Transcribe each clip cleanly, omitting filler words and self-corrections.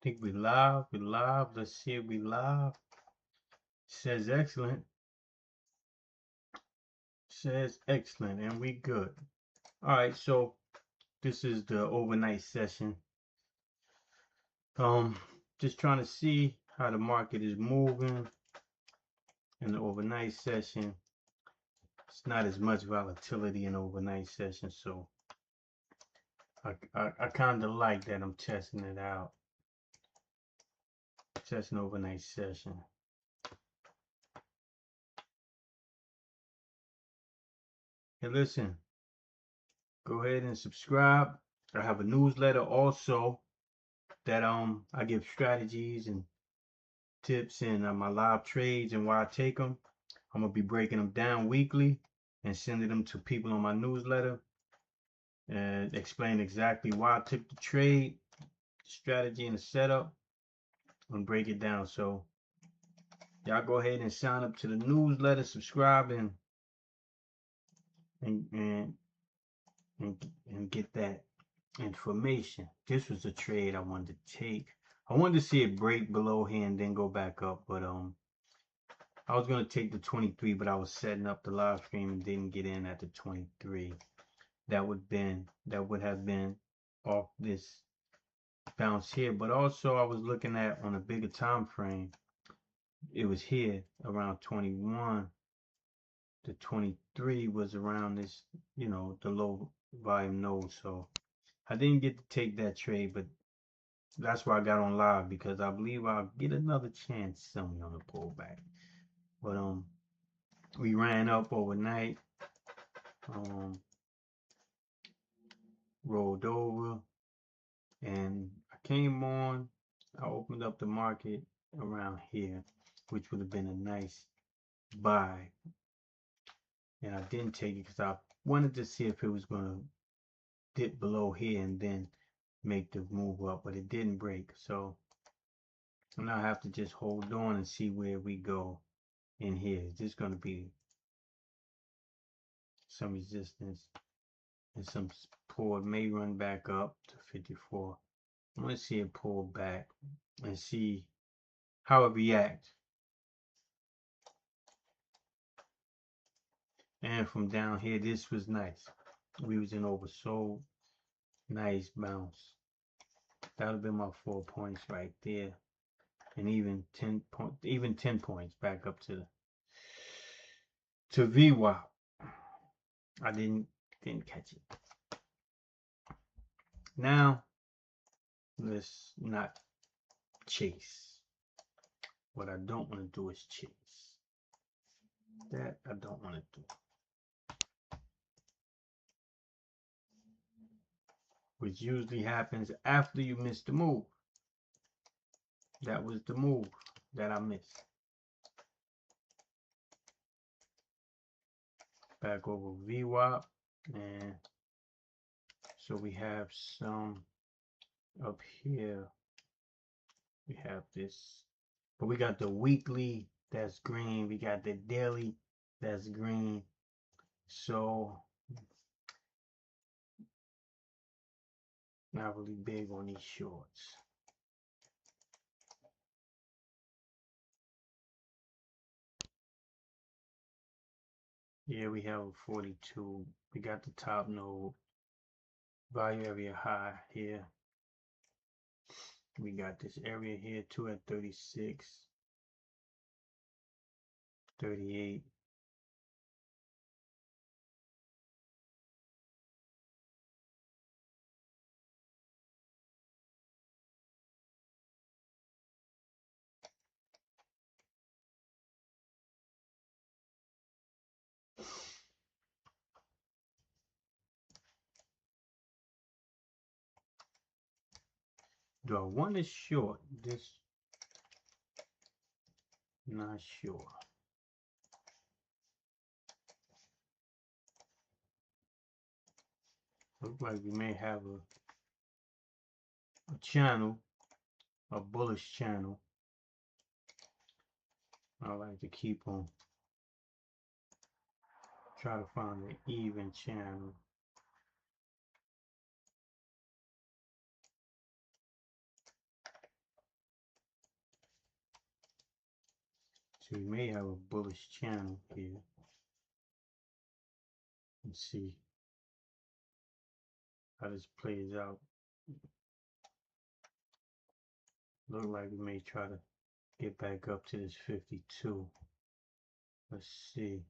Think we live. We live. Let's see if we live. Says excellent. Says excellent, and we good. All right, so this is the overnight session. Just trying to see how the market is moving in the overnight session. It's not as much volatility in the overnight session, so I kind of like that. I'm testing it out. Testing overnight session. Hey, listen. Go ahead and subscribe. I have a newsletter also that I give strategies and tips and my live trades and why I take them. I'm gonna be breaking them down weekly and sending them to people on my newsletter and explain exactly why I took the trade, strategy, and the setup, and break it down. So y'all go ahead and sign up to the newsletter, subscribe, and get that information. This was a trade I wanted to take. I wanted to see it break below here and then go back up, but I was gonna take the 23, but I was setting up the live stream and didn't get in at the 23. That would have been off this bounce here. But also I was looking at on a bigger time frame. It was here around 21. The 23 was around this, the low volume node. So I didn't get to take that trade, but that's why I got on live, because I believe I'll get another chance somewhere on the pullback. But we ran up overnight, rolled over, and I came on. I opened up the market around here, which would have been a nice buy, and I didn't take it because I wanted to see if it was going to dip below here and then make the move up, but it didn't break. So now I have to just hold on and see where we go in here. Is this going to be some resistance and some support? May run back up to 54. I want to see it pull back and see how it reacts. And from down here, this was nice. We was in oversold. Nice bounce. That would have been my 4 points right there. And even 10 points back up to VWAP. I didn't catch it. Now let's not chase. What I don't want to do is chase. That I don't want to do. Which usually happens after you miss the move. That was the move that I missed. Back over VWAP, and so we have some up here. We have this, but we got the weekly that's green. We got the daily that's green. So not really big on these shorts. Yeah, we have a 42. We got the top node, value area high here. We got this area here too at 36, 38. Do I want to short this? Not sure. Looks like we may have a channel, a bullish channel. I like to keep on try to find an even channel. So we may have a bullish channel here. Let's see how this plays out. Look like we may try to get back up to this 52. Let's see.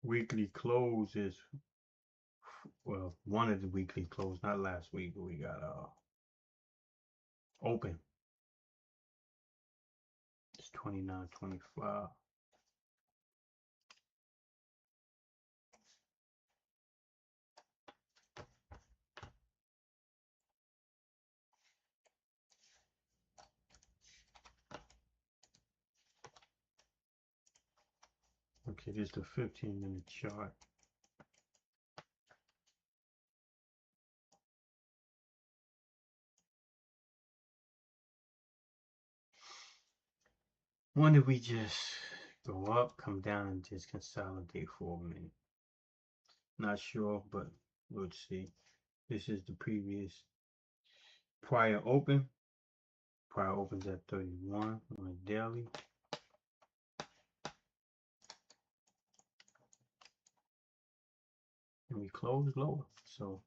Weekly close is, well, one of the weekly close, not last week, but we got open. It's 29.25. Okay, this is the 15-minute chart. When did we just go up, come down, and just consolidate for a minute? Not sure, but we'll see. This is the previous prior open. Prior opens at 31 on a daily. And we close lower. So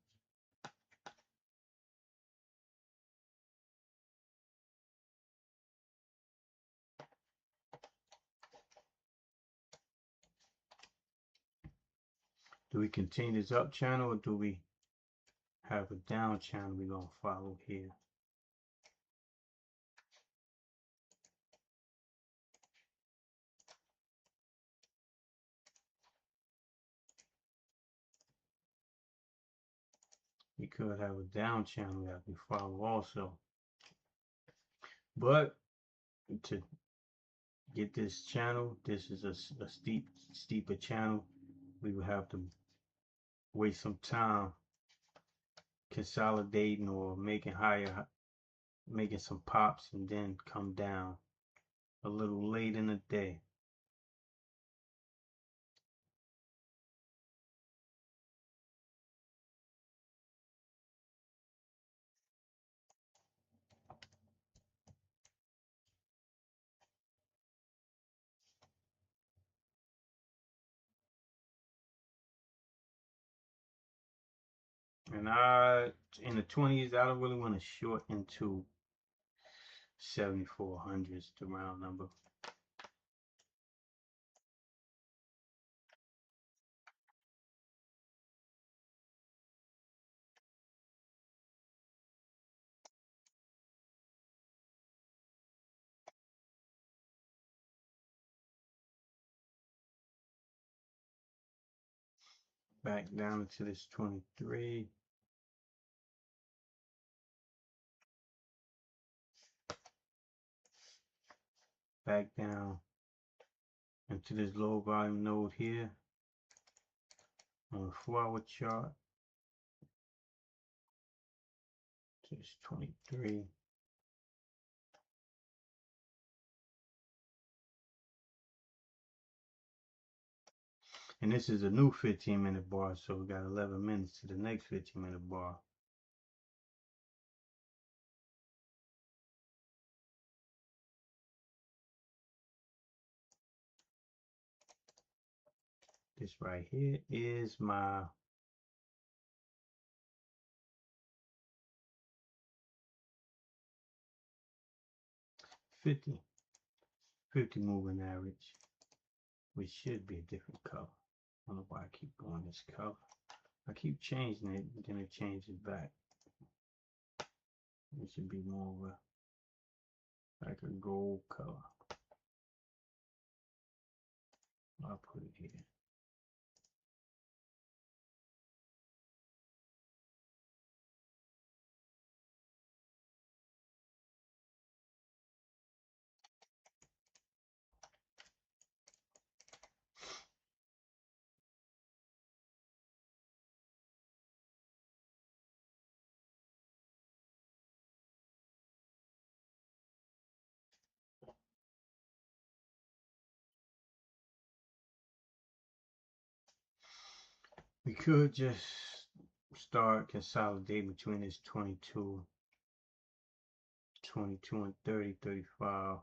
do we continue this up channel, or do we have a down channel we're going to follow here? We could have a down channel that we follow also. But to get this channel, this is a steeper channel. We would have to waste some time consolidating or making some pops, and then come down a little late in the day. And in the 20s, I don't really want to short into 7400s, the round number. Back down into this 23. Back down into this low volume node here on the 4-hour chart. To this 23. And this is a new 15-minute bar, so we got 11 minutes to the next 15-minute bar. This right here is my fifty moving average, which should be a different color. I don't know why I keep going this color. I keep changing it, and then it changes back. It should be more of a, like a gold color. I'll put it here. We could just start consolidate between this 22 and 30, 35.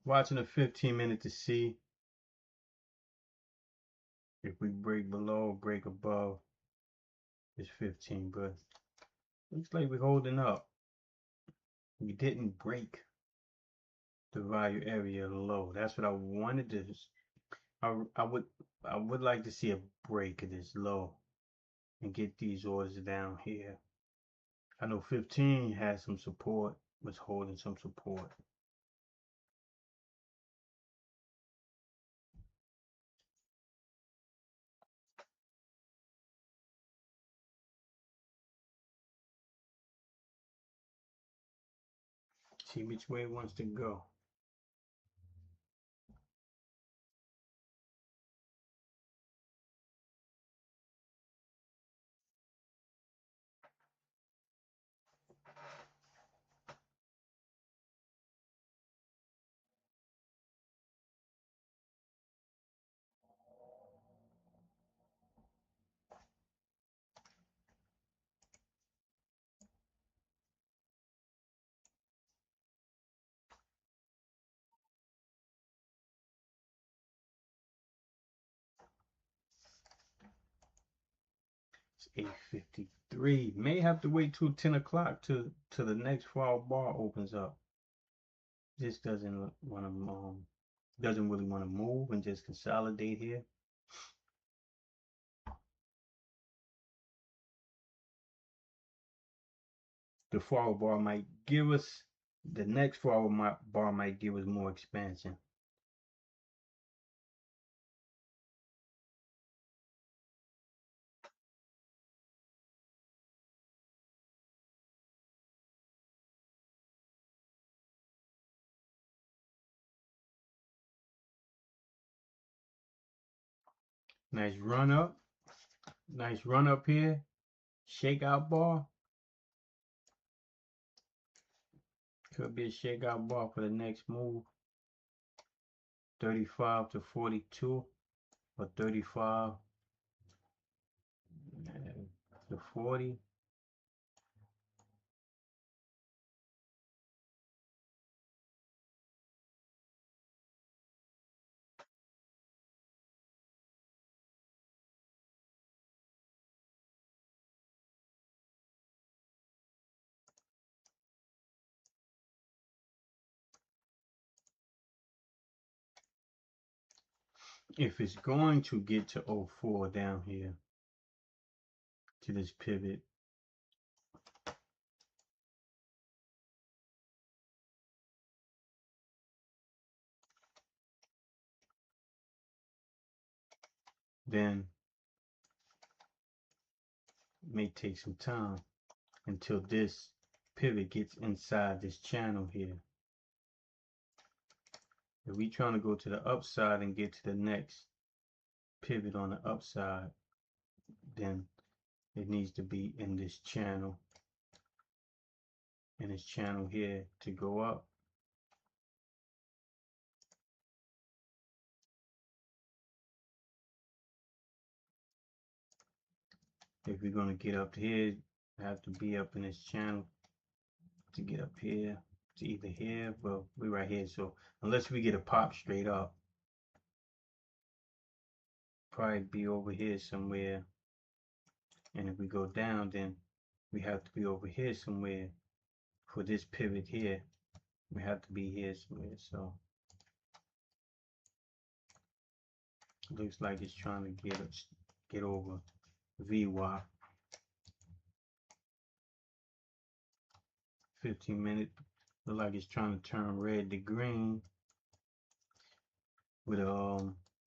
Watching a 15-minute to see if we break below, break above this 15, but looks like we're holding up. We didn't break the value area low. That's what I wanted to. I would like to see a break of this low and get these orders down here. I know 15 has some support, was holding some support. See which way it wants to go. It's 8:53. May have to wait till 10 o'clock to the next fall bar opens up. Just doesn't want to doesn't really want to move and just consolidate here. The forward bar might give us, the next forward bar might give us more expansion. Nice run up. Nice run up here. Shakeout bar. Could be a shakeout bar for the next move. 35 to 42 or 35 to 40. If it's going to get to 04 down here to this pivot, then it may take some time. until this pivot gets inside this channel here. If we trying to go to the upside and get to the next pivot on the upside, then it needs to be in this channel here to go up. If we're going to get up here, I have to be up in this channel to get up here to either here. Well, we're right here, so unless we get a pop straight up, probably be over here somewhere. And if we go down, then we have to be over here somewhere for this pivot here. We have to be here somewhere. So looks like it's trying to get over VWAP. 15 minutes. Look like it's trying to turn red to green. With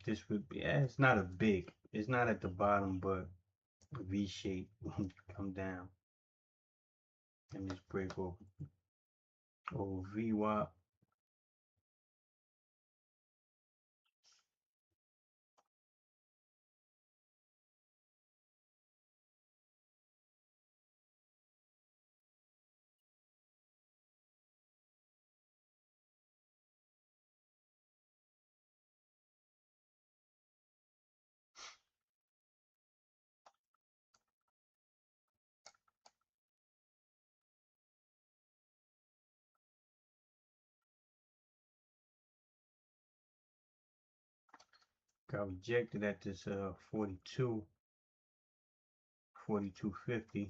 this would be, it's not a big, it's not at the bottom, but a V shape come down and just break over VWAP. Got rejected at this 42.50.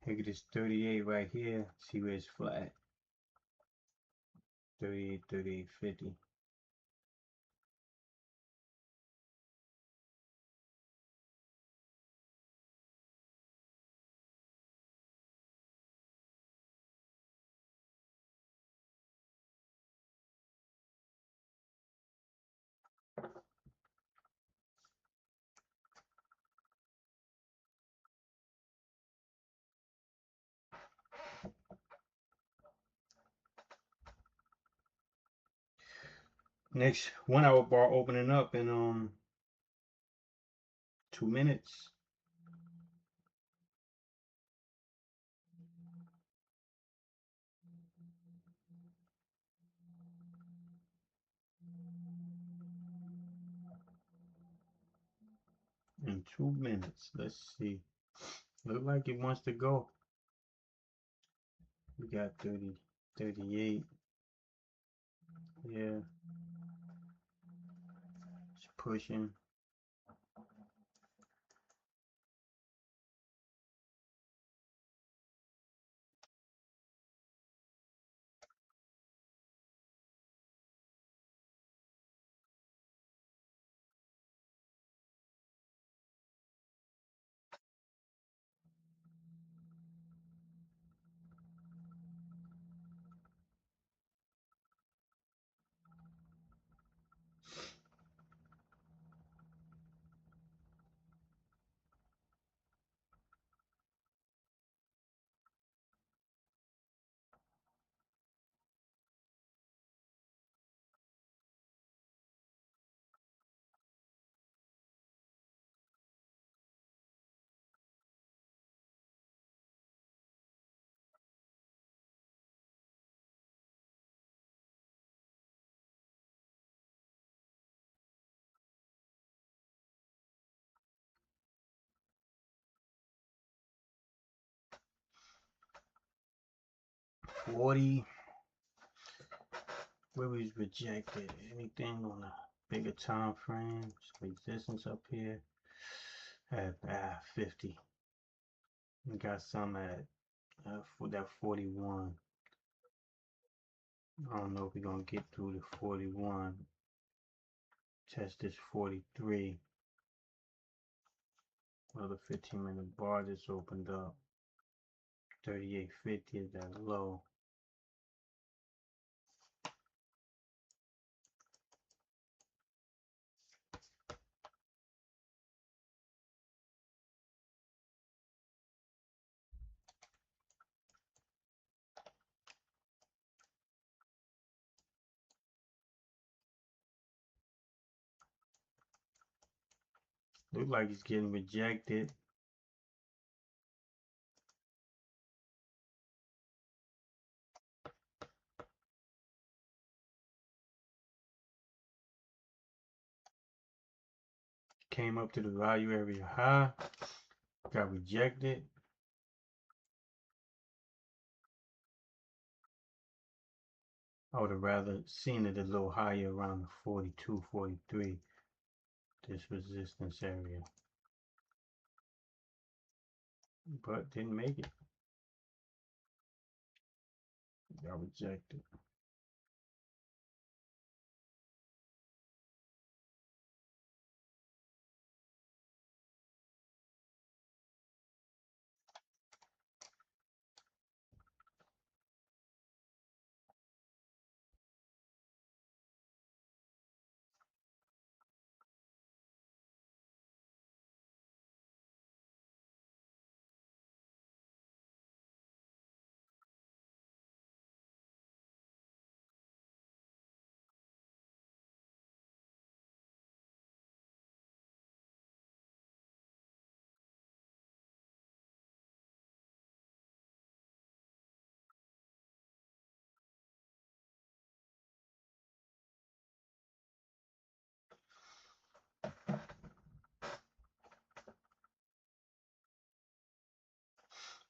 Look at this 38 right here. See where it's flat. 38, 38.50. Next 1 hour bar opening up in 2 minutes. In 2 minutes. Let's see. Look like it wants to go. We got 30, 38. Yeah. It's pushing. where was rejected? Anything on a bigger time frame? Some resistance up here at 50. We got some at for that 41. I don't know if we're gonna get through the 41. Test this 43. Well, the 15-minute bar just opened up. 38.50 is that low. Look like it's getting rejected. Came up to the value area high, got rejected. I would have rather seen it a little higher around the 42, 43, this resistance area. But didn't make it. Got rejected.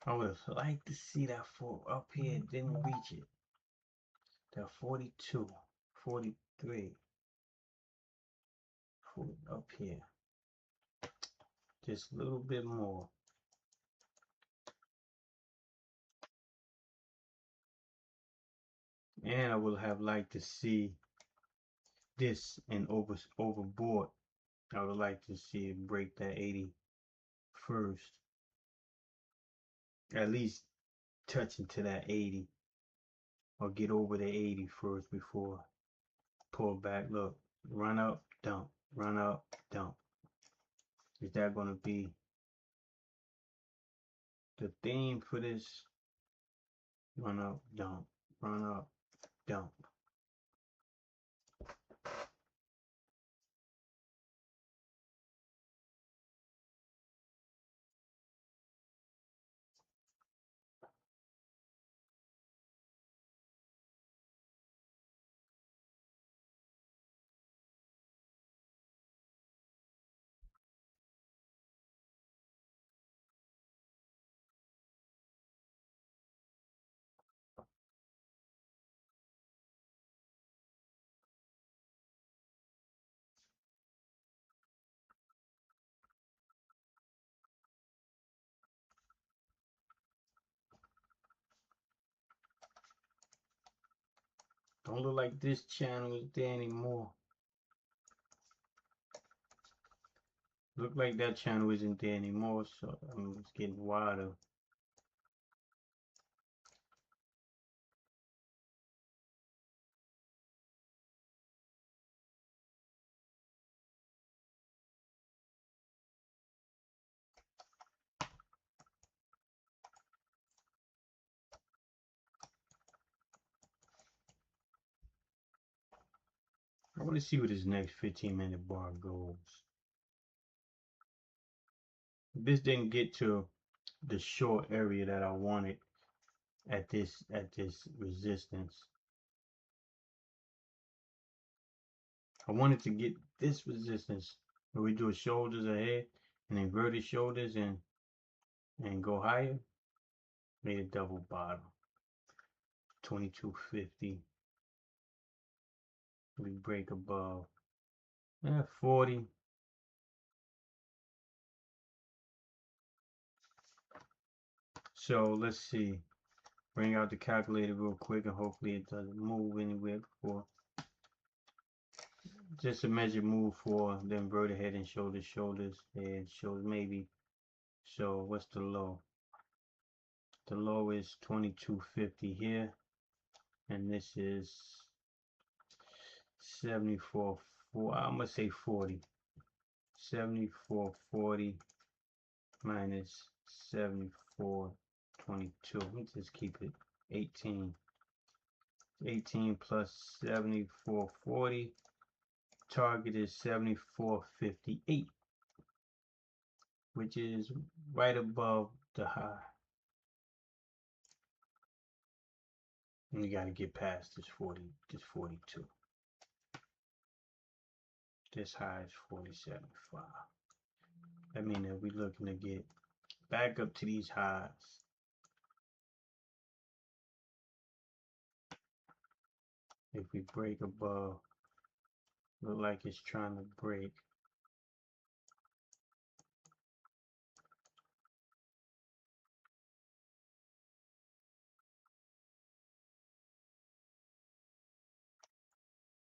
I would have liked to see that for up here, didn't reach it. That 42, 43, up here. Just a little bit more. And I would have liked to see this and overboard. I would like to see it break that 80 first. At least touch into that 80. Or get over the 80 first before pull back. Look, run up, dump, run up, dump. Is that going to be the theme for this? Run up, dump, run up, dump. Don't look like this channel is there anymore. Look like that channel isn't there anymore, so it's getting wider. I want to see where this next 15-minute bar goes. This didn't get to the short area that I wanted at this resistance. I wanted to get this resistance where we do shoulders ahead and inverted shoulders and go higher. Made a double bottom. 22.50. We break above 40. So let's see. Bring out the calculator real quick and hopefully it doesn't move anywhere before. Just a measure move for the inverted head and shoulders, head, shoulders maybe. So what's the low? The low is 2250 here, and this is 74. I'm gonna say 40. 74.40 minus 74.22. Let me just keep it 18. 18 plus 74.40. Target is 74.58, which is right above the high. And we got to get past this 42. This high is 47.5. I mean, if we're looking to get back up to these highs, if we break above, look like it's trying to break.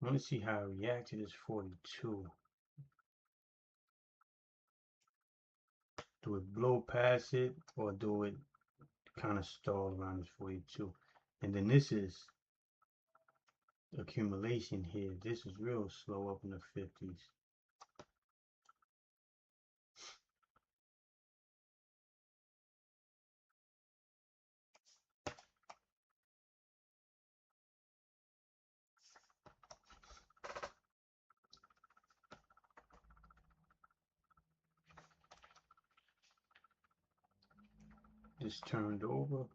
I want to see how it reacts to this 42. Do it blow past it, or do it kind of stall around this 42? And then this is accumulation here. This is real slow up in the 50s. This turned over.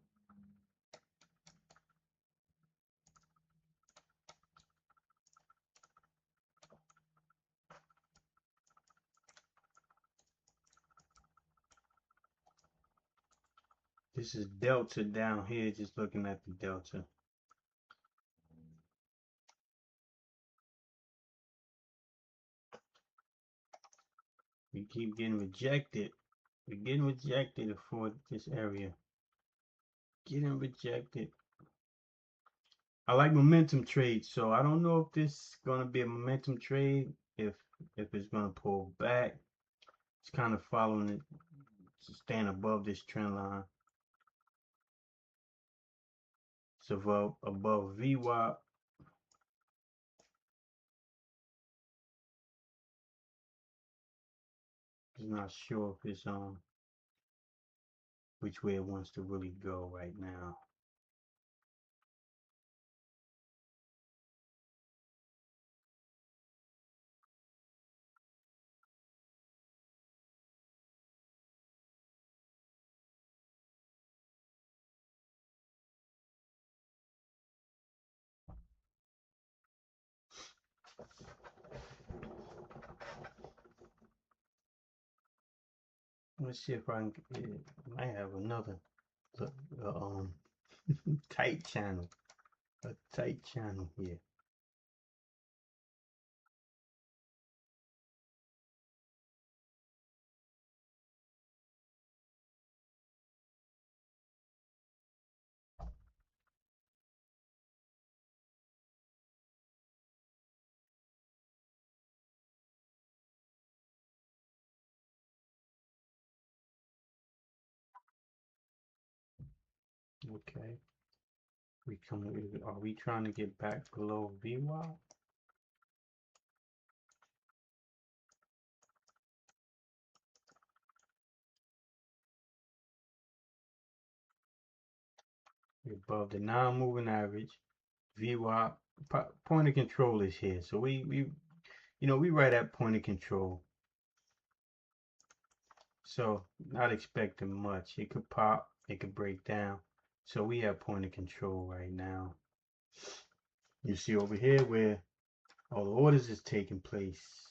This is delta down here, just looking at the delta. We keep getting rejected. We're getting rejected for this area. Getting rejected. I like momentum trades, so I don't know if this is gonna be a momentum trade, if it's gonna pull back. It's kind of following it, staying above this trend line. It's above VWAP. I'm not sure if it's which way it wants to really go right now. Let's see if I might have another tight channel, a tight channel here. Okay, are we trying to get back below VWAP? Above the non-moving average. VWAP point of control is here, so we right at point of control, so not expecting much. It could pop, it could break down, so we have point of control right now. You see over here where all the orders is taking place.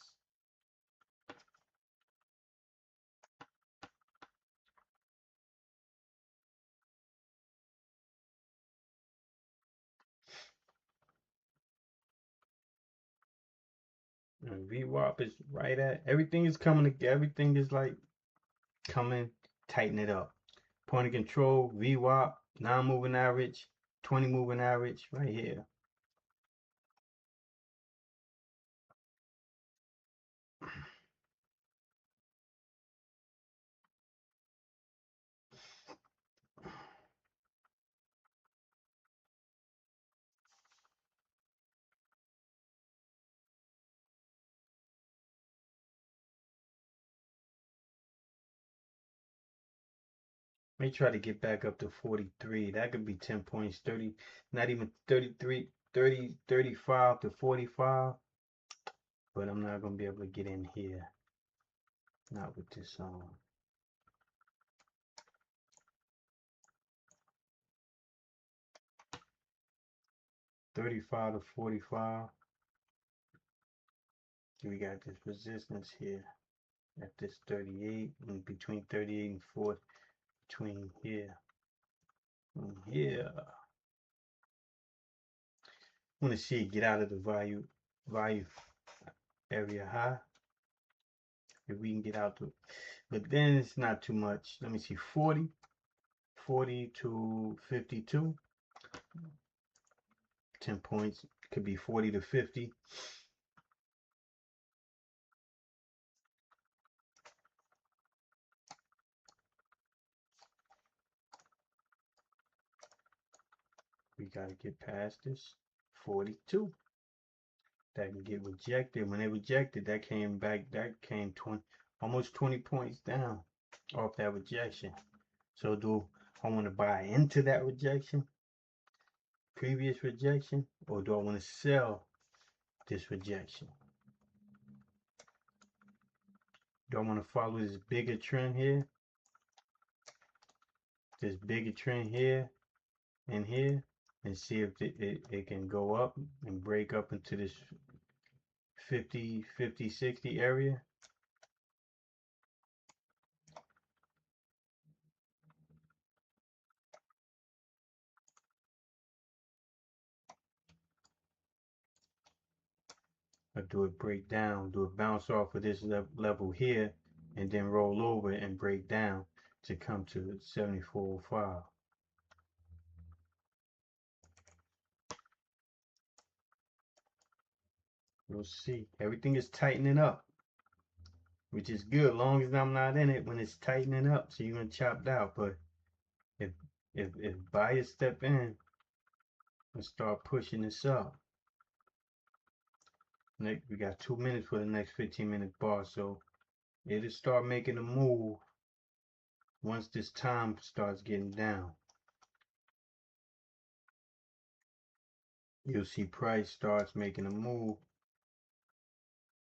And VWAP is right at, everything is coming together. Everything is like coming, tighten it up. Point of control, VWAP, non-moving average, 20 moving average right here. May try to get back up to 43. That could be 10 points, 30, not even 33, 30, 35 to 45. But I'm not going to be able to get in here. Not with this on. 35 to 45. We got this resistance here at this 38, and between 38 and 40, between here and here. I want to see it get out of the value area high. If we can get out to, but then it's not too much. Let me see, 40 to 52. 10 points. Could be 40 to 50. We got to get past this 42. That can get rejected. When they rejected, that came back, that came 20, almost 20 points down off that rejection. So do I want to buy into that rejection, previous rejection, or do I want to sell this rejection? Do I want to follow this bigger trend here? This bigger trend here and here, and see if it can go up and break up into this 50, 50, 60 area? Or do it break down? Do it bounce off of this level here and then roll over and break down to come to 74.05? We'll see. Everything is tightening up, which is good, long as I'm not in it when it's tightening up. So you're gonna chopped out. But if if buyers step in and start pushing this up, we got 2 minutes for the next 15-minute bar, so it'll start making a move once this time starts getting down. You'll see price starts making a move.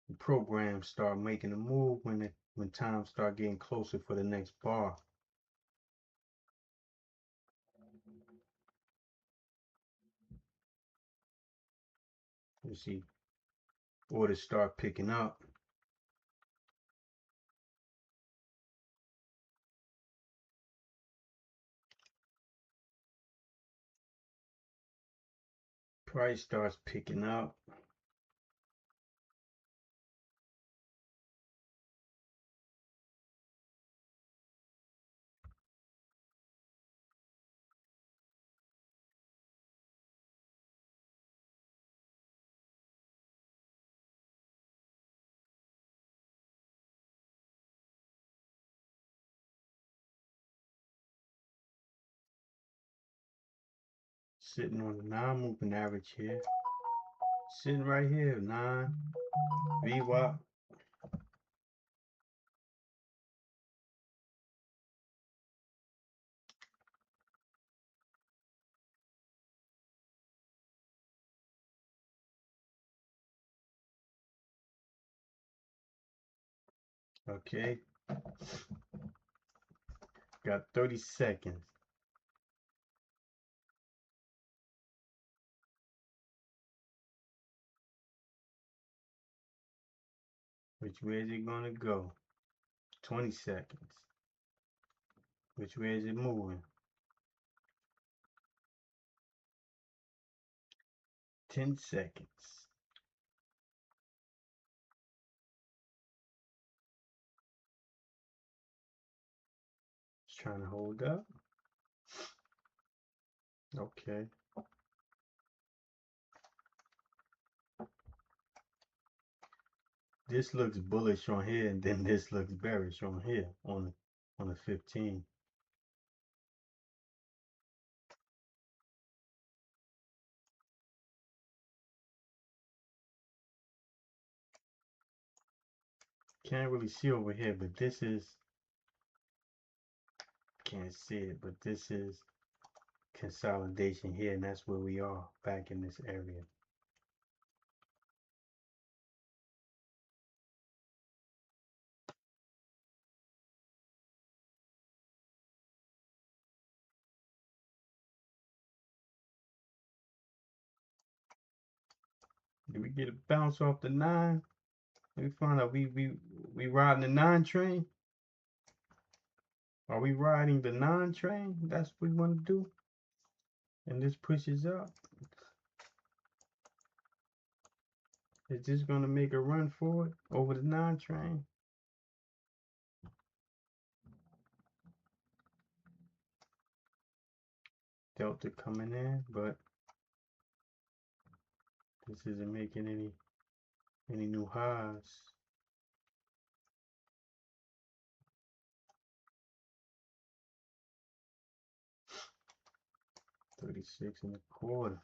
The programs start making a move when time start getting closer for the next bar. You see orders start picking up. Price starts picking up. Sitting on the non-moving average here. Sitting right here, 9 VWAP. Okay. Got 30 seconds. Which way is it gonna go? 20 seconds. Which way is it moving? 10 seconds. Trying to hold up. Okay. This looks bullish on here, and then this looks bearish on here on the 15. Can't really see over here, but this is, can't see it, but this is consolidation here, and that's where we are, back in this area. Did we get a bounce off the 9? Let me find out. We riding the 9 train? Are we riding the 9 train? That's what we want to do. And this pushes up. Is this going to make a run for it over the 9 train? Delta coming in, but this isn't making any new highs. $36.25.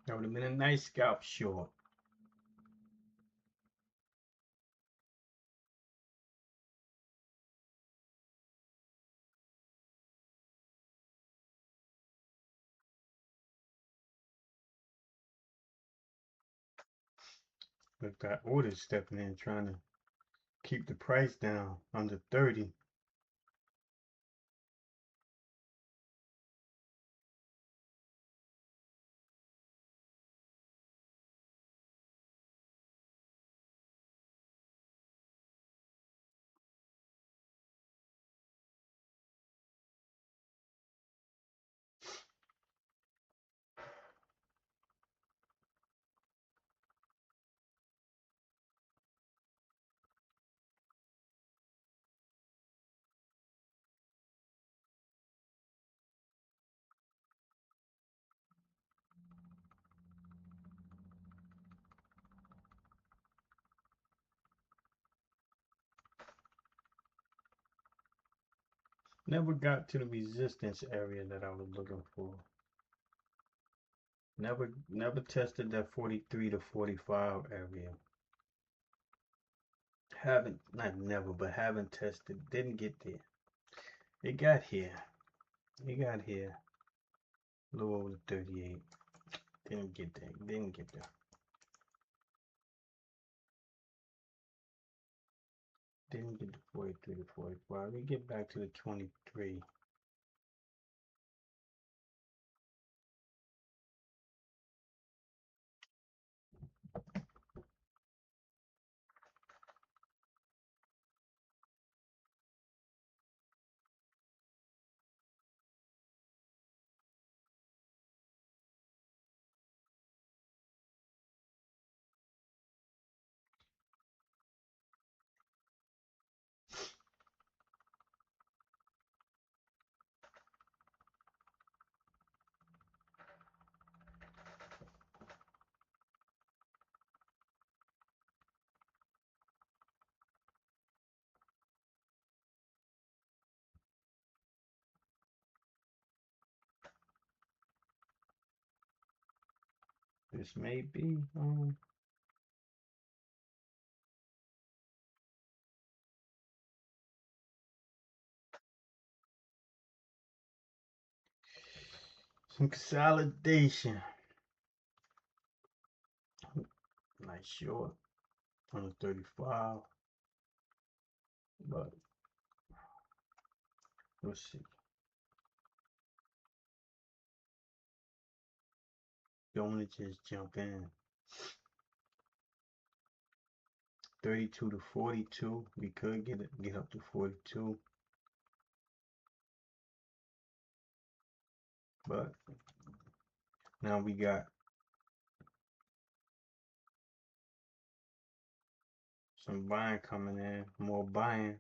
That would have been a nice scalp short. We've got orders stepping in, trying to keep the price down under 30. Never got to the resistance area that I was looking for. Never tested that 43 to 45 area. Not never, but haven't tested. Didn't get there. It got here. It got here. A little over 38. Didn't get there. Didn't get there. Didn't get to 43 to 45. We get back to the 23. This may be some consolidation. Nice short on the 35, but let's see. Don't want to just jump in. 32 to 42. We could get up to 42, but now we got some buying coming in, more buying,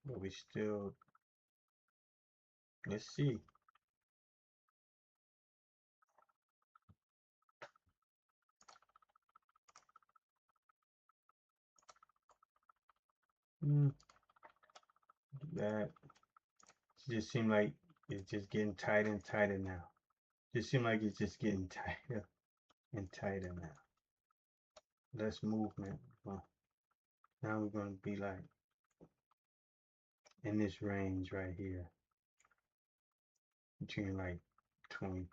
but we still, let's see. That just seems like it's just getting tighter and tighter now. Just seems like it's just getting tighter and tighter now. Less movement. Well, now we're going to be like in this range right here, between like 20,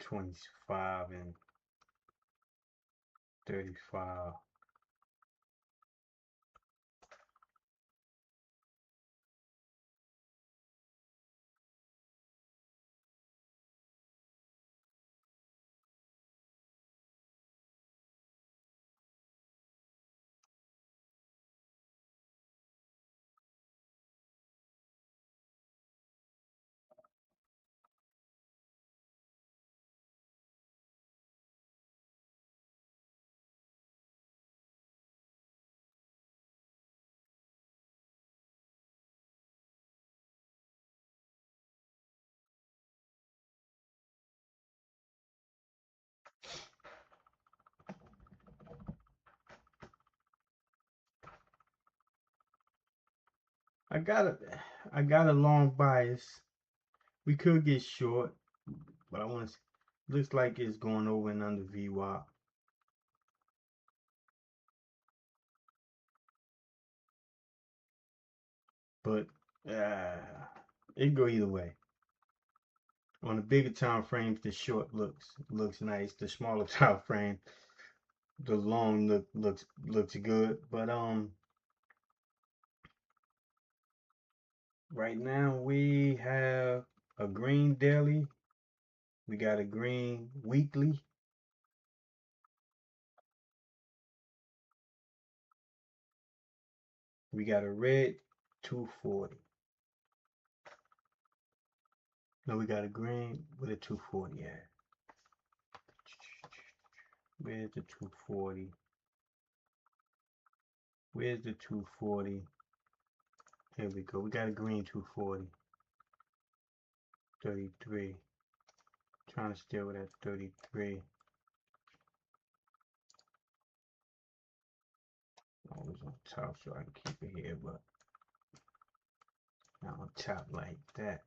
25 and 35. I got a long bias. We could get short, but I want to. Looks like it's going over and under VWAP. But it can go either way. On the bigger time frames, the short looks nice. The smaller time frame, the long looks good. But right now we have a green daily. We got a green weekly. We got a red 240. No, we got a green with a 240 at. Where's the 240? Where's the 240? Here we go. We got a green 240. 33. Trying to stay with that 33. Always on top so I can keep it here, but not on top like that.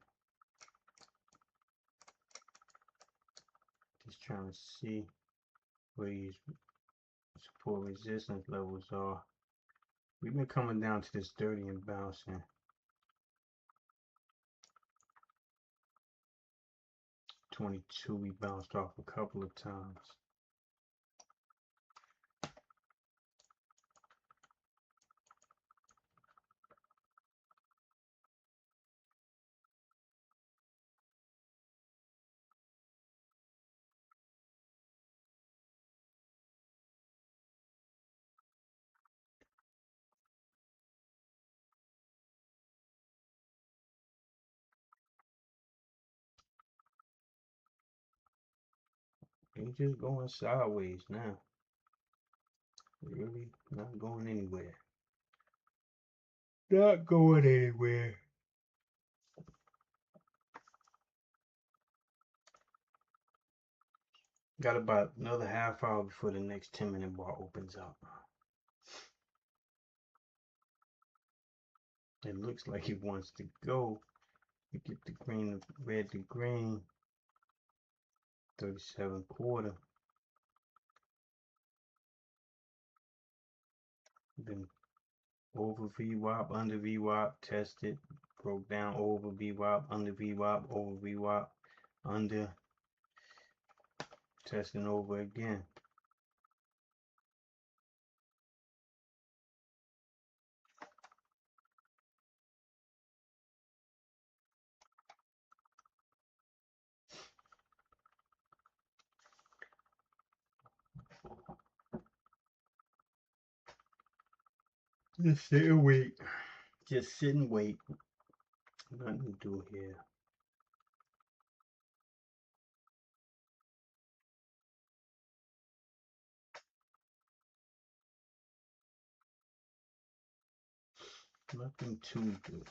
Just trying to see where these support resistance levels are. We've been coming down to this 30 and bouncing. 22, we bounced off a couple of times. They're just going sideways now. Really not going anywhere. Not going anywhere. Got about another half hour before the next 10-minute bar opens up. It looks like it wants to go. You get the green, red to green. 37.25. Then over VWAP, under VWAP, tested, broke down over VWAP, under VWAP, over VWAP, under, testing over again. Just sit and wait. Just sit and wait. Nothing to do here. Nothing to do.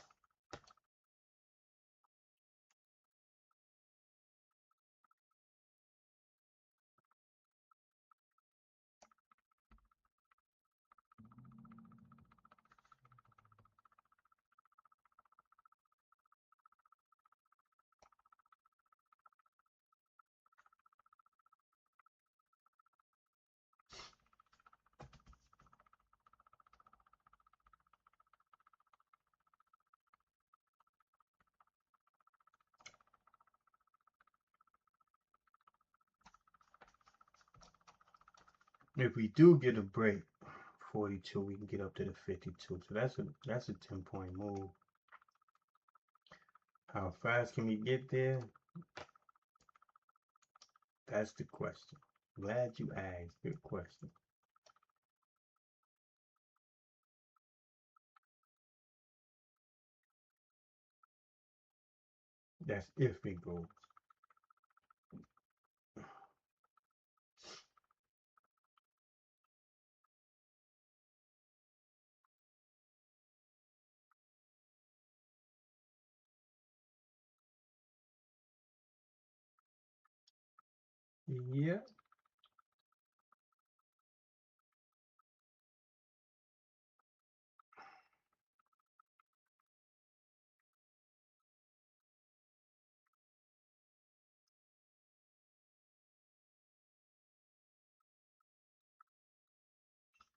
If we do get a break, 42, we can get up to the 52. So that's a 10-point move. How fast can we get there? That's the question. Glad you asked. Good question. That's if it goes. Yeah.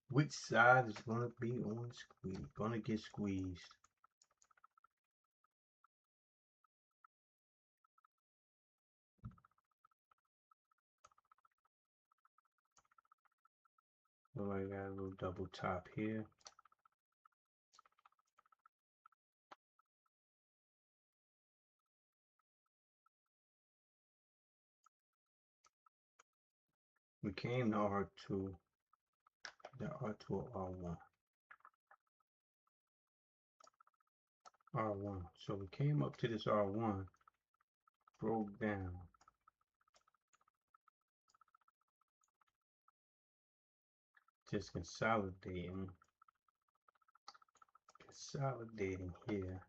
Which side is gonna be on squeeze? Gonna get squeezed. So I got a little double top here. We came to R2, the R2 or R1. R1. So we came up to this R1, broke down. Just consolidating here.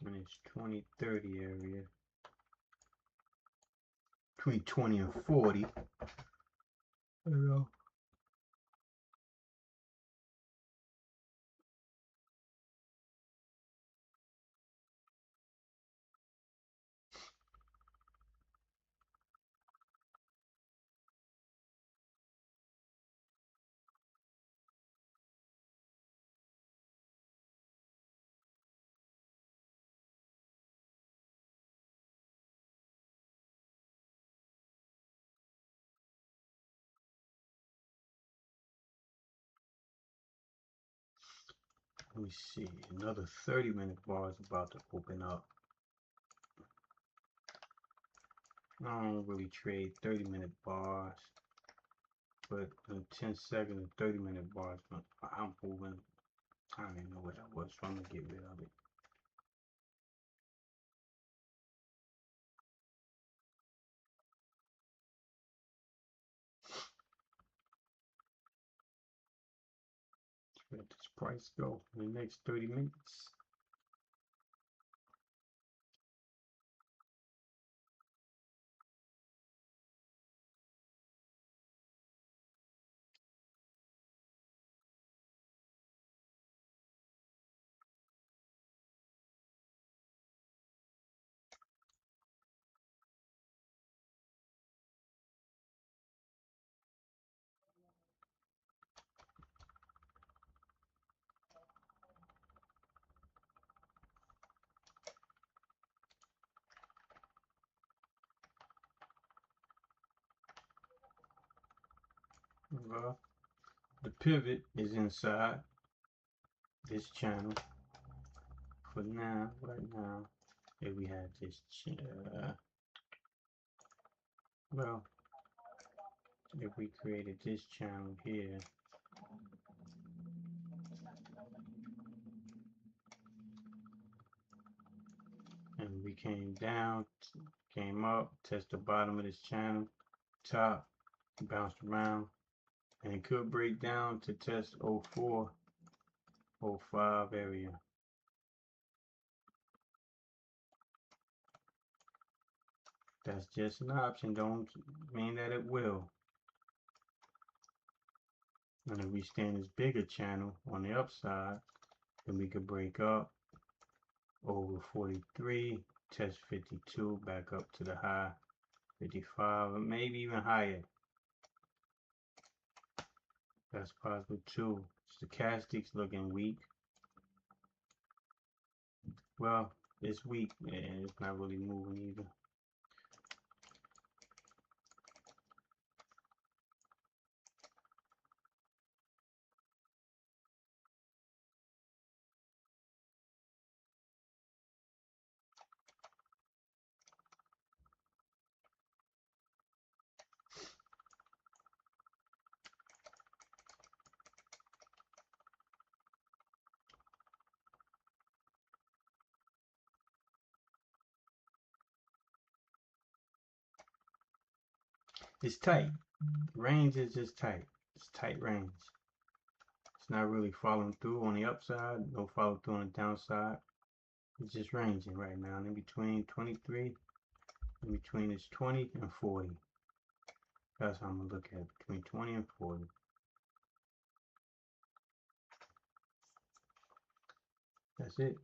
And it's 20-30 area. Between 20 and 40. I don't know. Let me see. Another 30-minute bar is about to open up. I don't really trade 30-minute bars, but the 10-second and 30-minute bars, I'm moving. I don't even know what that was, so I'm gonna get rid of it. Let this price go in the next 30 minutes. Well, the pivot is inside this channel for now. Right now, if we have this, well, if we created this channel here, and we came down, came up, test the bottom of this channel, top, bounced around, and it could break down to test 04, 05 area. That's just an option, don't mean that it will. And if we stay in this bigger channel on the upside, then we could break up over 43, test 52, back up to the high 55, or maybe even higher. That's possible too. Stochastics looking weak. Well, it's weak and it's not really moving either. It's tight. Range is just tight. It's tight range. It's not really following through on the upside, no follow through on the downside. It's just ranging right now in between 23, in between it's 20 and 40. That's how I'm gonna look at it, between 20 and 40. That's it.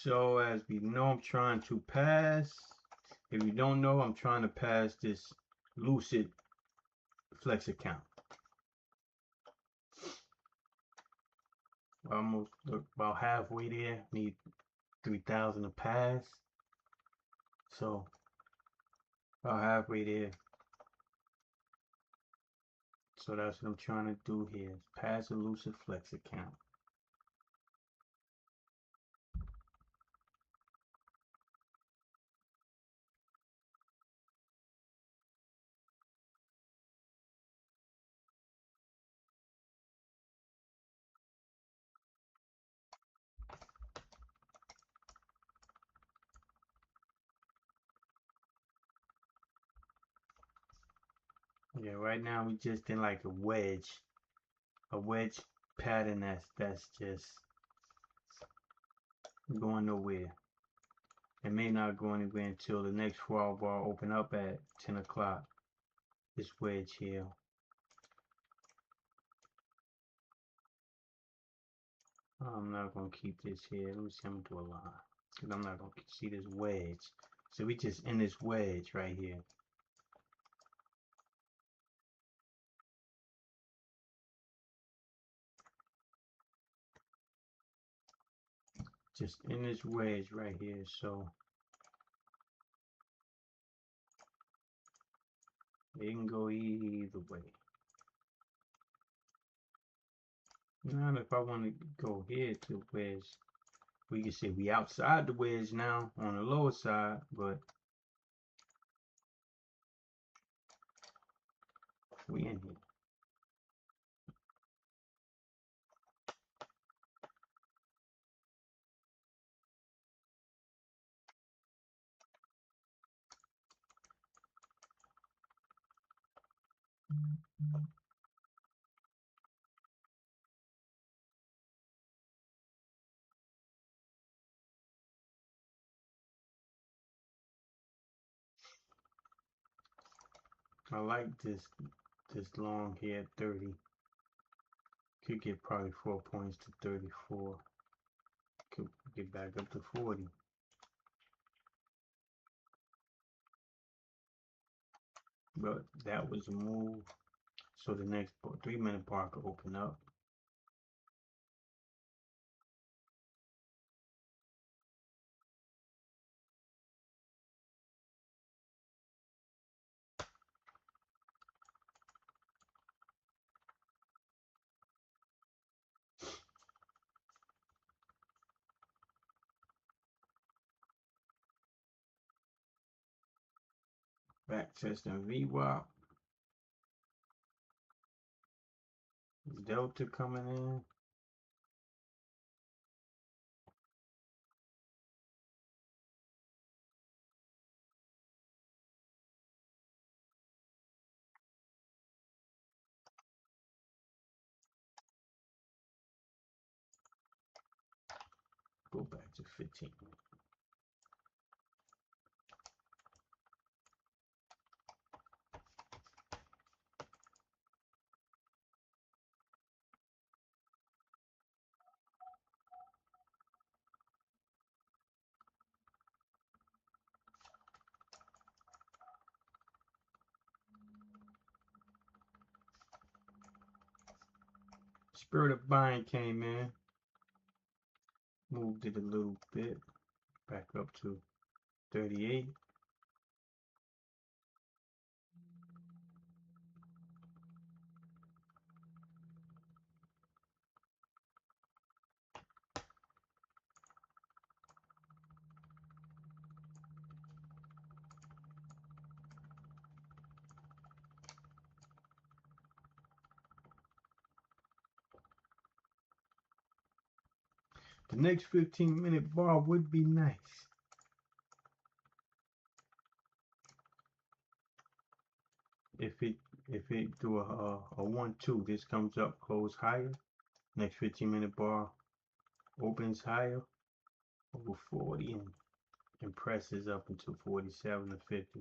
So as we know, I'm trying to pass. If you don't know, I'm trying to pass this Lucid Flex account. Almost about halfway there. Need 3,000 to pass. So about halfway there. So that's what I'm trying to do here. Is pass a Lucid Flex account. Yeah, right now we just in like a wedge pattern that's just going nowhere. It may not go anywhere until the next 4-hour bar open up at 10 o'clock. This wedge here. I'm not gonna keep this here. Let me see, I'm gonna do a line. Because I'm not gonna see this wedge. So we just in this wedge right here. Just in this wedge right here. So it can go either way. Now if I want to go here to wedge, we can say we outside the wedge now on the lower side, but we in here. I like this long here at 30. Could get probably 4 points to 34. Could get back up to 40. But that was a move. So the next 3-minute bar could open up. Back testing VWAP. Delta coming in. Go back to 15. Spirit of buying came in. Moved it a little bit. Back up to 38. The next 15-minute bar would be nice. If it do a 1-2, this comes up, close higher. Next 15-minute bar opens higher over 40 and presses up into 47 to 50.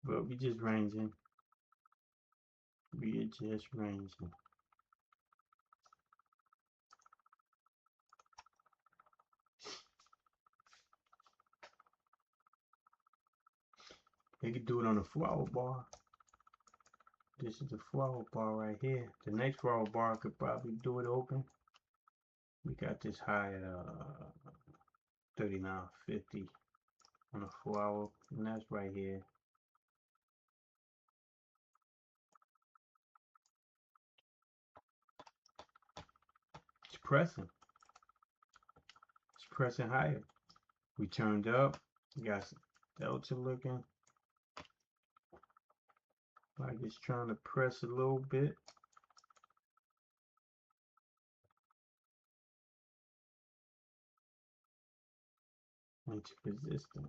But we just ranging. We are just ranging. They could do it on a 4-hour bar. This is the 4-hour bar right here. The next 4-hour bar could probably do it open. We got this high at 39.50 on a 4-hour, and that's right here. It's pressing. It's pressing higher. We turned up. We got delta looking like it's trying to press a little bit. Into resistance.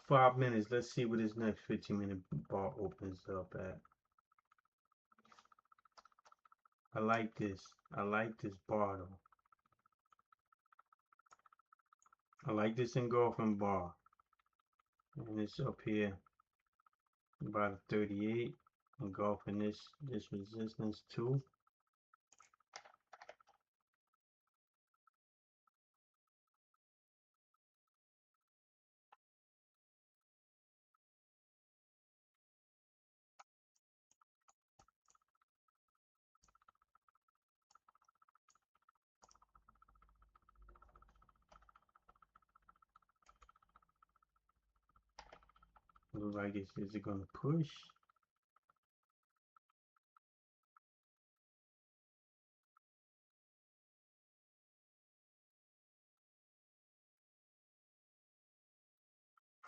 Five minutes. Let's see what this next 15-minute bar opens up at. I like this. I like this bar though. I like this engulfing bar. And it's up here about a 38. Engulfing this resistance too. Looks like is it gonna push?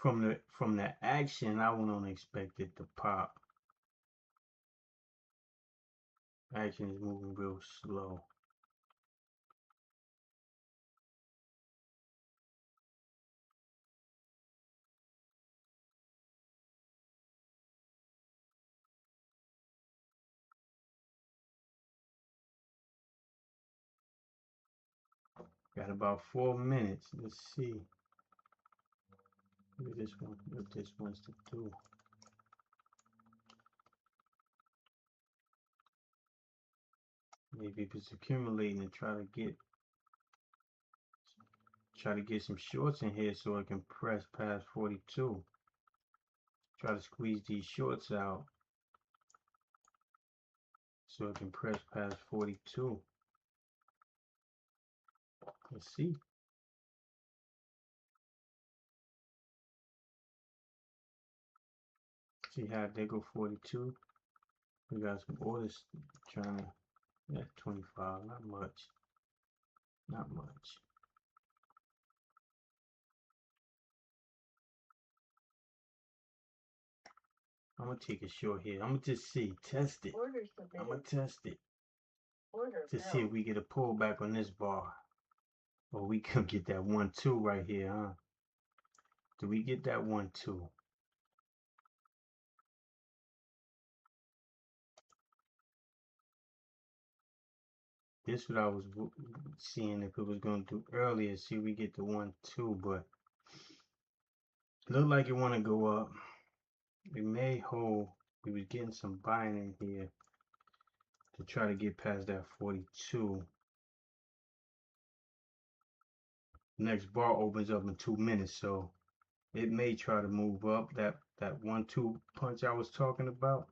From the action, I wouldn't expect it to pop. Action is moving real slow. Got about 4 minutes. Let's see what this wants to do. Maybe if it's accumulating and try to get some shorts in here so it can press past 42. Try to squeeze these shorts out so it can press past 42. Let's see. See how they go 42. We got some orders trying to, yeah, 25, not much. Not much. I'm gonna take a short here. I'm gonna just see, test it. I'm gonna test it to see if we get a pullback on this bar, or we could get that 1-2 right here, huh? Do we get that 1-2? This is what I was seeing if it was gonna do earlier. See, we get the 1-2, but look like it want to go up. We may hold. We was getting some buying in here to try to get past that 42. Next bar opens up in 2 minutes, so it may try to move up. That 1-2 punch I was talking about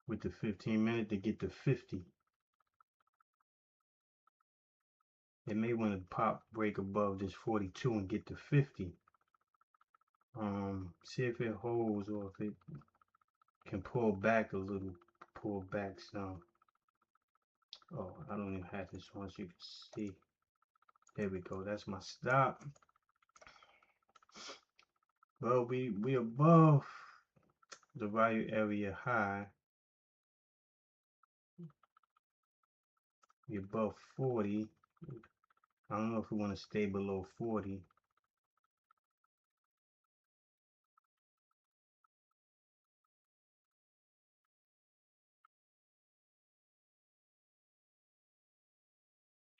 with the 15-minute to get to 50. It may want to pop break above this 42 and get to 50. See if it holds or if it can pull back a little, pull back some. Oh, I don't even have this one, so you can see. There we go. That's my stop. Well, we above the value area high. We above 40. I don't know if we want to stay below 40.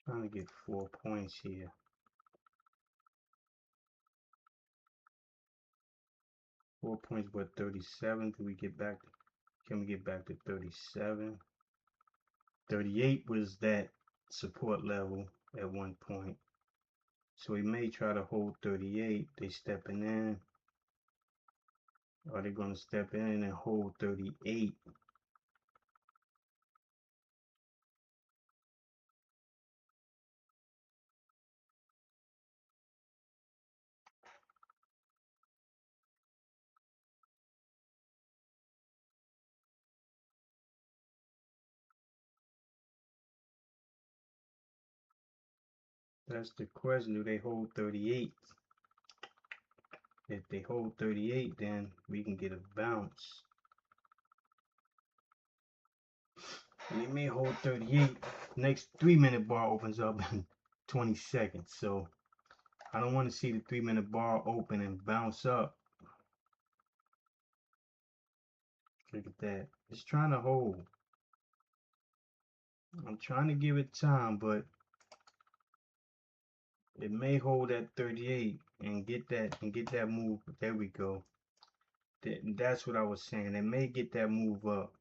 Trying to get 4 points here. 4 points, but 37. Can we get back to 37? 38 was that support level at one point. So we may try to hold 38. They stepping in. Are they going to step in and hold 38? That's the question. Do they hold 38? If they hold 38, then we can get a bounce. They may hold 38. Next 3-minute bar opens up in 20 seconds. So I don't want to see the 3-minute bar open and bounce up. Look at that. It's trying to hold. I'm trying to give it time, but it may hold at 38 and get that move. There we go. That's what I was saying. It may get that move up.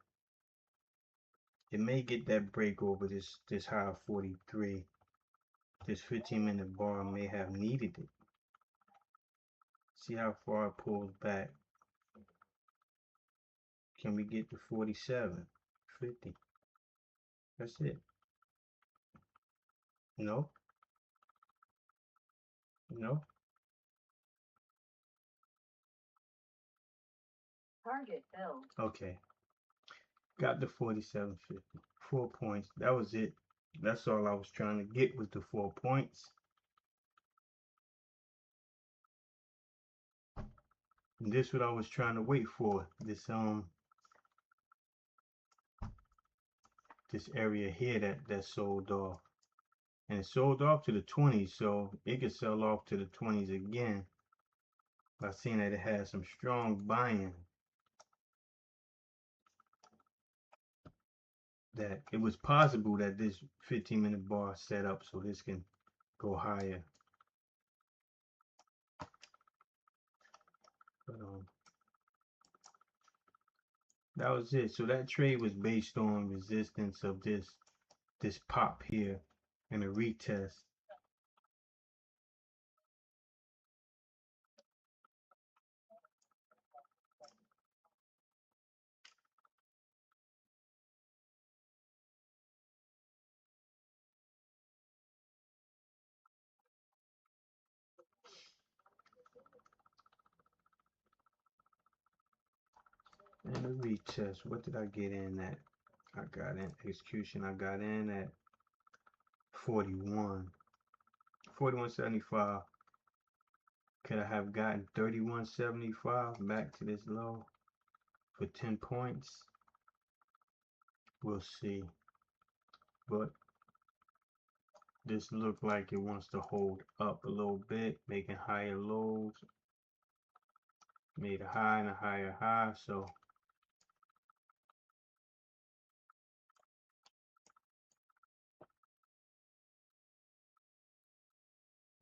It may get that break over this high of 43. This 15-minute bar may have needed it. See how far it pulls back. Can we get to 47, 50? That's it. No. No. Target filled. Okay. Got the 47.50. 4 points. That was it. That's all I was trying to get was the 4 points. And this is what I was trying to wait for. This this area here that sold off, and it sold off to the 20s, so it could sell off to the 20s again by seeing that it has some strong buying, that it was possible that this 15-minute bar set up so this can go higher. But that was it. So that trade was based on resistance of this pop here and a retest. And a retest. What did I get in at? I got in execution. I got in at 41.75. Could I have gotten 31.75 back to this low for 10 points? We'll see. But this looked like it wants to hold up a little bit, making higher lows. Made a high and a higher high, so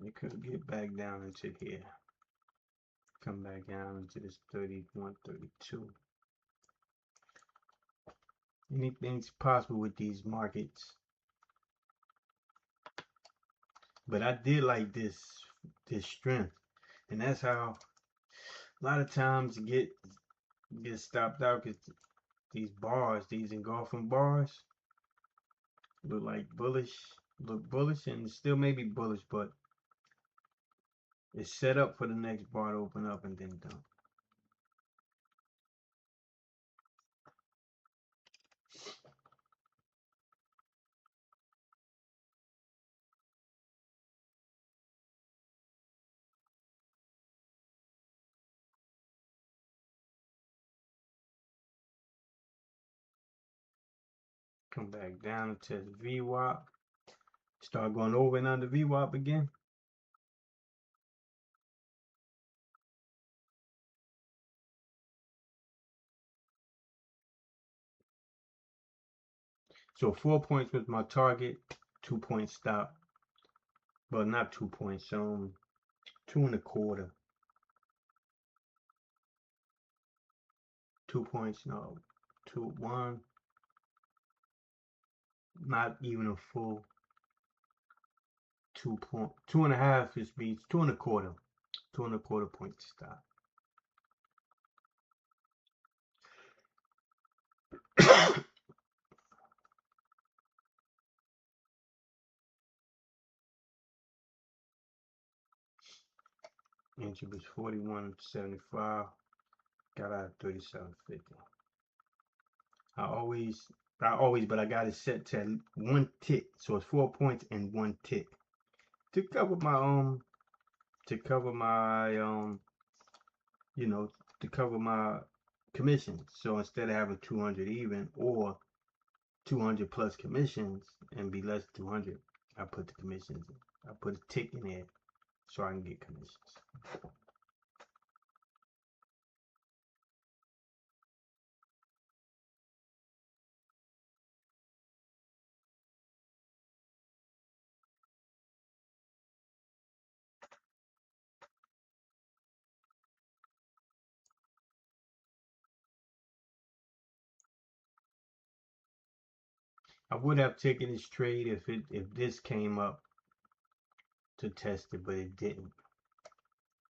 it could get back down into here. Come back down into this 31, 32. Anything's possible with these markets. But I did like this strength. And that's how a lot of times get stopped out, because these bars, these engulfing bars, look like bullish, and still may be bullish, but it's set up for the next bar to open up and then dump. Come back down and test VWAP. Start going over and under VWAP again. So 4 points was my target, 2 point stop. Well, not 2 points, 2.25. 2 points, no, 1. Not even a full 2.5 is beats 2.25. 2.25 point stop. Entry was 41.75. Got out of 37.50. But I got it set to 1 tick, so it's 4 points and 1 tick to cover my to cover my commissions. So instead of having 200 even or 200 plus commissions and be less than 200, I put the commissions in. I put a tick in there so I can get commissions. I would have taken this trade if this came up to test it, but it didn't.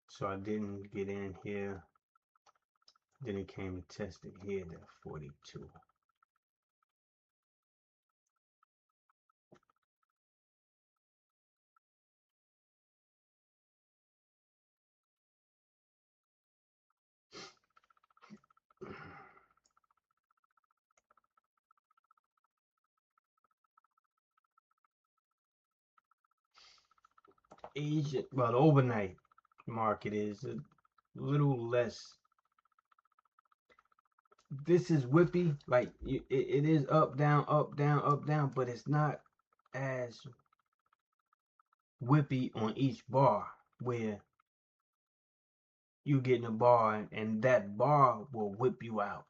So I didn't get in here. Then it came to test it here at 42. Asia, well, the overnight market is a little less this is whippy. Like it is up, down, up, down, up, down, but it's not as whippy on each bar where you get in a bar and that bar will whip you out.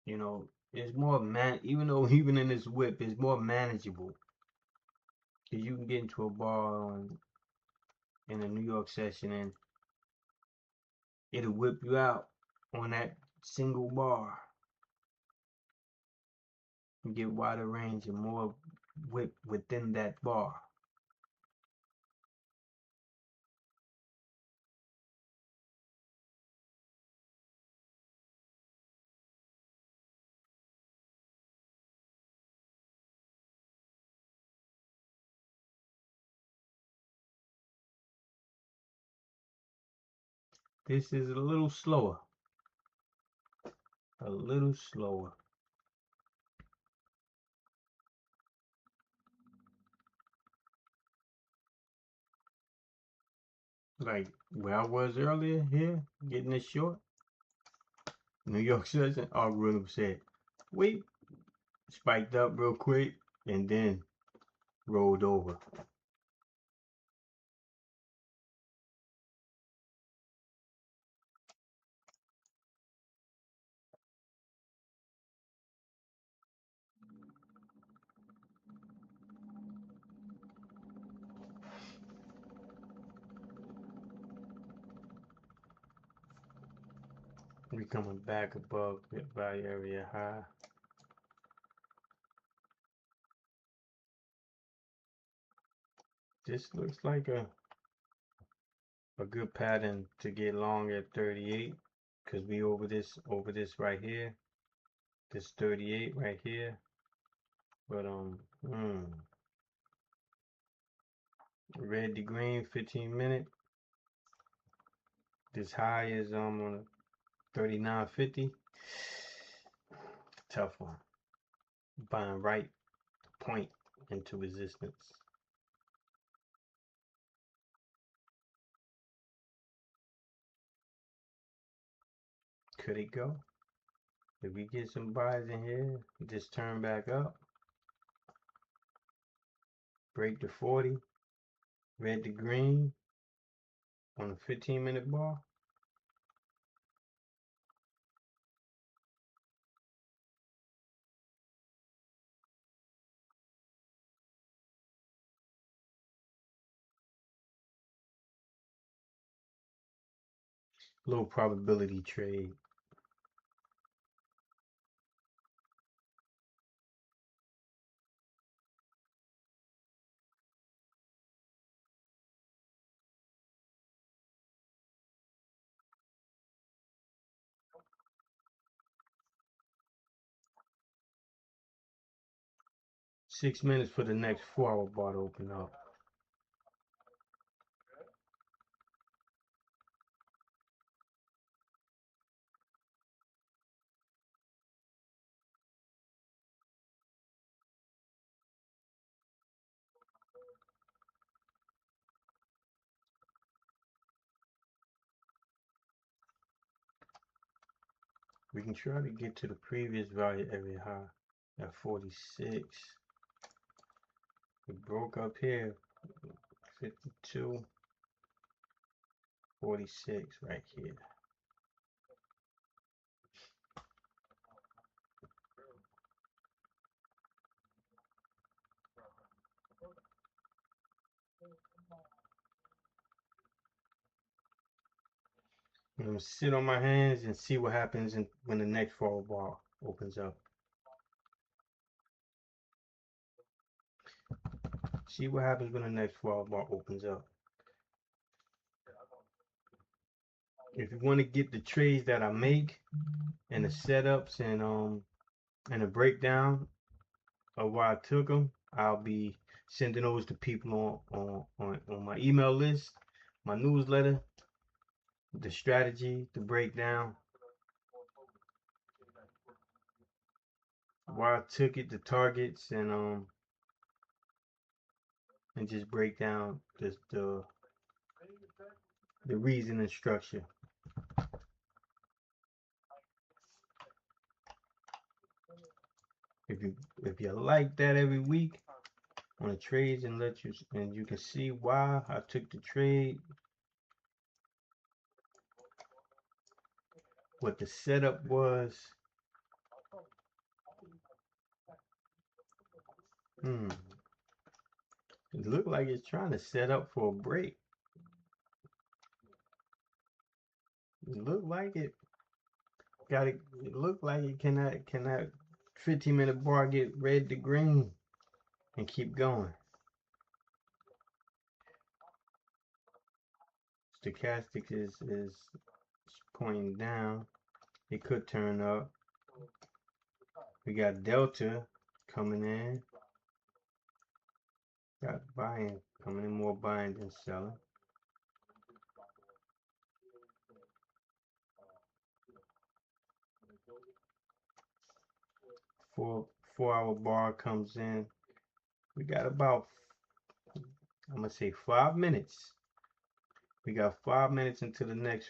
You know, it's more even though even in this whip, it's more manageable. Because you can get into a bar in a New York session and it'll whip you out on that single bar. You get wider range and more whip within that bar. This is a little slower. A little slower. Like where I was earlier here, getting it short. New York session, algorithm said, wait, spiked up real quick, and then rolled over. We coming back above value area high. This looks like a good pattern to get long at 38 because we over this right here. This 38 right here. But red to green 15-minute. This high is on 39.50. Tough one. Buying right point into resistance. Could it go? If we get some buys in here, just turn back up. Break the 40. Red to green on a 15-minute bar. Low probability trade. Six minutes for the next 4-hour bar to open up. We can try to get to the previous value area high at 46. We broke up here, 52, 46 right here. I'm gonna sit on my hands and see what happens when the next forward bar opens up. See what happens when the next forward bar opens up. If you want to get the trades that I make and the setups and a breakdown of why I took them, I'll be sending those to people on my email list, my newsletter, the strategy, the breakdown, why I took it, the targets, and just break down the reason and structure. If you like that every week on the trades and you can see why I took the trade, what the setup was. It looked like it's trying to set up for a break. It looked like it got it. It looked like it cannot 15-minute bar get red to green and keep going. Stochastic is pointing down. It could turn up. We got Delta coming in. Got buying coming in, more buying than selling. Four-hour bar comes in. We got about, I'm gonna say 5 minutes. We got 5 minutes into the next.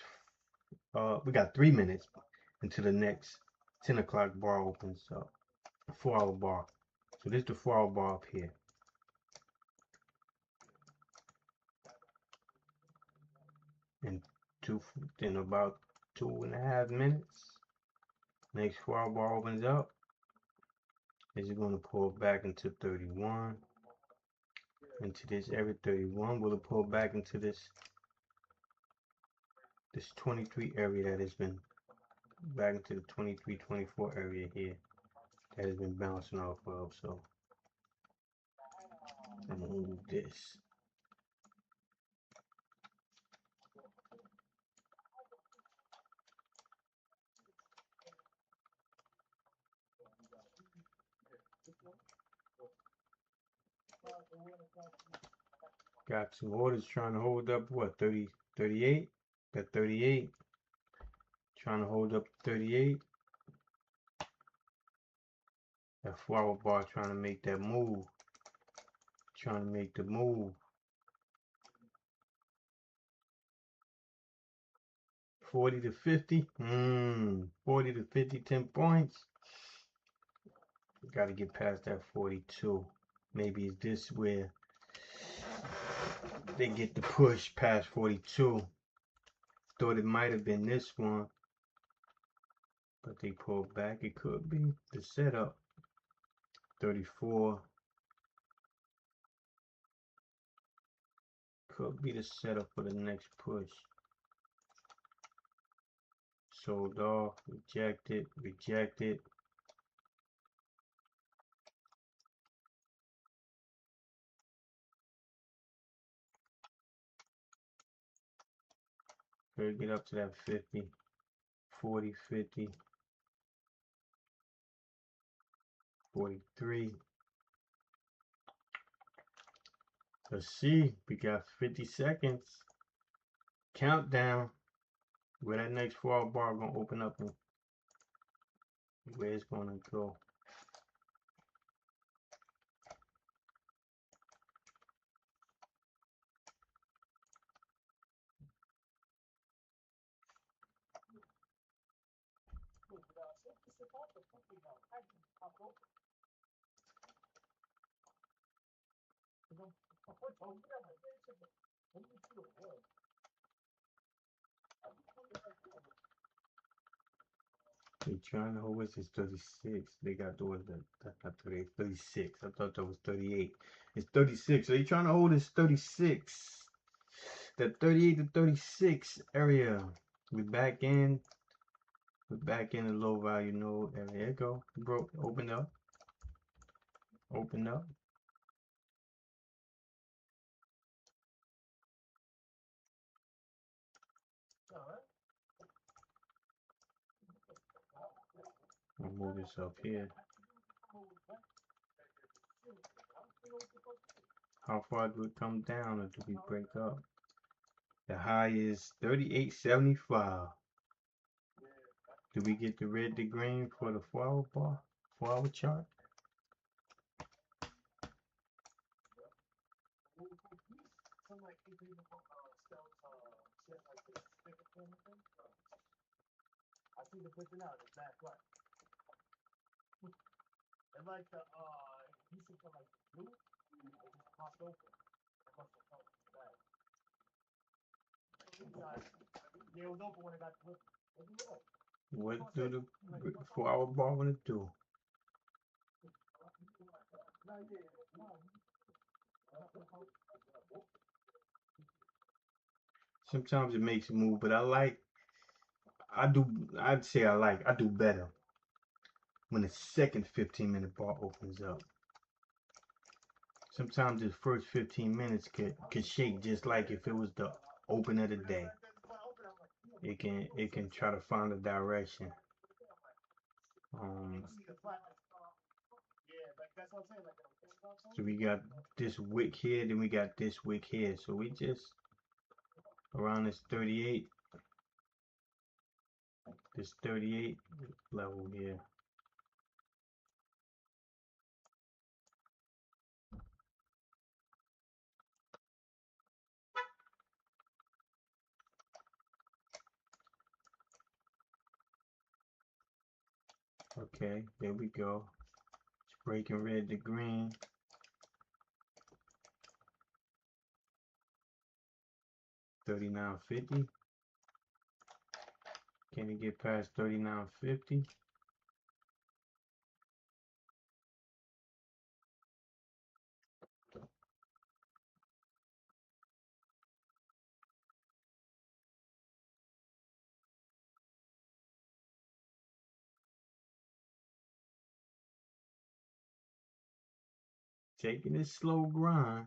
We got 3 minutes into the next 10 o'clock bar opens up. 4-hour bar. So this is the 4-hour bar up here. In about 2.5 minutes, next 4-hour bar opens up. Is it going to pull back into 31? Into this area 31? Will it pull back into this 23 area that has been back into the 23, 24 area here that has been bouncing off of? So I'm gonna move this. Got some orders trying to hold up what, 30, 38? Got 38. Trying to hold up 38. That 4-hour bar trying to make that move. Trying to make the move. 40 to 50. 40 to 50, 10 points. Got to get past that 42. Maybe it's this where they get the push past 42. Thought it might have been this one, but they pulled back. It could be the setup. 34. Could be the setup for the next push. Sold off, rejected, rejected. Could get up to that 50, 40, 50, 43. Let's see, we got 50 seconds. Countdown. Where that next 4-hour bar gonna open up and where it's gonna go. They trying to hold us is 36. They got doors that's not 38, 36. I thought that was 38. It's 36. So they trying to hold us 36. That 38 to 36 area. We're back in. We're back in the low value node area. There you go. Broke. Open up. Open up. I'll move this up here. How far do it come down or do we break up? The high is 38.75. Do we get the red to green for the 4-hour bar? 4-hour chart? What do the 4-hour bar want to do? Sometimes it makes a move, but I do better when the second 15-minute bar opens up. Sometimes the first 15 minutes could shake just like if it was the open of the day. It can try to find a direction. So we got this wick here, then we got this wick here. So we just around this 38 level here. Okay, there we go. It's breaking red to green. $39.50. Can it get past $39.50? Taking this slow grind.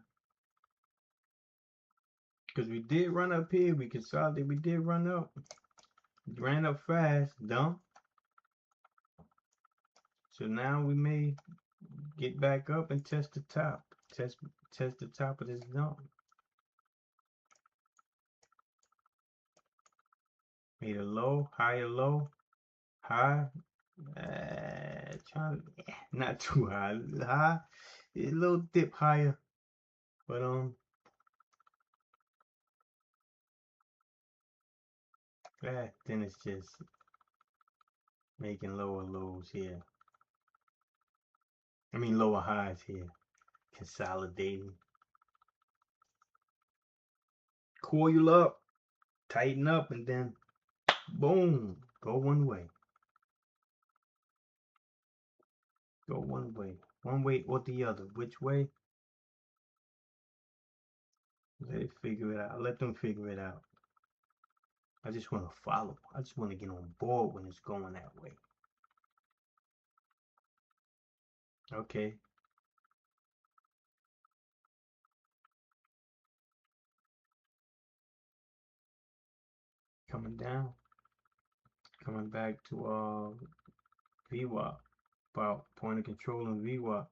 Because we did run up here. We consolidated. We did run up. Ran up fast. Dump. So now we may get back up and test the top. Test the top of this dump. Made a low, higher low, high. Not too high. High. A little dip higher. But then it's just making lower lows here. I mean lower highs here. Consolidating. Coil up, tighten up, and then boom, go one way. Go one way or the other. Which way? Let it figure it out. Let them figure it out. I just want to follow. I just want to get on board when it's going that way. Okay. Coming down. Coming back to VWAP. About point of control and VWAP.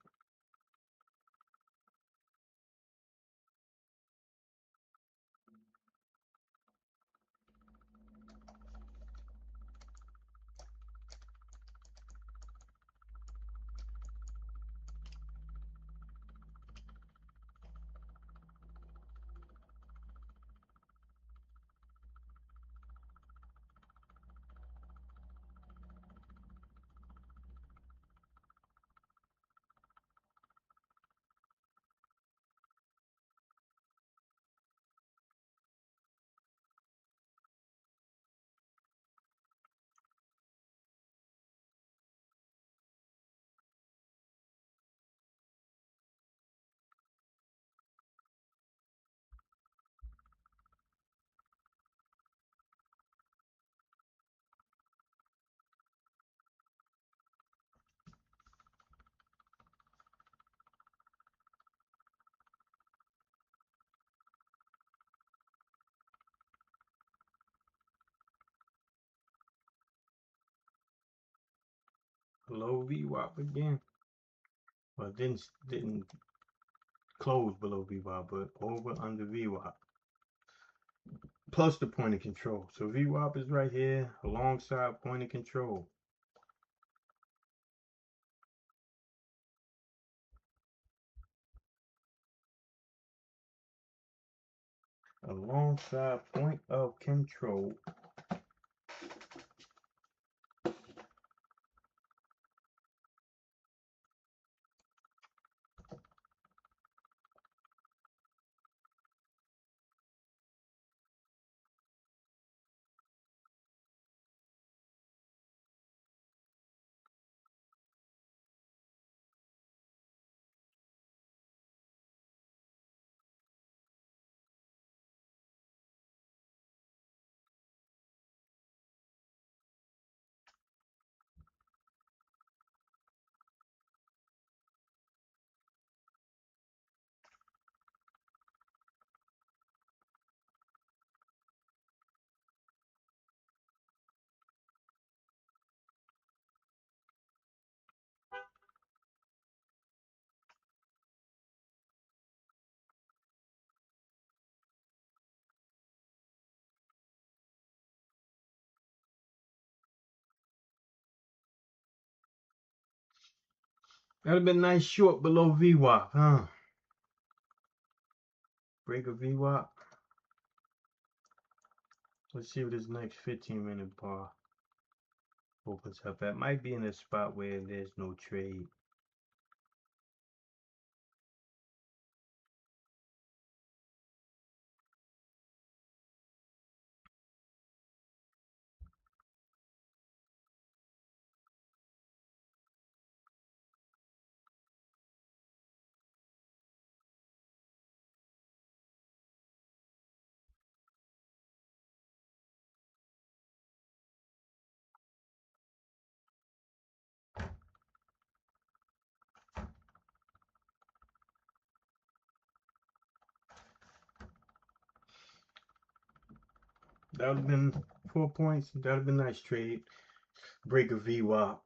Low VWAP again. Well, didn't close below VWAP, but over under VWAP. Plus the point of control. So VWAP is right here alongside point of control. Alongside point of control. That'd have been nice short below VWAP, huh? Break a VWAP. Let's see what this next 15-minute bar opens up at. Might be in a spot where there's no trade. That would have been 4 points. That would have been a nice trade. Break a VWAP.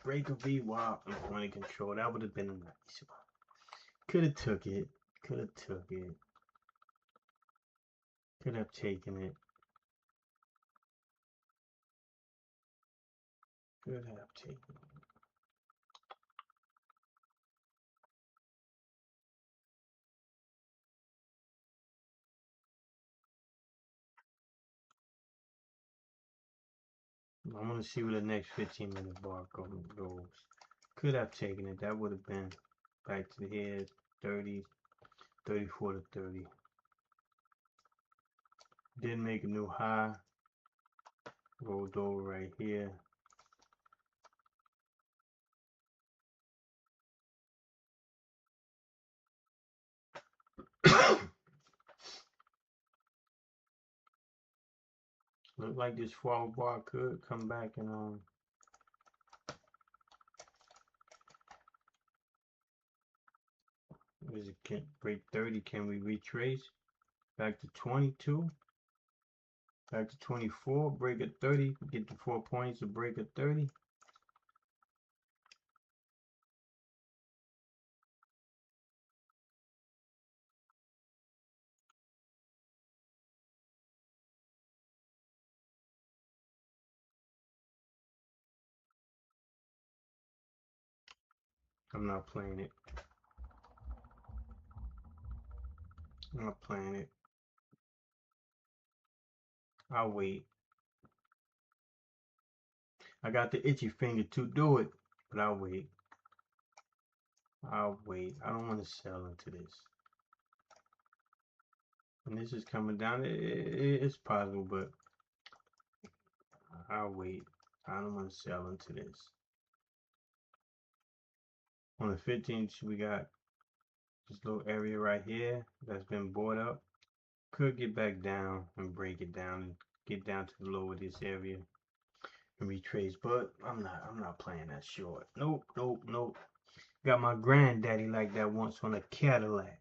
Break a VWAP and point of control. That would have been a nice one. Could have took it. Could have took it. Could have taken it. Could have taken it. I want to see where the next 15-minute bar goes. Could have taken it. That would have been back to here, 30, 34 to 30. Did make a new high. Rolled over right here. Look like this forward bar could come back and is it can break 30? Can we retrace back to 22? Back to 24, break at 30, get the 4 points to break at 30. I'm not playing it. I'm not playing it. I'll wait. I got the itchy finger to do it, but I'll wait. I'll wait. I don't want to sell into this. And this is coming down. It's possible, but I'll wait. I don't want to sell into this. On the 15th, we got this little area right here that's been bought up. Could get back down and break it down and get down to the low of this area and retrace, but I'm not playing that short. Nope. Got my granddaddy like that once on a Cadillac.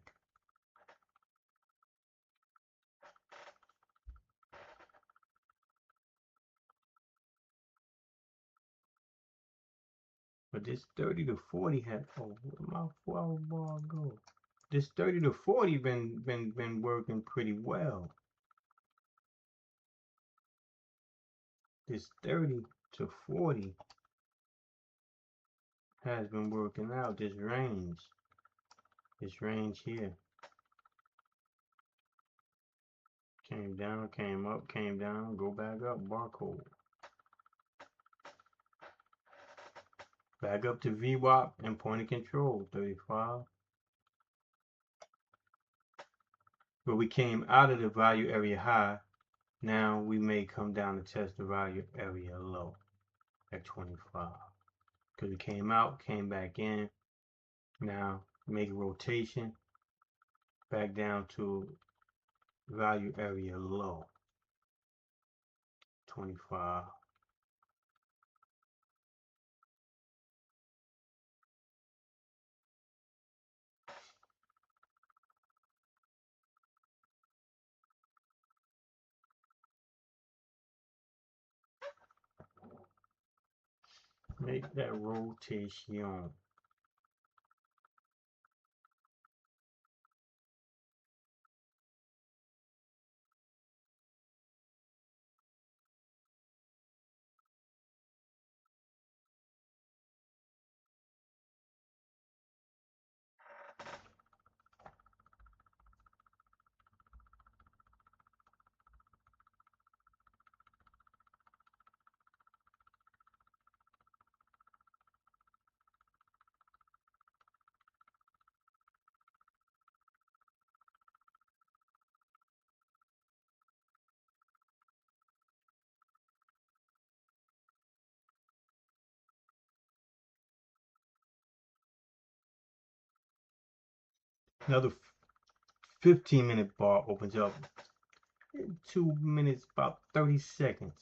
But this 30 to 40 had, oh, where my forward bar go? This 30 to 40 been working pretty well. This 30 to 40 has been working out. This range here. Came down, came up, came down, go back up, barcode. Back up to VWAP and point of control, 35. But we came out of the value area high. Now we may come down to test the value area low at 25. Because we came out, came back in. Now make a rotation back down to value area low, 25. Make that rotation. Another 15-minute bar opens up in 2 minutes, about 30 seconds.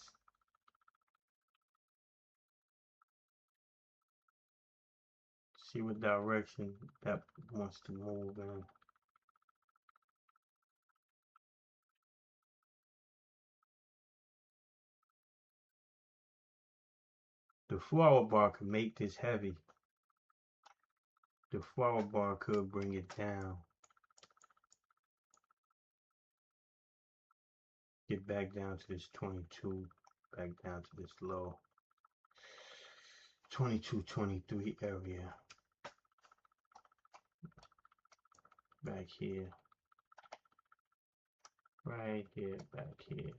See what direction that wants to move in. The 4-hour bar could make this heavy. The 4-hour bar could bring it down. Get back down to this 22, back down to this low. 22, 23 area. Back here. Right here, back here.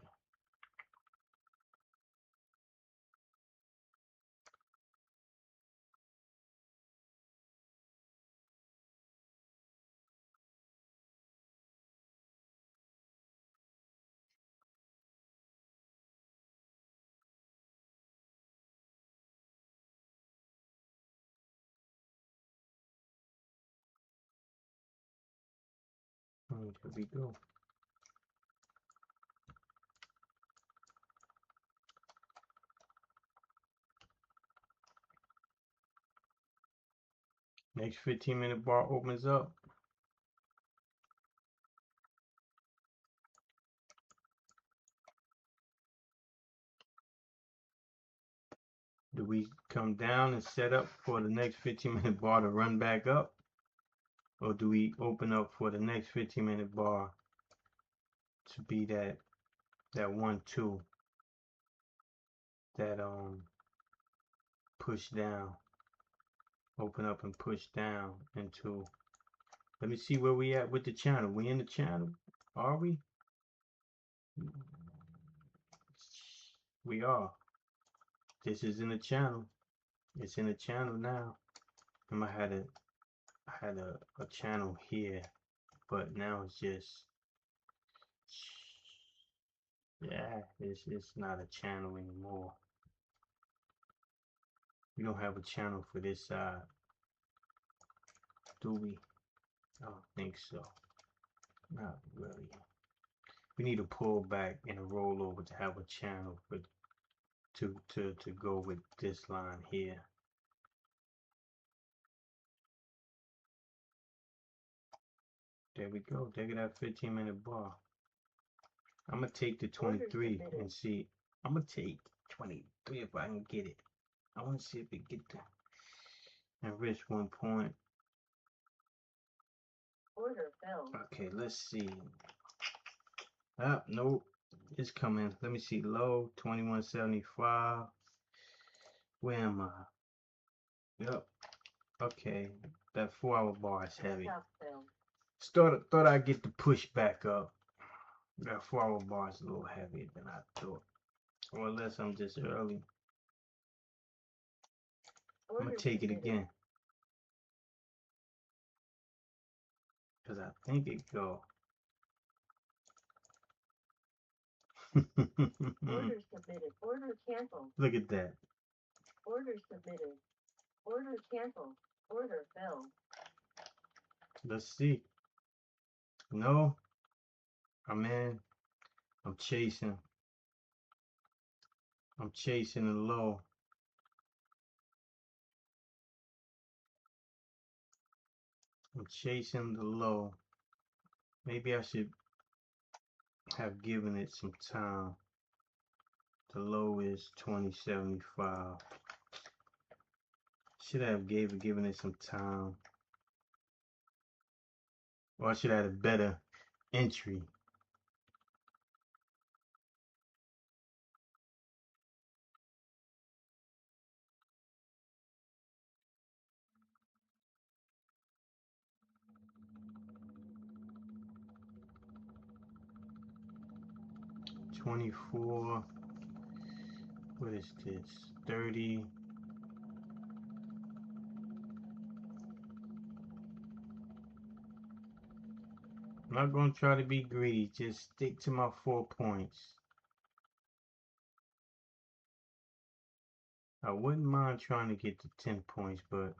There we go. Next 15-minute bar opens up. Do we come down and set up for the next 15-minute bar to run back up? Or do we open up for the next 15-minute bar to be that 1-2 that push down, open up and push down into? Let me see where we at with the channel. We in the channel? Are we? We are. This is in the channel. It's in the channel now. I had a channel here, but now it's just, yeah, it's not a channel anymore. We don't have a channel for this side, do we? I don't think so. Not really. We need to pull back and a rollover to have a channel for to go with this line here. There we go. There go that 15-minute bar. I'm gonna take the 23 and see. I'm gonna take 23 if I can get it. I want to see if it get there. And risk 1 point. Order filled. Okay, let's see. Ah, nope. It's coming. Let me see. Low 21.75. Where am I? Yep. Okay. That 4-hour bar is heavy. Thought I'd get the push back up. That 4-hour bar is a little heavier than I thought. Or unless I'm just early. I'm gonna take it again. Cause I think it go. Order submitted. Order canceled. Look at that. Order submitted. Order canceled. Order filled. Let's see. No. I'm in. I'm chasing. I'm chasing the low. I'm chasing the low. Maybe I should have given it some time. The low is 20.75. Should have given it some time. Or I should have had a better entry. $24. What is this? 30. I'm not going to try to be greedy. Just stick to my 4 points. I wouldn't mind trying to get to 10 points, but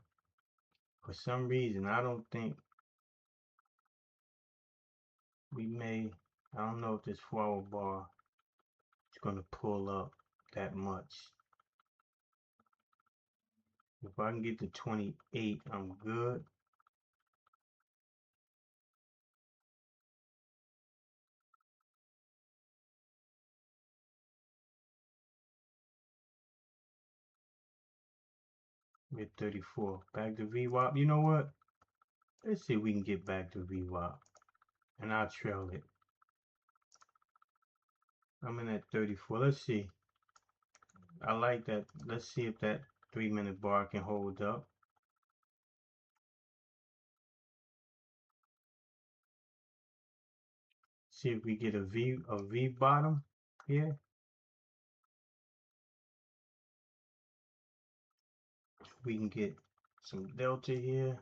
for some reason, I don't think we may, I don't know if this 4-hour bar is going to pull up that much. If I can get to 28, I'm good. We're at 34. Back to VWAP. You know what? Let's see if we can get back to VWAP. And I'll trail it. I'm in at 34. Let's see. I like that. Let's see if that 3-minute bar can hold up. See if we get a V bottom here. We can get some delta here.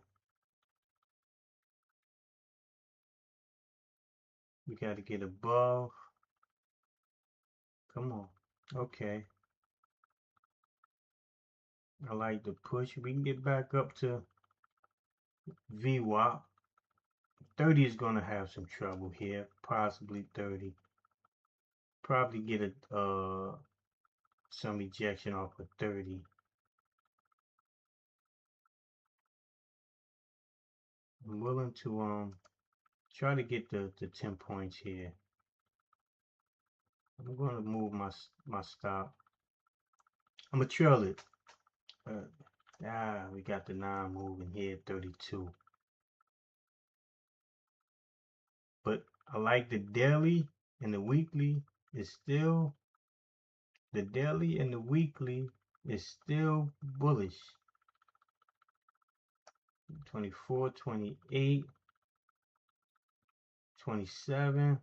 We got to get above. Come on. Okay. I like the push. We can get back up to VWAP. 30 is going to have some trouble here. Possibly 30. Probably get a some ejection off of 30. I'm willing to try to get the 10 points here. I'm going to move my stop. I'm gonna trail it. We got the 9 moving here, 32. But I like the daily and the weekly is still, the daily and the weekly is still bullish. 24, 28, 27.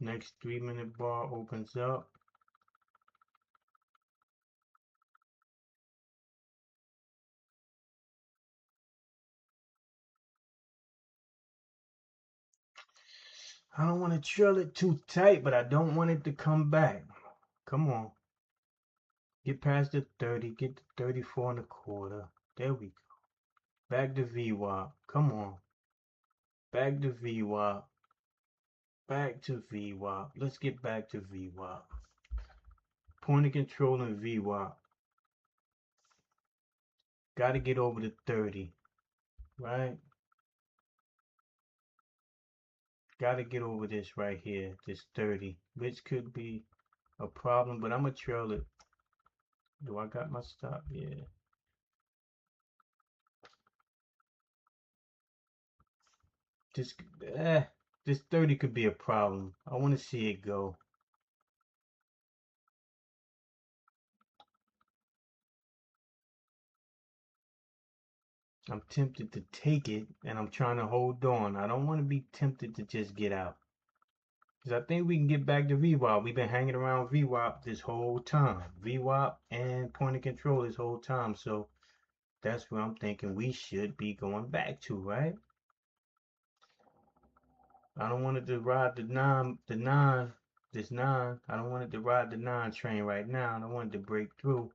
Next 3-minute bar opens up. I don't want to trail it too tight, but I don't want it to come back. Come on. Get past the 30, get to 34 and a quarter. There we go. Back to VWAP. Come on. Back to VWAP. Back to VWAP. Let's get back to VWAP. Point of control and VWAP. Got to get over the 30. Right? Got to get over this right here. This 30. Which could be a problem, but I'm going to trail it. Do I got my stop? Yeah. This 30 could be a problem. I want to see it go. I'm tempted to take it, and I'm trying to hold on. I don't want to be tempted to just get out. Because I think we can get back to VWAP. We've been hanging around VWAP this whole time. VWAP and point of control this whole time. So that's where I'm thinking we should be going back to, right? I don't want it to ride this 9. I don't want it to ride the 9 train right now. I don't want it to break through.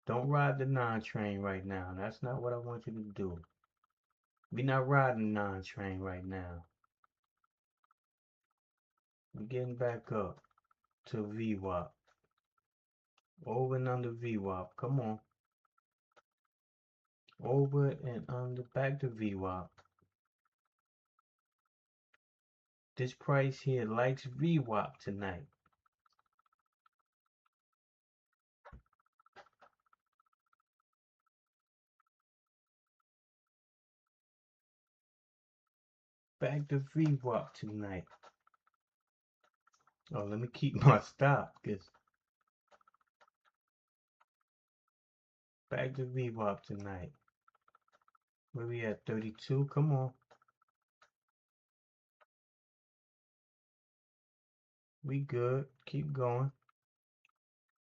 Don't ride the 9 train right now. That's not what I want you to do. We're not riding the 9 train right now. We're getting back up to VWAP. Over and under VWAP. Come on. Over and under. Back to VWAP. This price here likes VWAP tonight. Back to VWAP tonight. Oh, let me keep my stop, because back to VWAP tonight. Where we at? 32? Come on. We good. Keep going.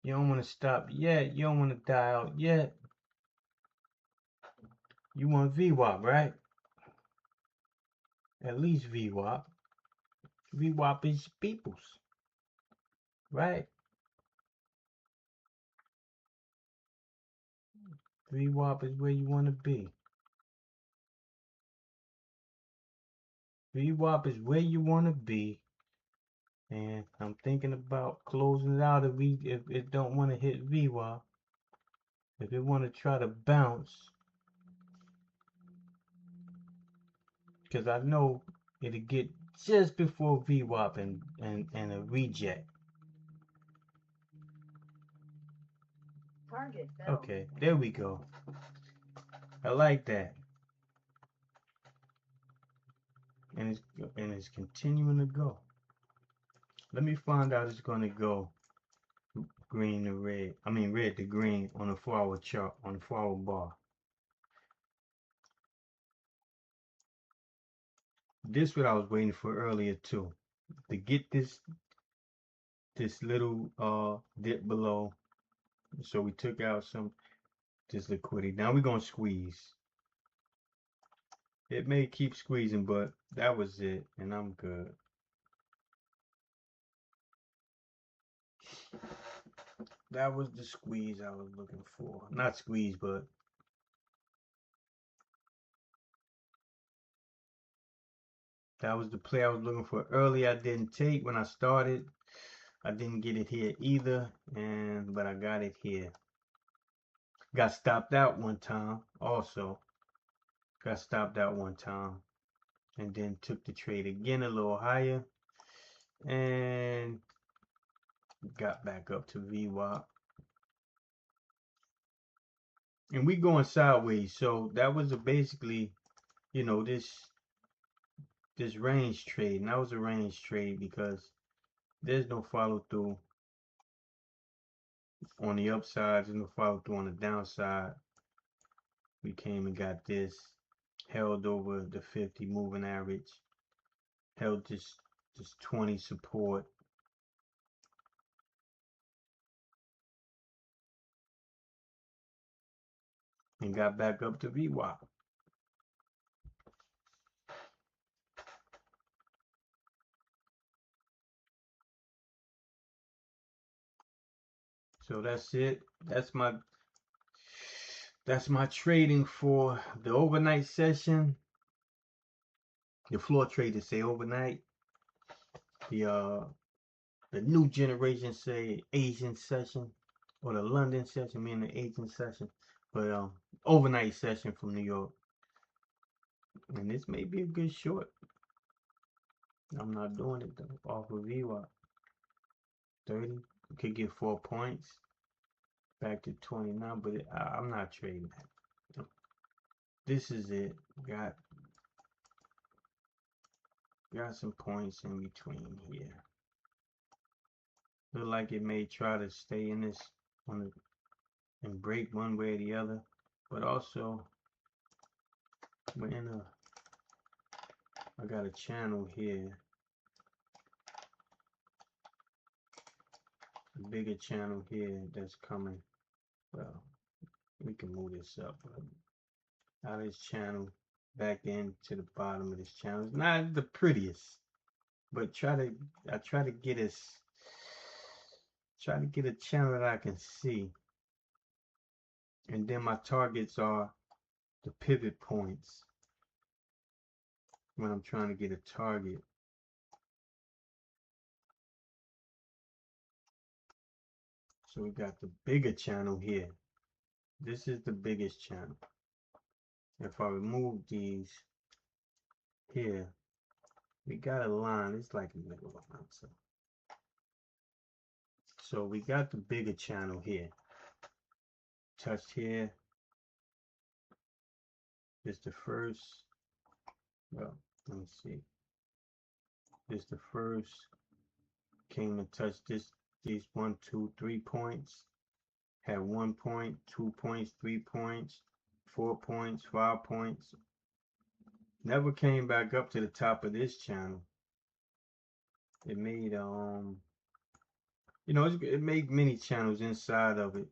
You don't want to stop yet. You don't want to die out yet. You want VWAP, right? At least VWAP. VWAP is people's. right? VWAP is where you want to be. VWAP is where you want to be. And I'm thinking about closing it out if it don't want to hit VWAP. If it want to try to bounce, because I know it'll get just before VWAP and a reject. Target filled. Okay, there we go. I like that. And it's continuing to go. Let me find out it's gonna go green to red. I mean red to green on the 4-hour chart, on the 4-hour bar. This what I was waiting for earlier too. To get this little dip below. So we took out this liquidity. Now we're gonna squeeze. It may keep squeezing, but that was it, and I'm good. That was the squeeze I was looking for. Not squeeze, but that was the play I was looking for early. I didn't take when I started. I didn't get it here either, but I got it here. Got stopped out one time also. Got stopped out one time. And then took the trade again a little higher. And got back up to VWAP. And we going sideways. So that was basically, you know, this range trade. And that was a range trade because there's no follow through on the upside. There's no follow through on the downside. We came and got this. Held over the 50 moving average. Held this 20 support. And got back up to VWAP. So that's it. That's my trading for the overnight session. The floor traders say overnight. The new generation say Asian session, or the London session, meaning the Asian session. But overnight session from New York. And this may be a good short. I'm not doing it though. Off of VWAP. 30. You could get 4 points. Back to 29, but I'm not trading that. This is it. Got some points in between here. Look like it may try to stay in this and break one way or the other, but also we're in I got a channel here, a bigger channel here that's coming. Well, we can move this up out of this channel back into the bottom of this channel. It's not the prettiest, but I try to get a channel that I can see. And then my targets are the pivot points when I'm trying to get a target. So we got the bigger channel here. This is the biggest channel. If I remove these here, we got a line. It's like a middle line. So we got the bigger channel here. Touched here. This the first. Well, let me see. This the first. Came and touched these 1, 2, 3 points. Had 1 point, 2 points, 3 points, 4 points, 5 points. Never came back up to the top of this channel. It made it made many channels inside of it.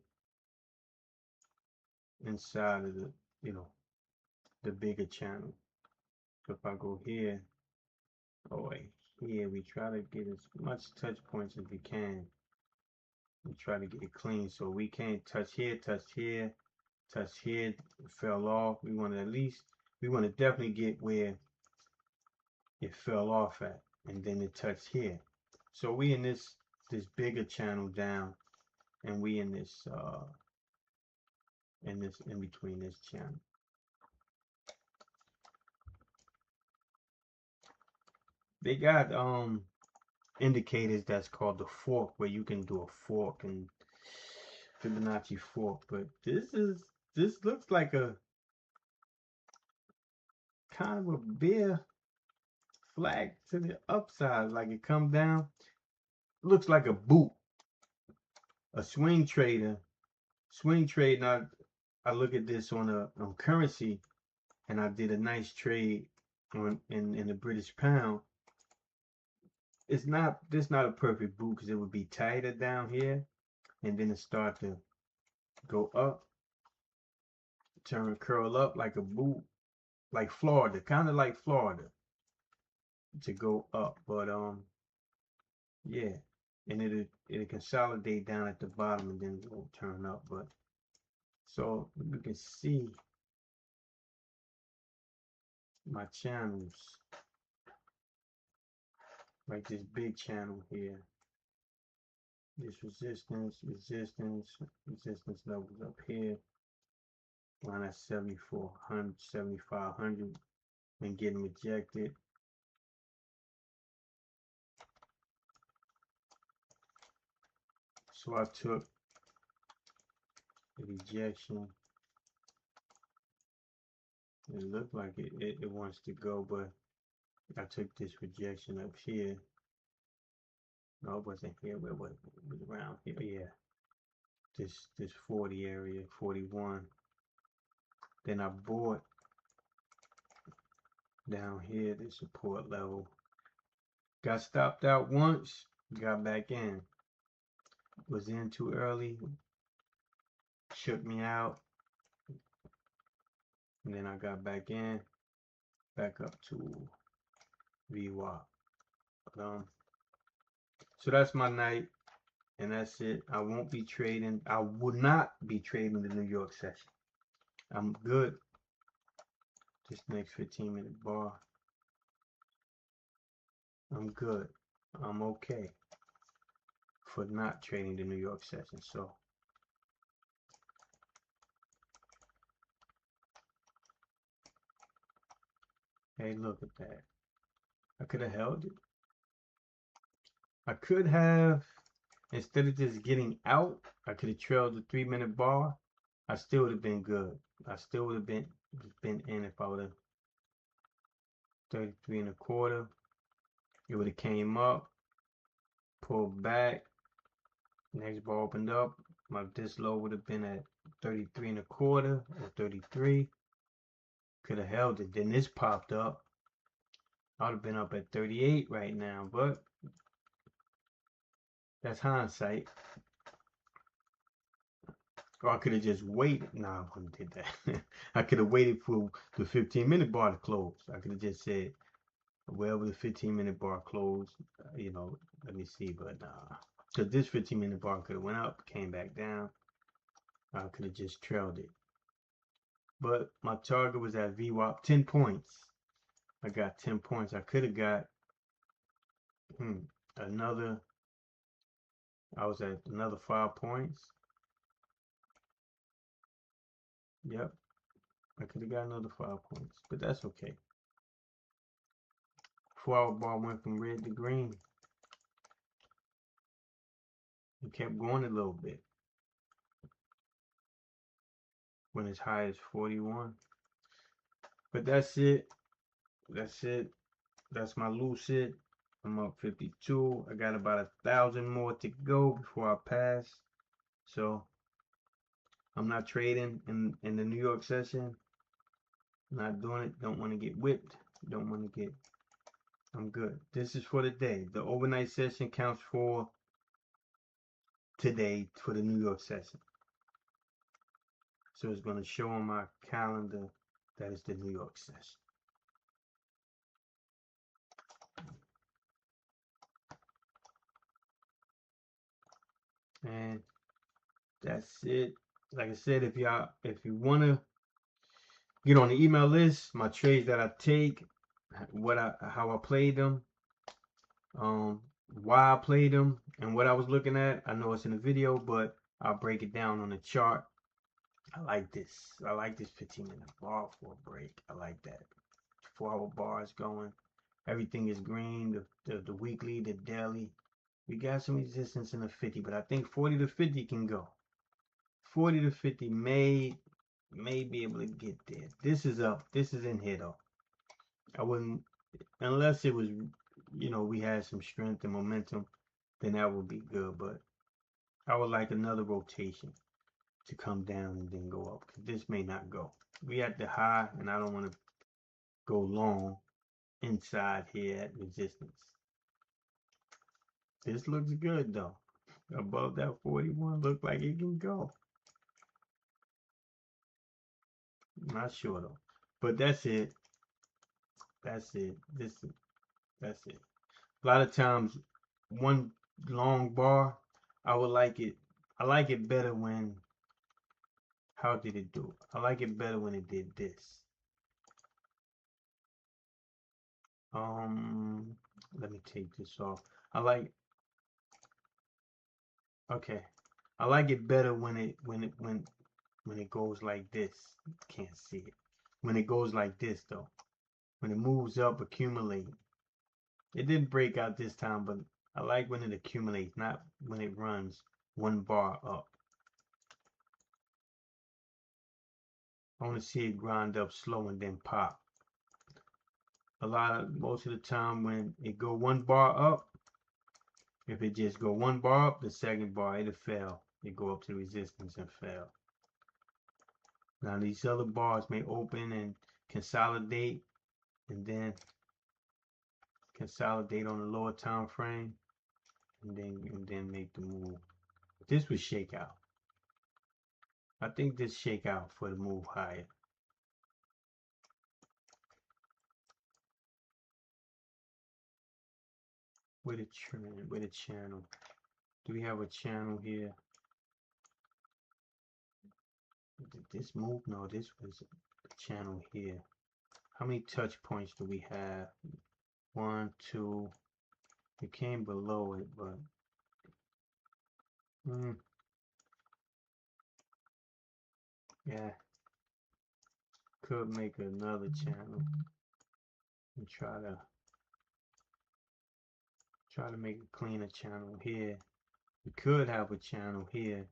Inside of the bigger channel. So if I go here, here we try to get as much touch points as we can. and try to get it clean. So we can't touch here, touch here, touch here. It fell off. We want to at least, we want to definitely get where it fell off at, and then it touched here. So we in this bigger channel down, and we in this in between this channel. They got indicators that's called the fork, where you can do a fork and Fibonacci fork, but this looks like a kind of a bear flag to the upside, like it come down. Looks like a boot. A swing trader, swing trade. Now I look at this on currency, and I did a nice trade on in the British pound. It's not a perfect boot because it would be tighter down here, and then it start to go up, curl up like a boot, like Florida, kind of like Florida, to go up. But yeah, and it'll consolidate down at the bottom and then it'll turn up. But so you can see my channels, like this big channel here. This resistance levels up here, around at 7,400, 7,500, and getting rejected. So I took the rejection. It looked like it wants to go, but I took this rejection up here. No, it wasn't here. It was around here. Yeah, this 40 area, 41. Then I bought down here, the support level. Got stopped out once, got back in. Was in too early, shook me out, and then I got back in, back up to VWAP. So that's my night, and that's it. I won't be trading. I would not be trading the New York session. I'm good. This next 15-minute bar, I'm good. I'm okay for not trading the New York session. So hey, look at that. I could have held it. I could have, instead of just getting out, I could have trailed the 3-minute bar. I still would have been good. I still would have been in if I would have 33 and a quarter. It would have came up, pulled back. Next bar opened up. This low would have been at 33 and a quarter or 33. Could have held it. Then this popped up. I would have been up at 38 right now, but that's hindsight. Or I could have just waited. Nah, I wouldn't have did that. I could have waited for the 15-minute bar to close. I could have just said, wherever the 15-minute bar closed, you know, let me see. But nah, because this 15-minute bar could have went up, came back down. I could have just trailed it. But my target was at VWAP 10 points. I got 10 points. I could have got another. I was at another 5 points. Yep. I could have got another 5 points, but that's okay. 4-hour bar went from red to green. It kept going a little bit. Went as high as 41. But that's it. That's it. That's my Lucid. I'm up 52. I got about 1,000 more to go before I pass. So I'm not trading in the New York session. Not doing it. Don't want to get whipped. Don't want to get. I'm good. This is for the day. The overnight session counts for today for the New York session. So it's going to show on my calendar that it's the New York session. And that's it. Like I said, if you wanna get on the email list, my trades that I take, how I played them, um, why I played them, and what I was looking at. I know it's in the video, but I'll break it down on the chart. I like this. I like this 15-minute bar for a break. I like that. 4-hour bar is going. Everything is green. The weekly, the daily. We got some resistance in the 50, but I think 40 to 50 can go. 40 to 50 may be able to get there. This is up. This is in here though. I wouldn't, unless it was, we had some strength and momentum, then that would be good. But I would like another rotation to come down and then go up, because this may not go. We at the high, and I don't want to go long inside here at resistance. This looks good though. Above that 41, look like it can go. Not sure though. But that's it. That's it. That's it. A lot of times, one long bar, I would like it. I like it better when, how did it do? I like it better when it did this. Let me take this off. Okay. I like it better when it goes like this. Can't see it. When it goes like this though. When it moves up, accumulate. It didn't break out this time, but I like when it accumulates, not when it runs one bar up. I want to see it grind up slow and then pop. Most of the time when it go one bar up, if it just go one bar up, the second bar, it'll fail. It go up to resistance and fail. Now these other bars may open and consolidate, and then consolidate on the lower time frame, and then make the move. This was shakeout. I think this shakeout for the move higher. With a trend, with a channel. Do we have a channel here? Did this move? No, this was a channel here. How many touch points do we have? 1, 2. It came below it, but yeah, could make another channel and try to make a cleaner channel here. We could have a channel here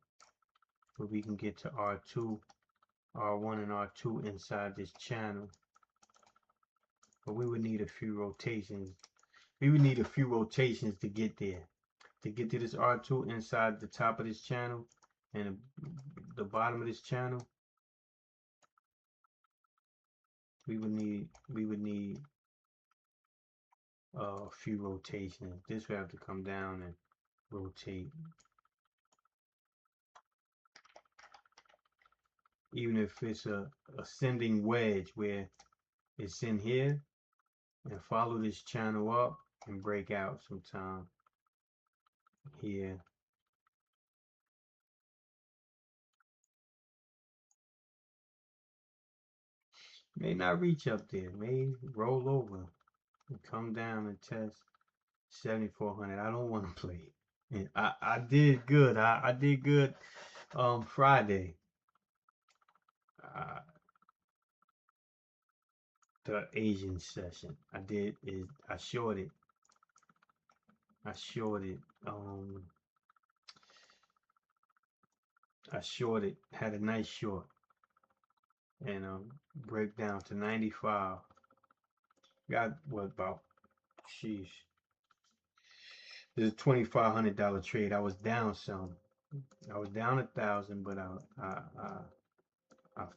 where we can get to R2, R1 and R2 inside this channel. But we would need a few rotations. We would need a few rotations to get there. To get to this R2 inside the top of this channel and the bottom of this channel, we would need a few rotations. This would have to come down and rotate. Even if it's a ascending wedge where it's in here, and follow this channel up and break out sometime here. May not reach up there, may roll over and come down and test 7,400. I don't want to play. And I did good. I did good Friday. The Asian session. I shorted. I shorted. Had a nice short. And break down to 95. Got what, about, sheesh. This is a $2,500 trade. I was down some. I was down 1,000, but I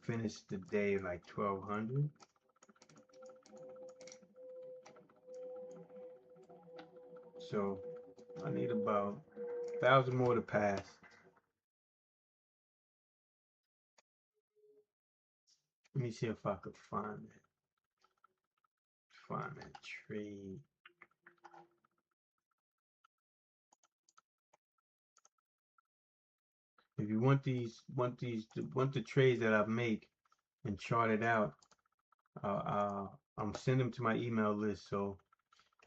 finished the day like 1,200. So I need about 1,000 more to pass. Let me see if I could find that trade. If you want the trades that I make and chart it out, I'm sending them to my email list. So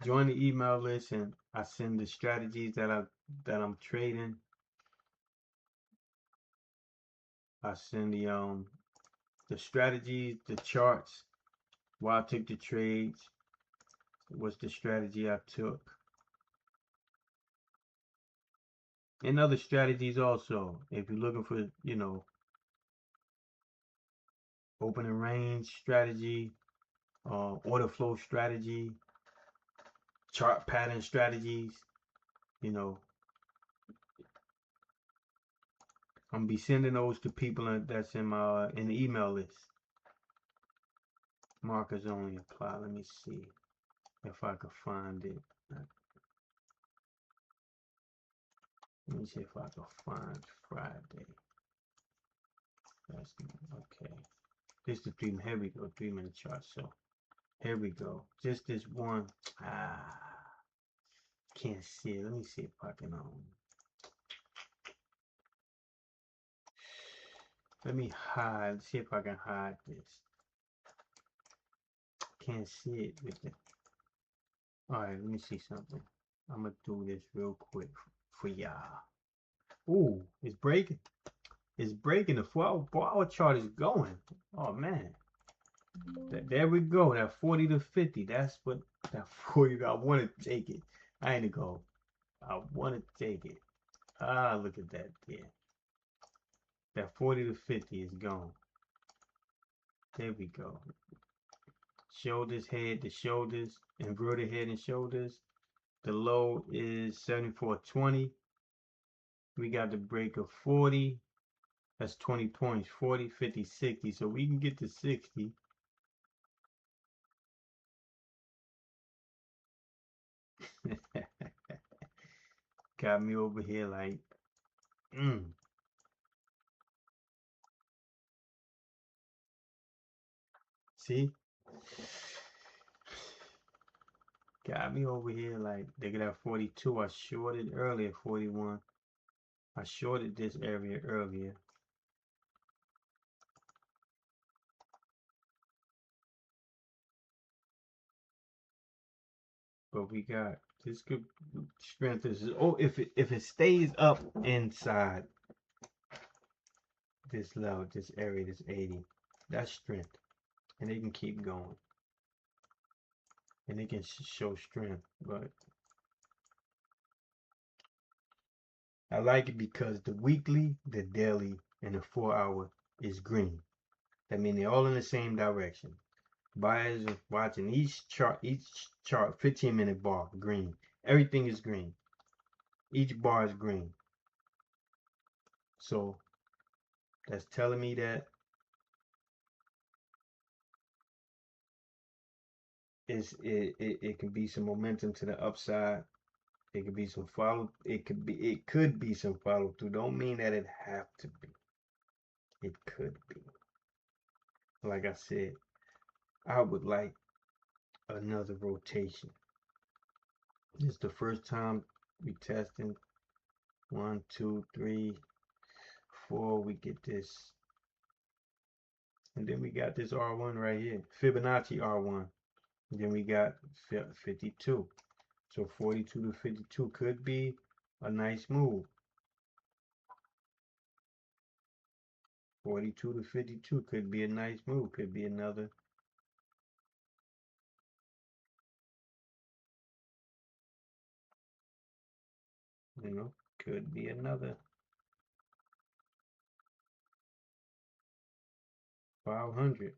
join the email list, and I send the strategies that I'm trading. I send the strategies, the charts, why I took the trades, what's the strategy I took, and other strategies also. If you're looking for, opening range strategy, order flow strategy, chart pattern strategies, I'm gonna be sending those to people that's in the email list. Markers only apply. Let me see if I can find it. Let me see if I can find Friday. That's okay. This is the 3 minute. Here we go. 3-minute chart. So here we go. Just this one. Can't see it. Let me see if I can let me hide. See if I can hide this. Can't see it with it. Alright, let me see something. I'm gonna do this real quick for y'all. Ooh, it's breaking. It's breaking. The 4-hour chart is going. Oh man. There we go. That 40 to 50. That's what that 40. I want to take it. I ain't gonna go. I want to take it. Look at that there. That 40 to 50 is gone. There we go. Shoulders, head to shoulders, inverted head and shoulders. The low is 74.20. We got the break of 40. That's 20 points. 40, 50, 60. So we can get to 60. Got me over here like, See? Got me over here like, look at that 42. I shorted earlier, 41. I shorted this area earlier. But we got this good strength. If it stays up inside this level, this area, this 80, that's strength. And they can keep going. And they can show strength. But I like it because the weekly, the daily, and the 4-hour is green. That means they're all in the same direction. Buyers are watching each chart 15-minute bar, green. Everything is green. Each bar is green. So that's telling me that it can be some momentum to the upside. It could be some follow. It could be some follow through. Don't mean that it have to be. It could be. Like I said, I would like another rotation. This is the first time we testing. 1, 2, 3, 4. We get this. And then we got this R1 right here. Fibonacci R1. And then we got 52. So 42 to 52 could be a nice move. 42 to 52 could be a nice move. Could be another. Could be another 500.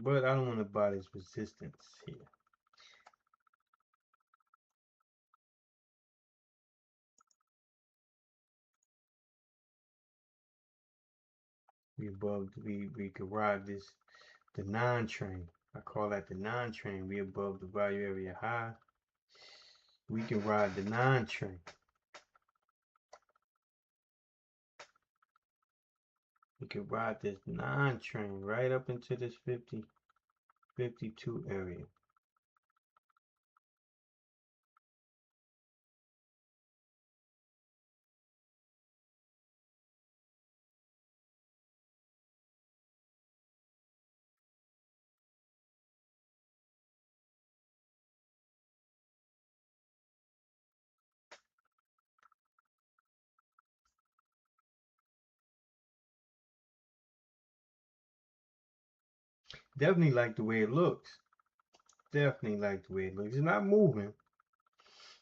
But I don't want to buy this resistance here. We could ride this, the 9 train. I call that the 9 train. We above the value area high. We can ride the 9 train. We could ride this 9 train right up into this 50, 52 area. Definitely like the way it looks. Definitely like the way it looks. It's not moving,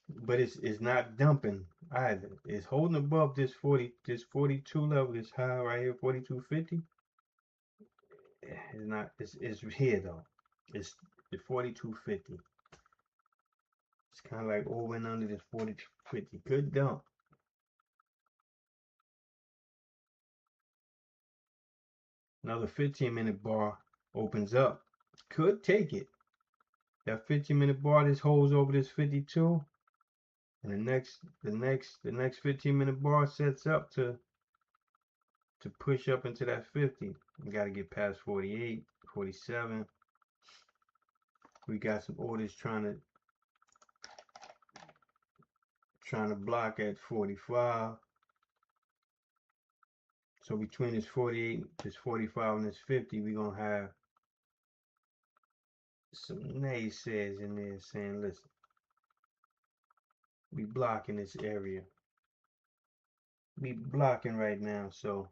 but it's not dumping either. It's holding above this 42 level, this high right here, 42.50. It's not. It's here though. It's the 42.50. It's kind of like over and under this 42.50. Good dump. Another 15-minute bar opens up. Could take it. That 15-minute bar, this holds over this 52, and the next 15-minute bar sets up to push up into that 50. We got to get past 48, 47. We got some orders trying to block at 45. So between this 48, this 45, and this 50, we're gonna have some naysayers in there saying, listen, we blocking this area. We blocking right now, so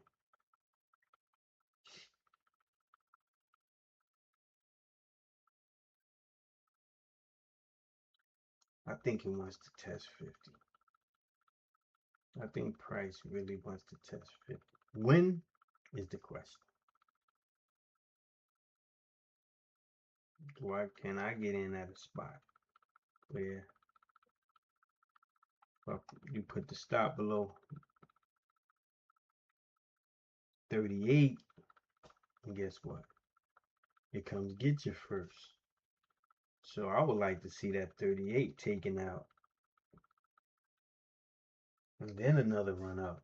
I think it wants to test 50. I think price really wants to test 50. When is the question? Can I get in at a spot where you put the stop below 38, and guess what? It comes get you first. So I would like to see that 38 taken out, and then another run up.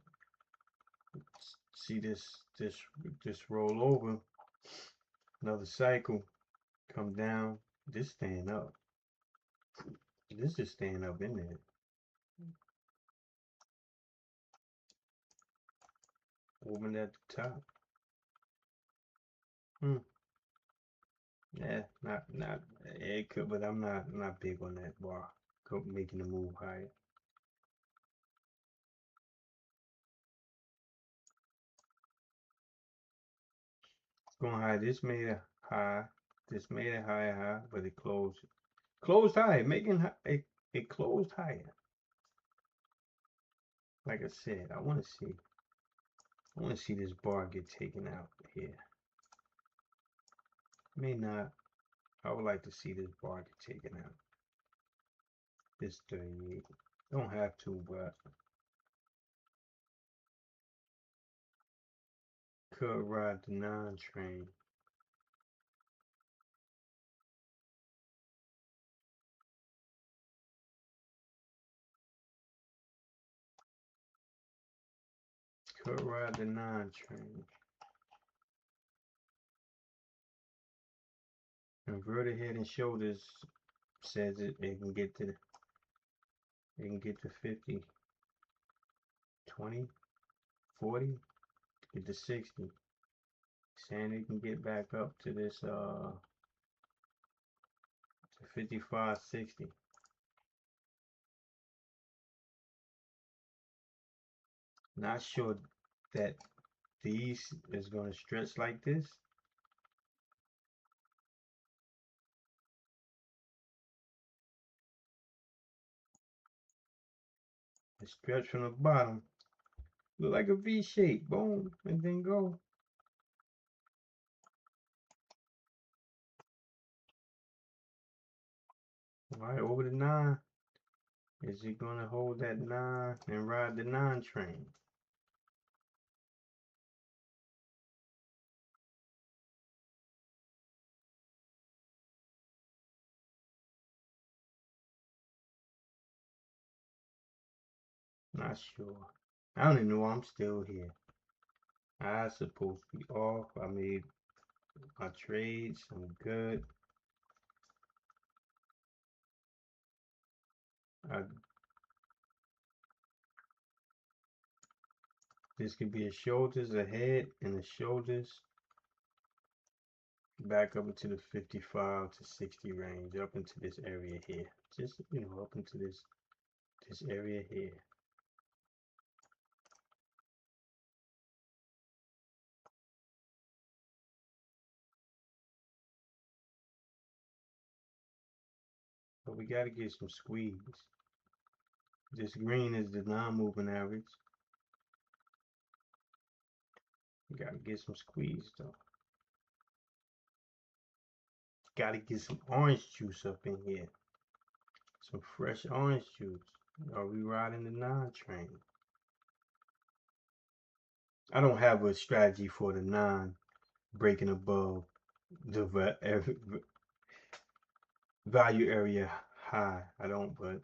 See this roll over, another cycle, come down. This staying up. This is staying up in there. Open at the top. Yeah, not it could, but I'm not big on that bar. Making the move higher. It's going high. This made a high. This made a high, but it closed high, making it closed higher. Like I said, I want to see this bar get taken out here. May not. I would like to see this bar get taken out. This 38. Don't have to, but could ride the 9 train. Could ride the 9 train. Inverted head and shoulders says it can get to 50, 20, 40, get to 60. Saying it can get back up to this to 55, 60. Not sure that these is going to stretch like this. It stretch from the bottom. Look like a V shape. Boom. And then go. Alright, over the 9. Is it going to hold that 9 and ride the 9 train? Not sure. I don't even know why I'm still here. I supposed to be off. I made my trades. I'm good. This could be a shoulders, a head, and the shoulders back up into the 55 to 60 range, up into this area here. Just, up into this area here. But we got to get some squeeze. This green is the non-moving average. We got to get some squeeze though. Got to get some orange juice up in here. Some fresh orange juice. Are we riding the non-train? I don't have a strategy for the non breaking above the value area high. I don't, but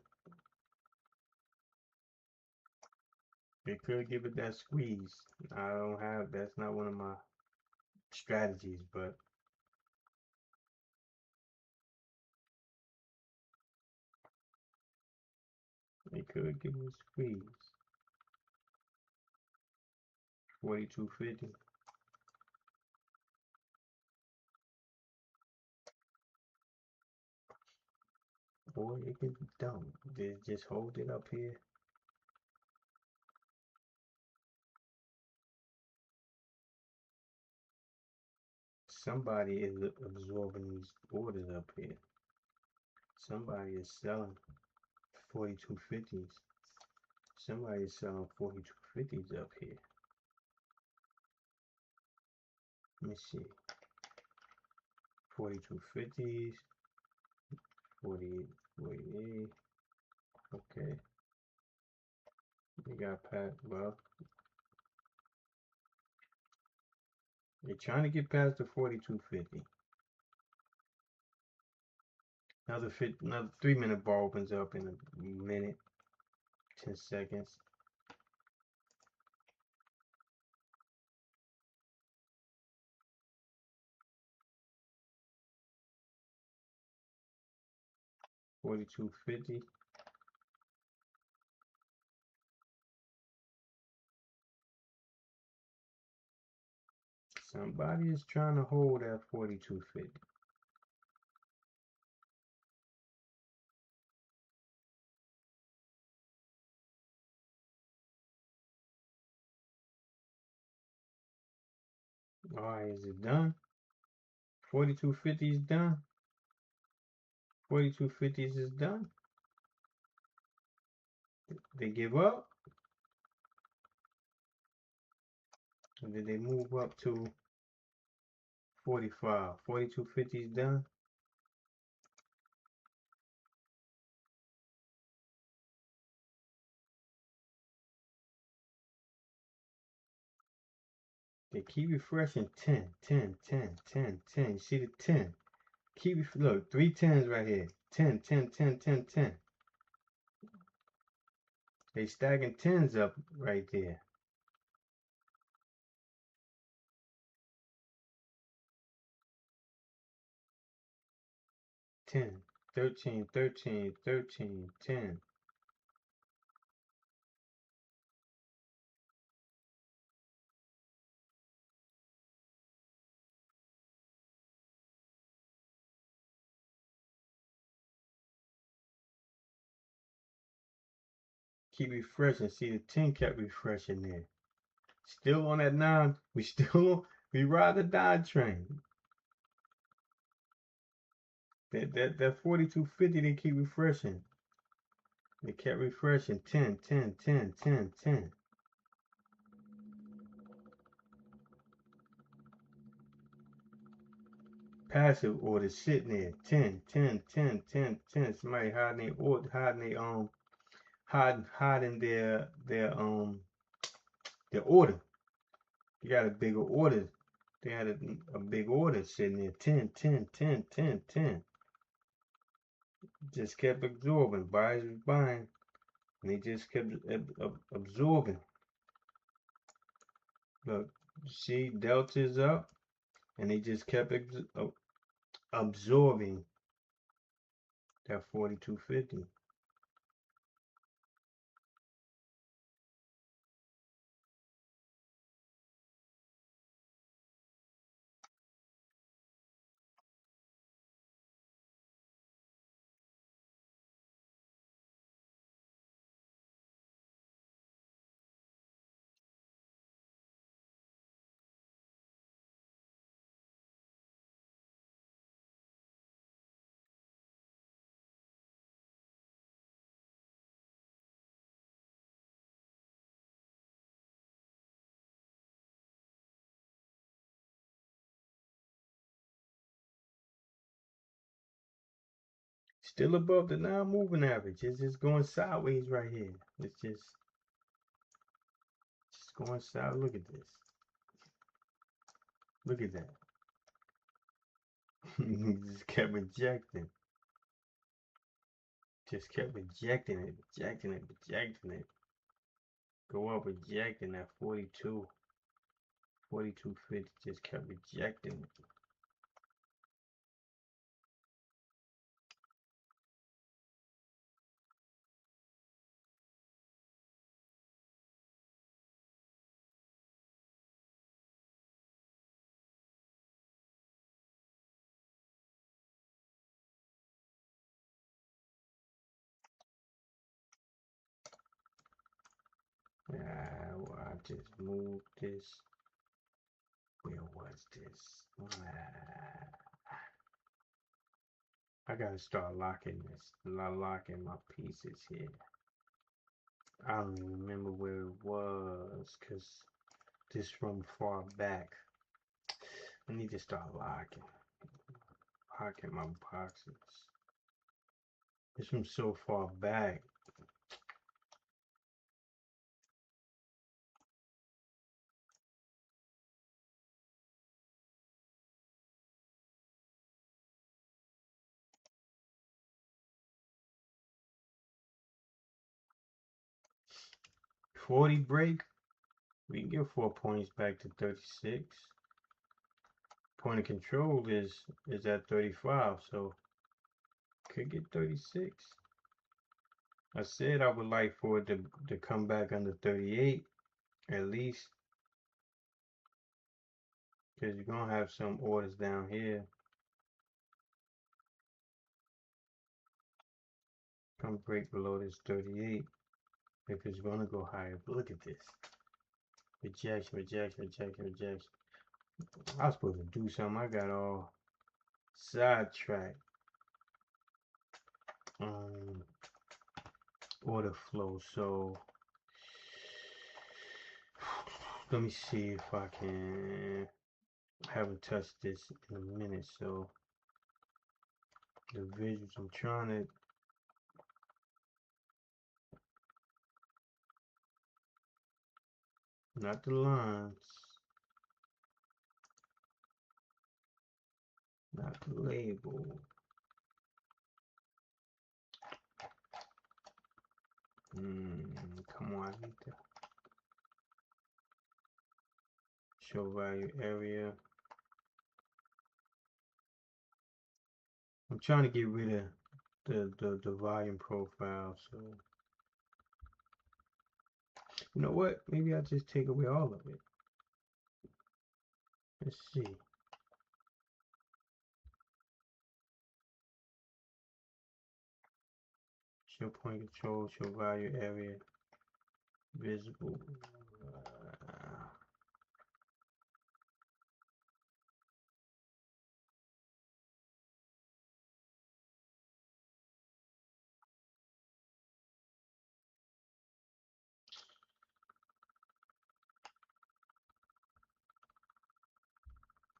it could give it that squeeze. I don't have, that's not one of my strategies, but it could give it a squeeze. 42.50. Or it could be dumb. Just hold it up here. Somebody is absorbing these orders up here. Somebody is selling 42.50s. Somebody is selling 42.50s up here. Let me see. 42.50s. 48. Okay. We got past, well, they're trying to get past the 42.50. Another 3-minute bar opens up in a minute, 10 seconds. $42.50. Somebody is trying to hold that 42.50. All right, is it done? 42.50 is done. 42.50 is done. They give up. And then they move up to 45. 42.50 is done. They keep refreshing 10, 10, 10, 10, 10. You see the 10? Look, 3 10s right here. 10, 10, 10, 10, 10. They stacking 10s up right there. Ten, 13, 13, 13, 10. Keep refreshing. See the 10 kept refreshing there. Still on that 9. We ride the 9 train. That 42.50 they keep refreshing. They kept refreshing 10, 10, 10, 10, 10. Passive orders sitting there 10, 10, 10, 10, 10. Somebody hiding their order. You got a bigger order. They had a big order sitting there 10, 10, 10, 10, 10. Just kept absorbing. Buyers was buying, and they just kept absorbing. Look, See, delta is up, and they just kept absorbing that 42.50. Still above the non-moving average. It's just going sideways right here. It's just going south. Look at this. Look at that. Just kept rejecting. Just kept rejecting it, rejecting it, rejecting it. Go up rejecting that 42. 42.50. Just kept rejecting it. Well, I just moved this. Where was this? I gotta start locking this. Locking my pieces here. I don't even remember where it was, cause this from far back. I need to start locking my boxes. It's from so far back. $40 break. We can get 4 points back to 36. Point of control is at 35, so could get 36. I said I would like for it to come back under 38 at least, because you're gonna have some orders down here. Come break below this 38 if it's gonna go higher. But look at this. Rejection, rejection, rejection, rejection. I was supposed to do something. I got all sidetracked. Order flow. So let me see if I can. I haven't touched this in a minute, so the visuals I'm trying to. Not the lines. Not the label. Come on, I need to show value area. I'm trying to get rid of the volume profile, so you know what? Maybe I'll just take away all of it. Let's see. Show point control, show value area, visible.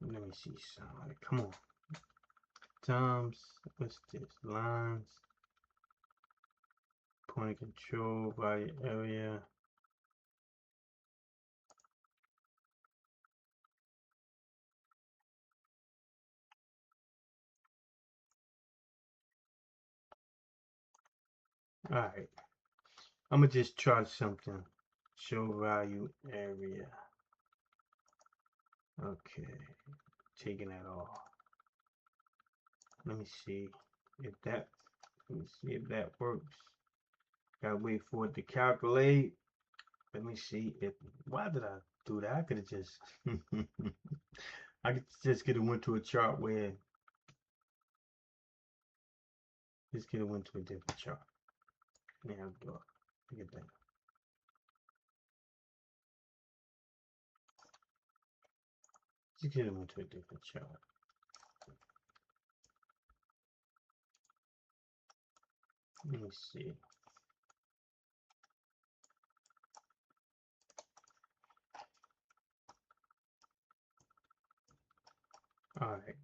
Let me see something. Come on. Times. What's this? Lines. Point of control, value area. Alright. I'm gonna just try something. Show value area. Okay, taking that off. Let me see if that. Let me see if that works. Gotta wait for it to calculate. Let me see if. Why did I do that? I could have just. I could have went to a chart where. This could have went to a different chart. Now go. Look at that. This could have went to a different chart. Let me see. All right.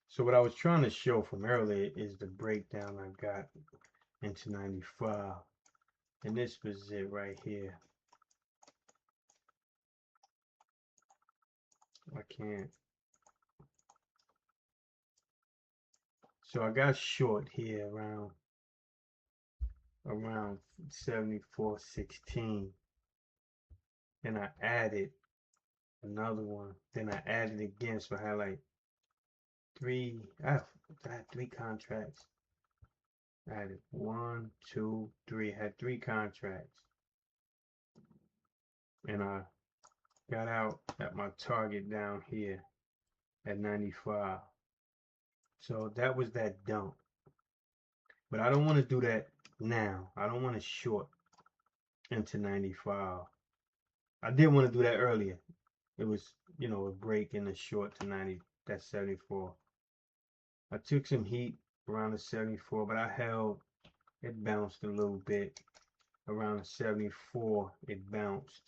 So what I was trying to show from earlier is the breakdown I got into 95. And this was it right here. I can't. So I got short here around 74.16. Then I added another one. Then I added again. So I had like three. I had three contracts. I had 1, 2, 3. I had three contracts. And I got out at my target down here at 95. So that was that dump. But I don't want to do that now. I don't want to short into 95. I did want to do that earlier. It was, you know, a break in the short to 90. That's 74. I took some heat around the 74, but I held. It bounced a little bit. Around the 74, it bounced.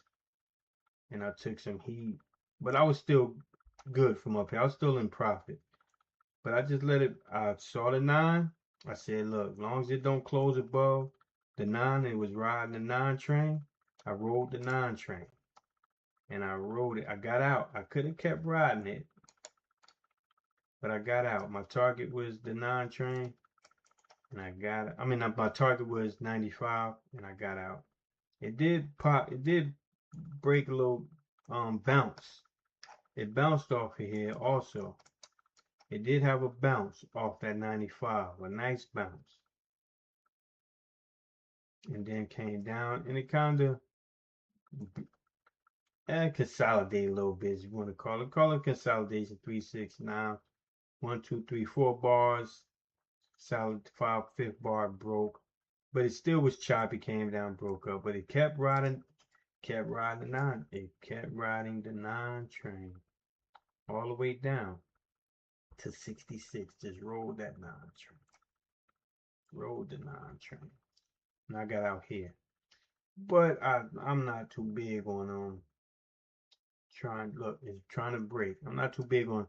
And I took some heat. But I was still good from up here. I was still in profit. But I just let it. I saw the 9. I said, look, as long as it don't close above the 9, it was riding the 9 train. I rode the 9 train. And I rode it. I got out. I could have kept riding it. But I got out. My target was the 9 train. And I got it. I mean, my target was 95. And I got out. It did pop. It did break a little bounce. It bounced off of here also. It did have a bounce off that 95. A nice bounce. And then came down. And it kind of consolidate a little bit, as you want to call it. Call it consolidation. 3, 6, 9, 1, 2, 3, 4 bars. Solid 5, 5th bar broke, but it still was choppy. Came down, broke up, but it kept riding the 9. It kept riding the 9 train all the way down to 66. Just rolled that 9 train. Rolled the 9 train, and I got out here. But I'm not too big on trying to break. I'm not too big on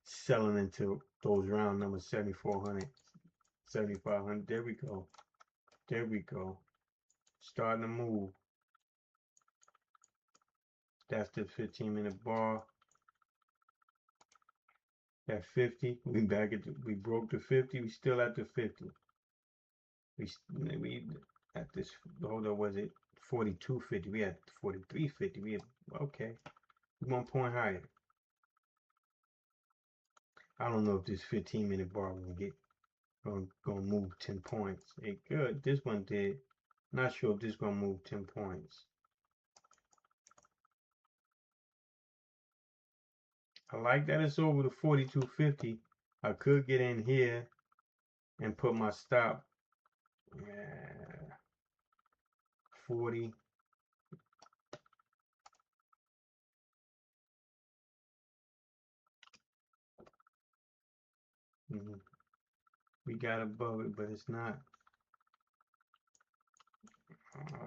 selling into those round numbers 7,400, 7,500. There we go. There we go. Starting to move. That's the 15-minute bar. At 50, we back at we broke the 50. We still at the 50. We at this. Hold on, was it 42.50? We had 43.50. We had okay. 1 point higher. I don't know if this 15-minute bar gonna move 10 points. It could. This one did. Not sure if this gonna move 10 points. I like that it's over the 42.50. I could get in here and put my stop. 40. We got above it, but it's not.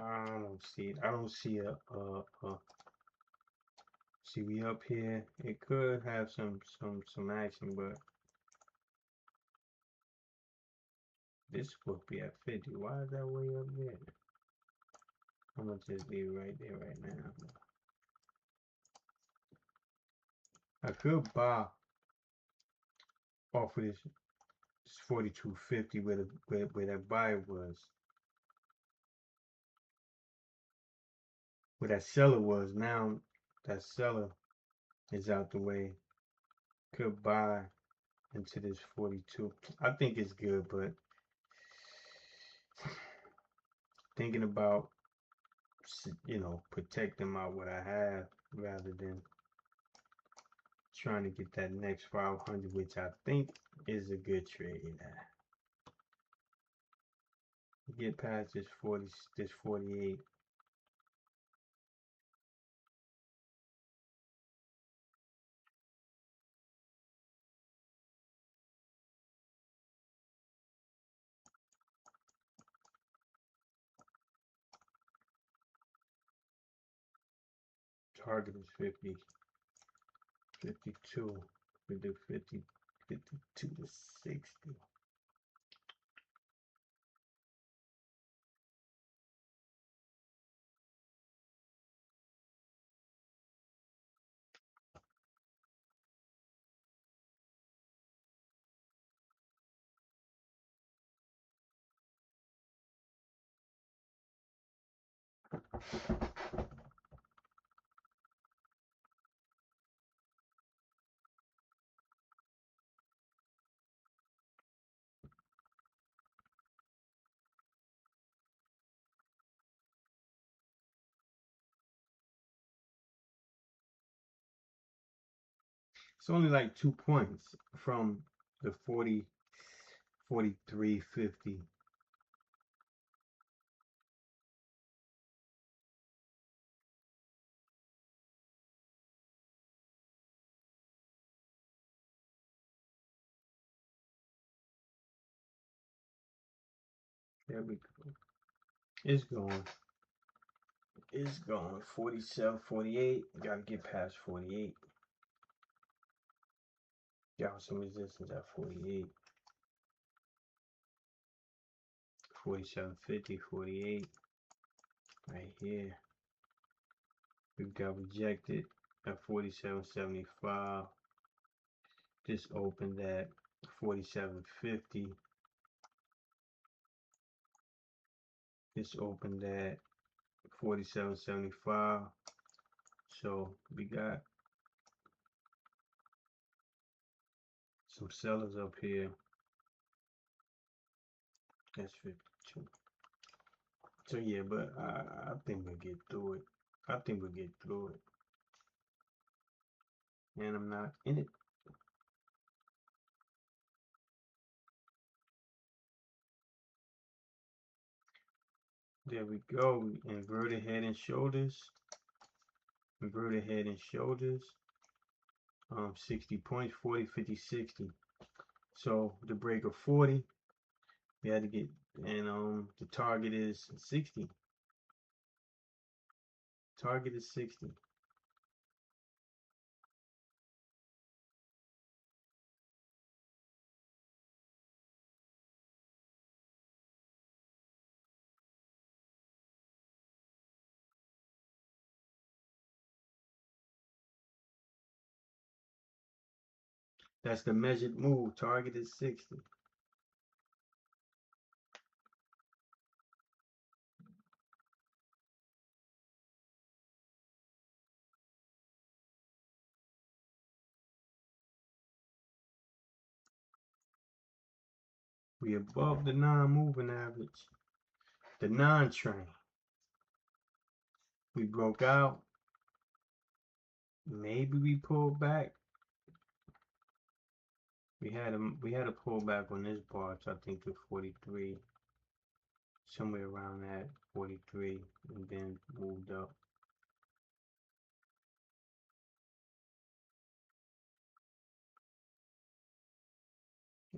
I don't see it. I don't see see, we up here. It could have some action, but this would be at 50. Why is that way up there? I'm gonna just leave it right there right now. I could buy off of this 42.50 where that buy was. Where that seller was. Now that seller is out the way. Could buy into this 42. I think it's good, but thinking about, you know, protecting what I have rather than trying to get that next 500, which I think is a good trade. Get past this 48. Target is 50, 52. We do 50, 52 to 60. It's only like 2 points from the 40, 43, 50. There we go. It's going. It's going. 47, 48. Gotta get past 48. Got some resistance at 48. 47, 50, 48. Right here. We've got rejected at 47.75. This opened at 47.50. This opened at 47.75. So we got some sellers up here. That's 52. So yeah, but I think we'll get through it. I think we'll get through it. And I'm not in it. There we go. Inverted head and shoulders. Inverted head and shoulders. 60 points, 40, 50, 60. So the break of 40, we had to get, and the target is 60. Target is 60. That's the measured move. Target is 60. We above the non-moving average. The non-trend. We broke out. Maybe we pulled back. We had a pullback on this bar, so I think to 43, somewhere around that 43, and then moved up.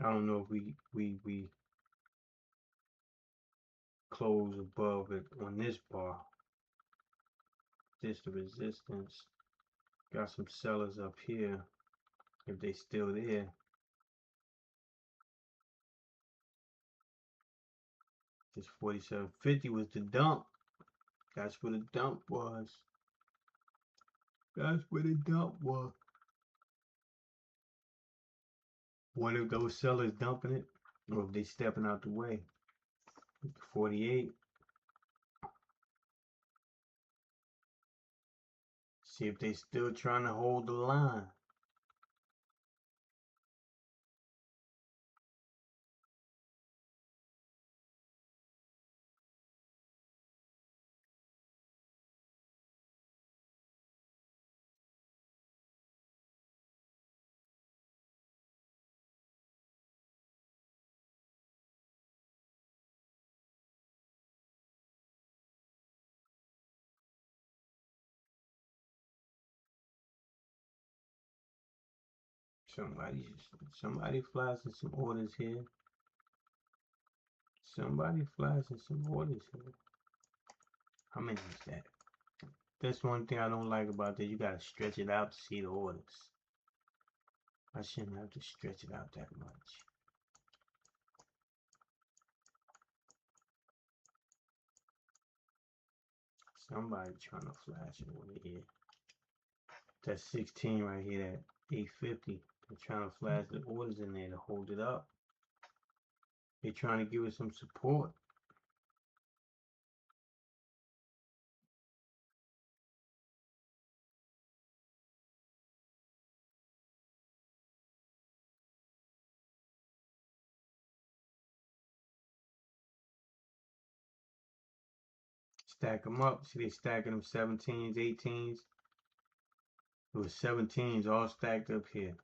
I don't know if we close above it on this bar. This the resistance. Got some sellers up here. If they still there. This 47.50 was the dump. That's where the dump was. That's where the dump was. One of those sellers dumping it, or if they stepping out the way. 48. See if they still trying to hold the line. Somebody flashing some orders here. Somebody flashing some orders here. How many is that? That's one thing I don't like about this. You gotta stretch it out to see the orders. I shouldn't have to stretch it out that much. Somebody trying to flash an order here. That's 16 right here, that 850. They're trying to flash the orders in there to hold it up. They're trying to give it some support. Stack them up. See, they stacking them 17s, 18s. It was 17s all stacked up here.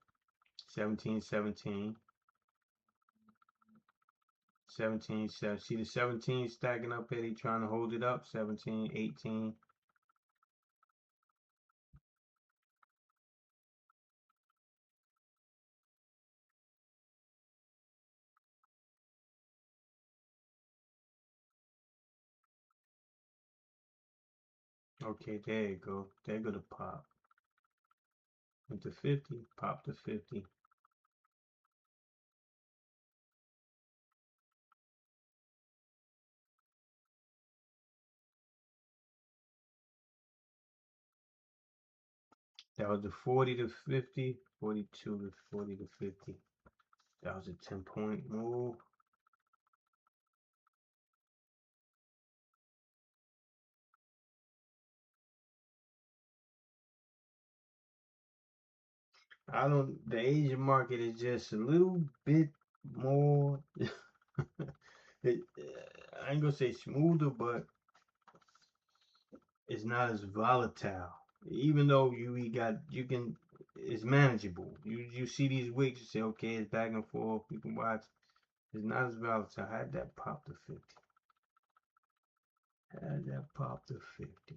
17, 17. 17, 7. See the 17 stacking up here. They trying to hold it up. 17, 18. Okay, there you go. There go the pop. With the 50, pop the 50. That was the 40 to 50, 42 to 40 to 50. That was a 10-point move. The Asian market is just a little bit more, I ain't gonna say smoother, but it's not as volatile. Even though it's manageable. You see these wicks, you say, okay, it's back and forth, you can watch. It's not as volatile. Had that pop to 50. Had that pop to 50.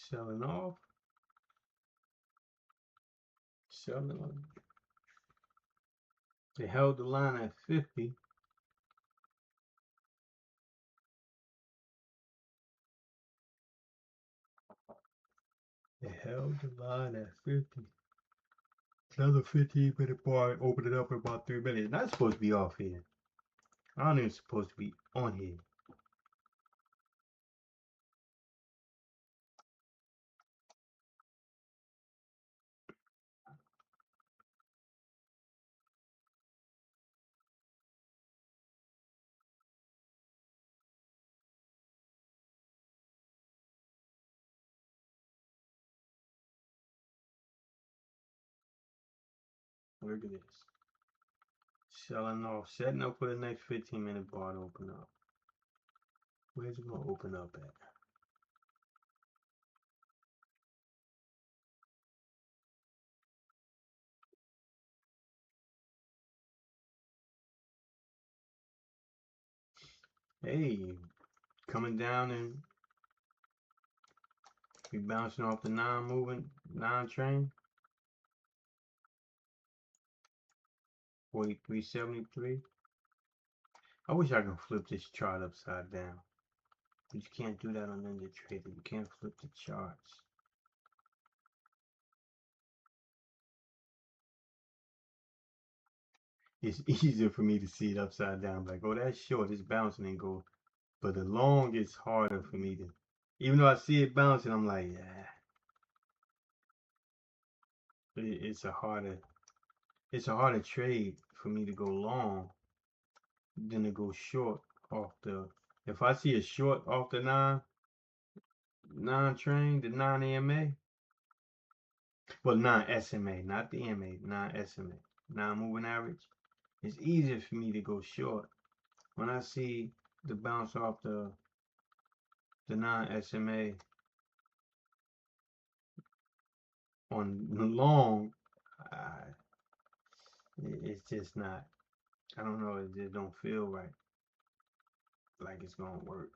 Selling off. Selling off. They held the line at 50. They held the line at 50. Another 15-minute bar, open it up in about 3 minutes. Not supposed to be off here. I don't even supposed to be on here. Look at this. Selling off, setting up for the next 15-minute bar to open up. Where's it gonna open up at? Hey, coming down and be bouncing off the non-moving, non-train. 43.73. I wish I could flip this chart upside down. But you can't do that on daytrader. You can't flip the charts. It's easier for me to see it upside down. Like, oh, that's short. It's bouncing and go. But the long is harder for me to. Even though I see it bouncing, I'm like, yeah. It's a harder. It's a harder trade for me to go long than to go short off the. If I see a short off the non-train, the non-AMA, well, non-SMA, not the MA, non-SMA, non-moving average, it's easier for me to go short. When I see the bounce off the non-SMA on the long, it's just not. I don't know. It just don't feel right. Like it's gonna work.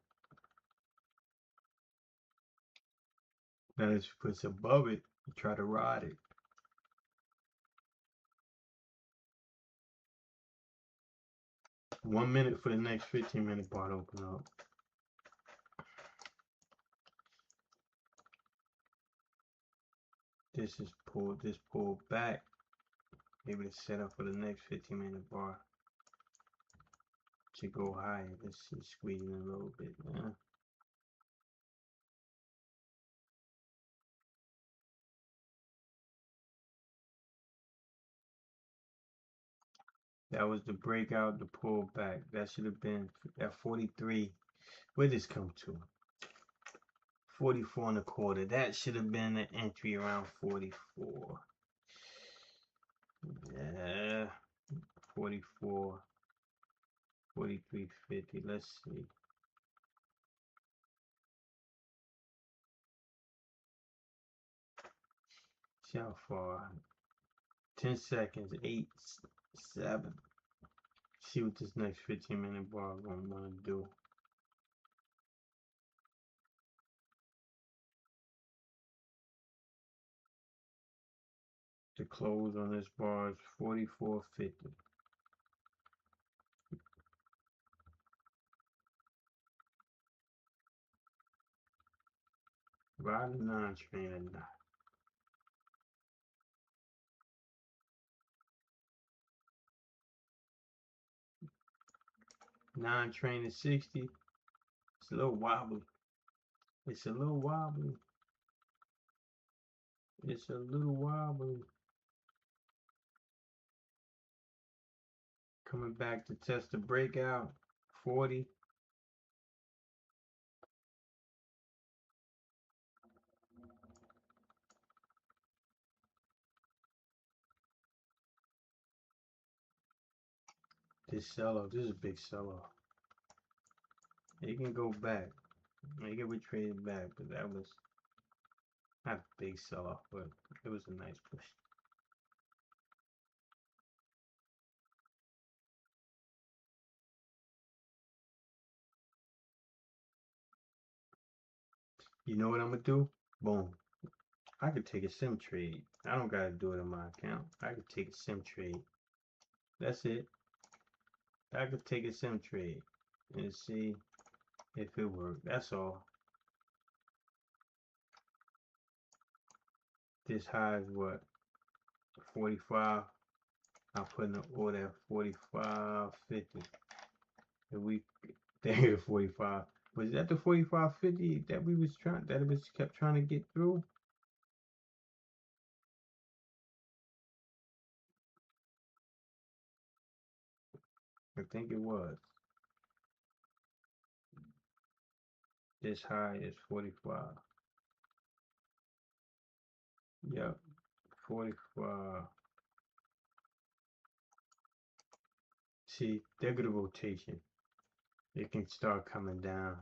Now if you put above it, you try to ride it. One minute for the next 15-minute bar to open up. This pulled back. Maybe to set up for the next 15-minute bar to go higher. Let's see, squeezing a little bit now. That was the breakout, the pullback. That should have been at 43. Where did this come to? 44 and a quarter. That should have been an entry around 44. Yeah, 44, 43.50. Let's see. See how far. 10 seconds. 8, 7. See what this next 15-minute bar is going to want to do. The close on this bar is 44.50. Ride the non-train or not. Non-train is 60. It's a little wobbly. It's a little wobbly. It's a little wobbly. Coming back to test the breakout. 40. This sell-off, this is a big sell-off. It can go back. It can retrade it back, but that was not a big sell-off, but it was a nice push. You know what I'm gonna do? Boom. I could take a sim trade. I don't gotta do it on my account. I could take a sim trade. That's it. I could take a sim trade and see if it worked. That's all. This high is what? 45. I'm putting an order at 45.50. If we there 45. Was that the 45.50 that we was trying that it was kept trying to get through? I think it was. This high is 45. Yep. 45. See, there go the rotation. It can start coming down.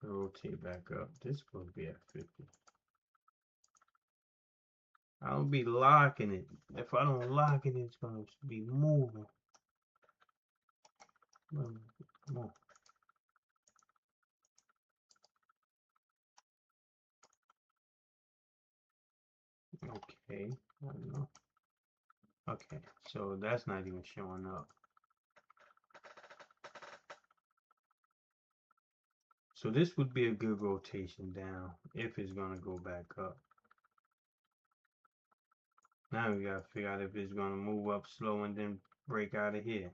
Rotate back up. This is supposed to be at 50. I don't be locking it. If I don't lock it, it's gonna be moving. Come on. Okay, I don't know. Okay, so that's not even showing up. So this would be a good rotation down if it's gonna go back up. Now we gotta figure out if it's gonna move up slow and then break out of here.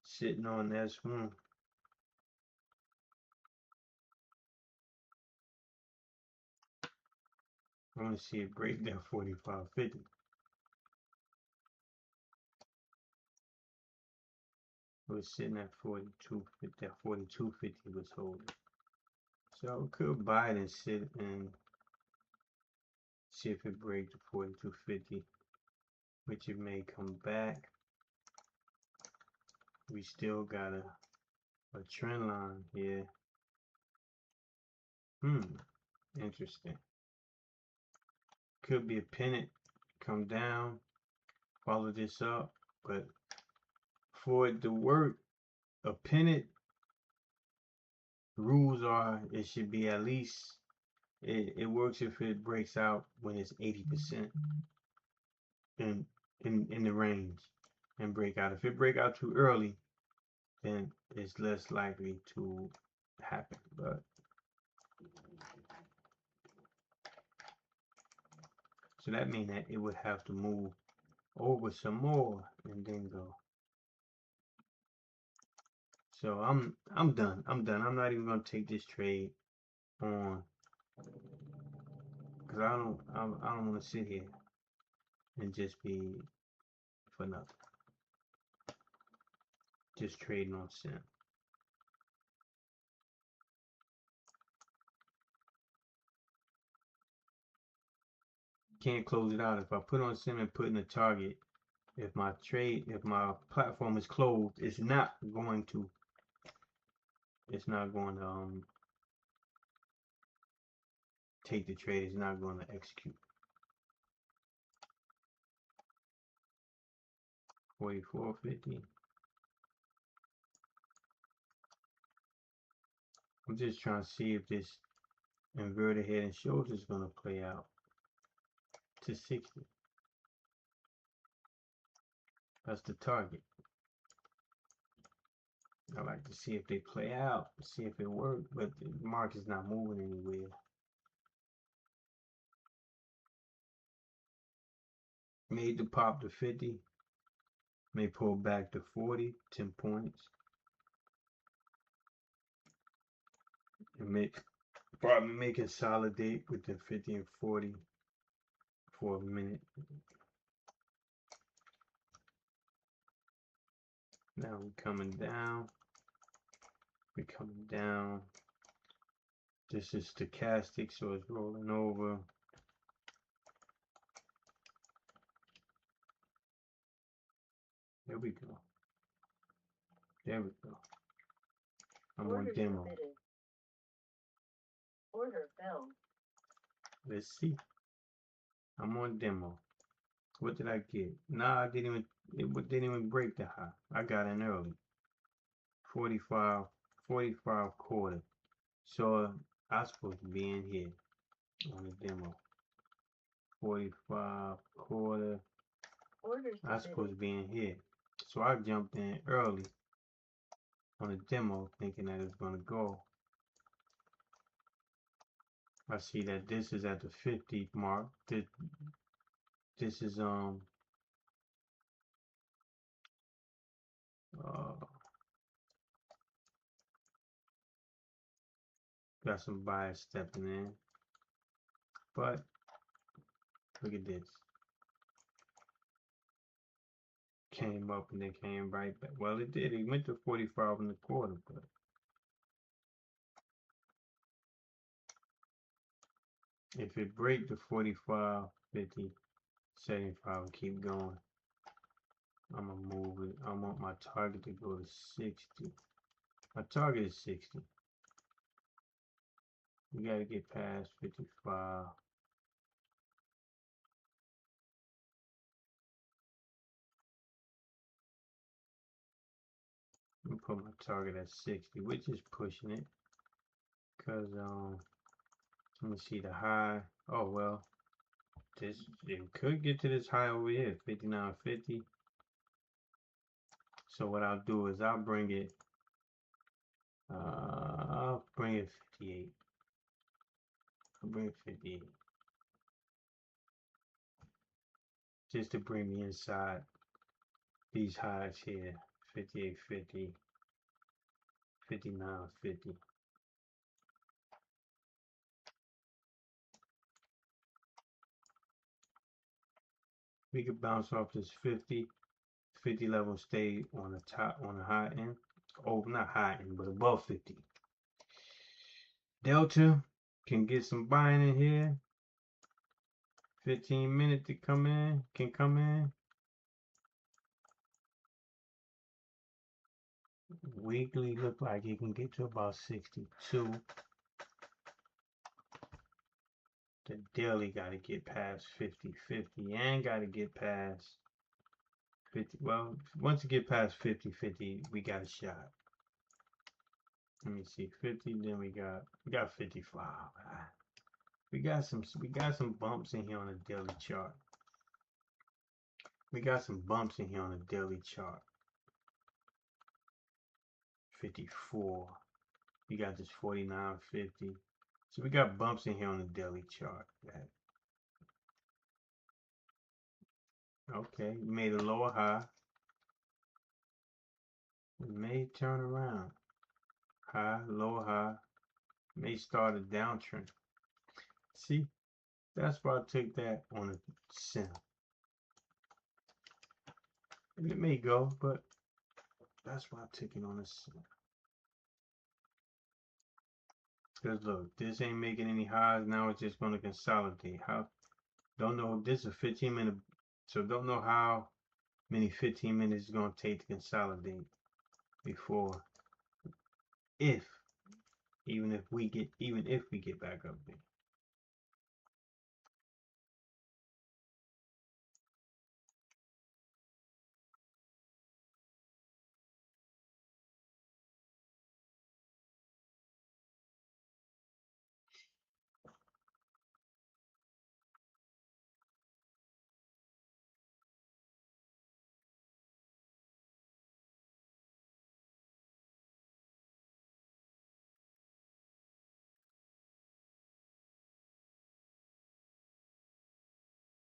Sitting on S1. I want to see it break that 45.50. It was sitting at 42. That 42.50 was holding. So I could buy it and sit and see if it breaks the 42.50, which it may come back. We still got a trend line here. Interesting. Could be a pennant, come down, follow this up, but for it to work, a pennant rules are it should be at least it works if it breaks out when it's 80% in the range and break out. If it break out too early, then it's less likely to happen. But so that means that it would have to move over some more and then go. So I'm done. I'm not even gonna take this trade on because I don't want to sit here and just be for nothing. Just trading on sim. Can't close it out. If I put on sim and put in a target, if my platform is closed, it's not going to take the trade. It's not going to execute. 44.50. I'm just trying to see if this inverted head and shoulders is going to play out to 60. That's the target. I like to see if they play out, see if it works, but the market's not moving anywhere. Made the pop to 50. May pull back to 40, 10 points. And probably may consolidate with the 50 and 40 for a minute. Now we're coming down. We're coming down. This is stochastic, so it's rolling over. There we go. There we go. I'm on demo. Submitted. Order filled. Let's see. I'm on demo. What did I get? Nah, it didn't even break the high. I got in early. 45 quarter. So I'm supposed to be in here on the demo. 45 quarter. I'm supposed to be in here. So I jumped in early on the demo thinking that it's gonna go. I see that this is at the 50 mark. This is got some buyers stepping in. But look at this. Came up and then came right back. Well, it did. It went to 45 in the quarter, but if it break the 45, 50, 75 and keep going, I'm gonna move it. I want my target to go to 60. My target is 60. We gotta get past 55. I'm gonna put my target at 60, which is pushing it. because let me see the high. Oh well, this it could get to this high over here, 59.50. So what I'll do is I'll bring it 58. I'll bring it 58 just to bring me inside these highs here, 58.50, 59.50. We could bounce off this 50 level, stay on the top, on the high end. Oh, not high end, but above 50. Delta can get some buying in here. 15 minutes to come in, can come in. Weekly look like it can get to about 62. The daily got to get past 50.50 and got to get past 50. Well, once you get past 50.50, we got a shot. Let me see, 50. Then we got 55. We got some bumps in here on the daily chart. We got some bumps in here on the daily chart. 54. We got this 49.50. So we got bumps in here on the daily chart. Okay, we made a lower high. It may turn around. High, lower high. May start a downtrend. See, that's why I took that on a center. And it may go, but that's why I took it on a center. Because look, this ain't making any highs. Now it's just going to consolidate. Don't know. This is a 15-minute. So don't know how many 15 minutes it's going to take to consolidate before, even if we get back up there.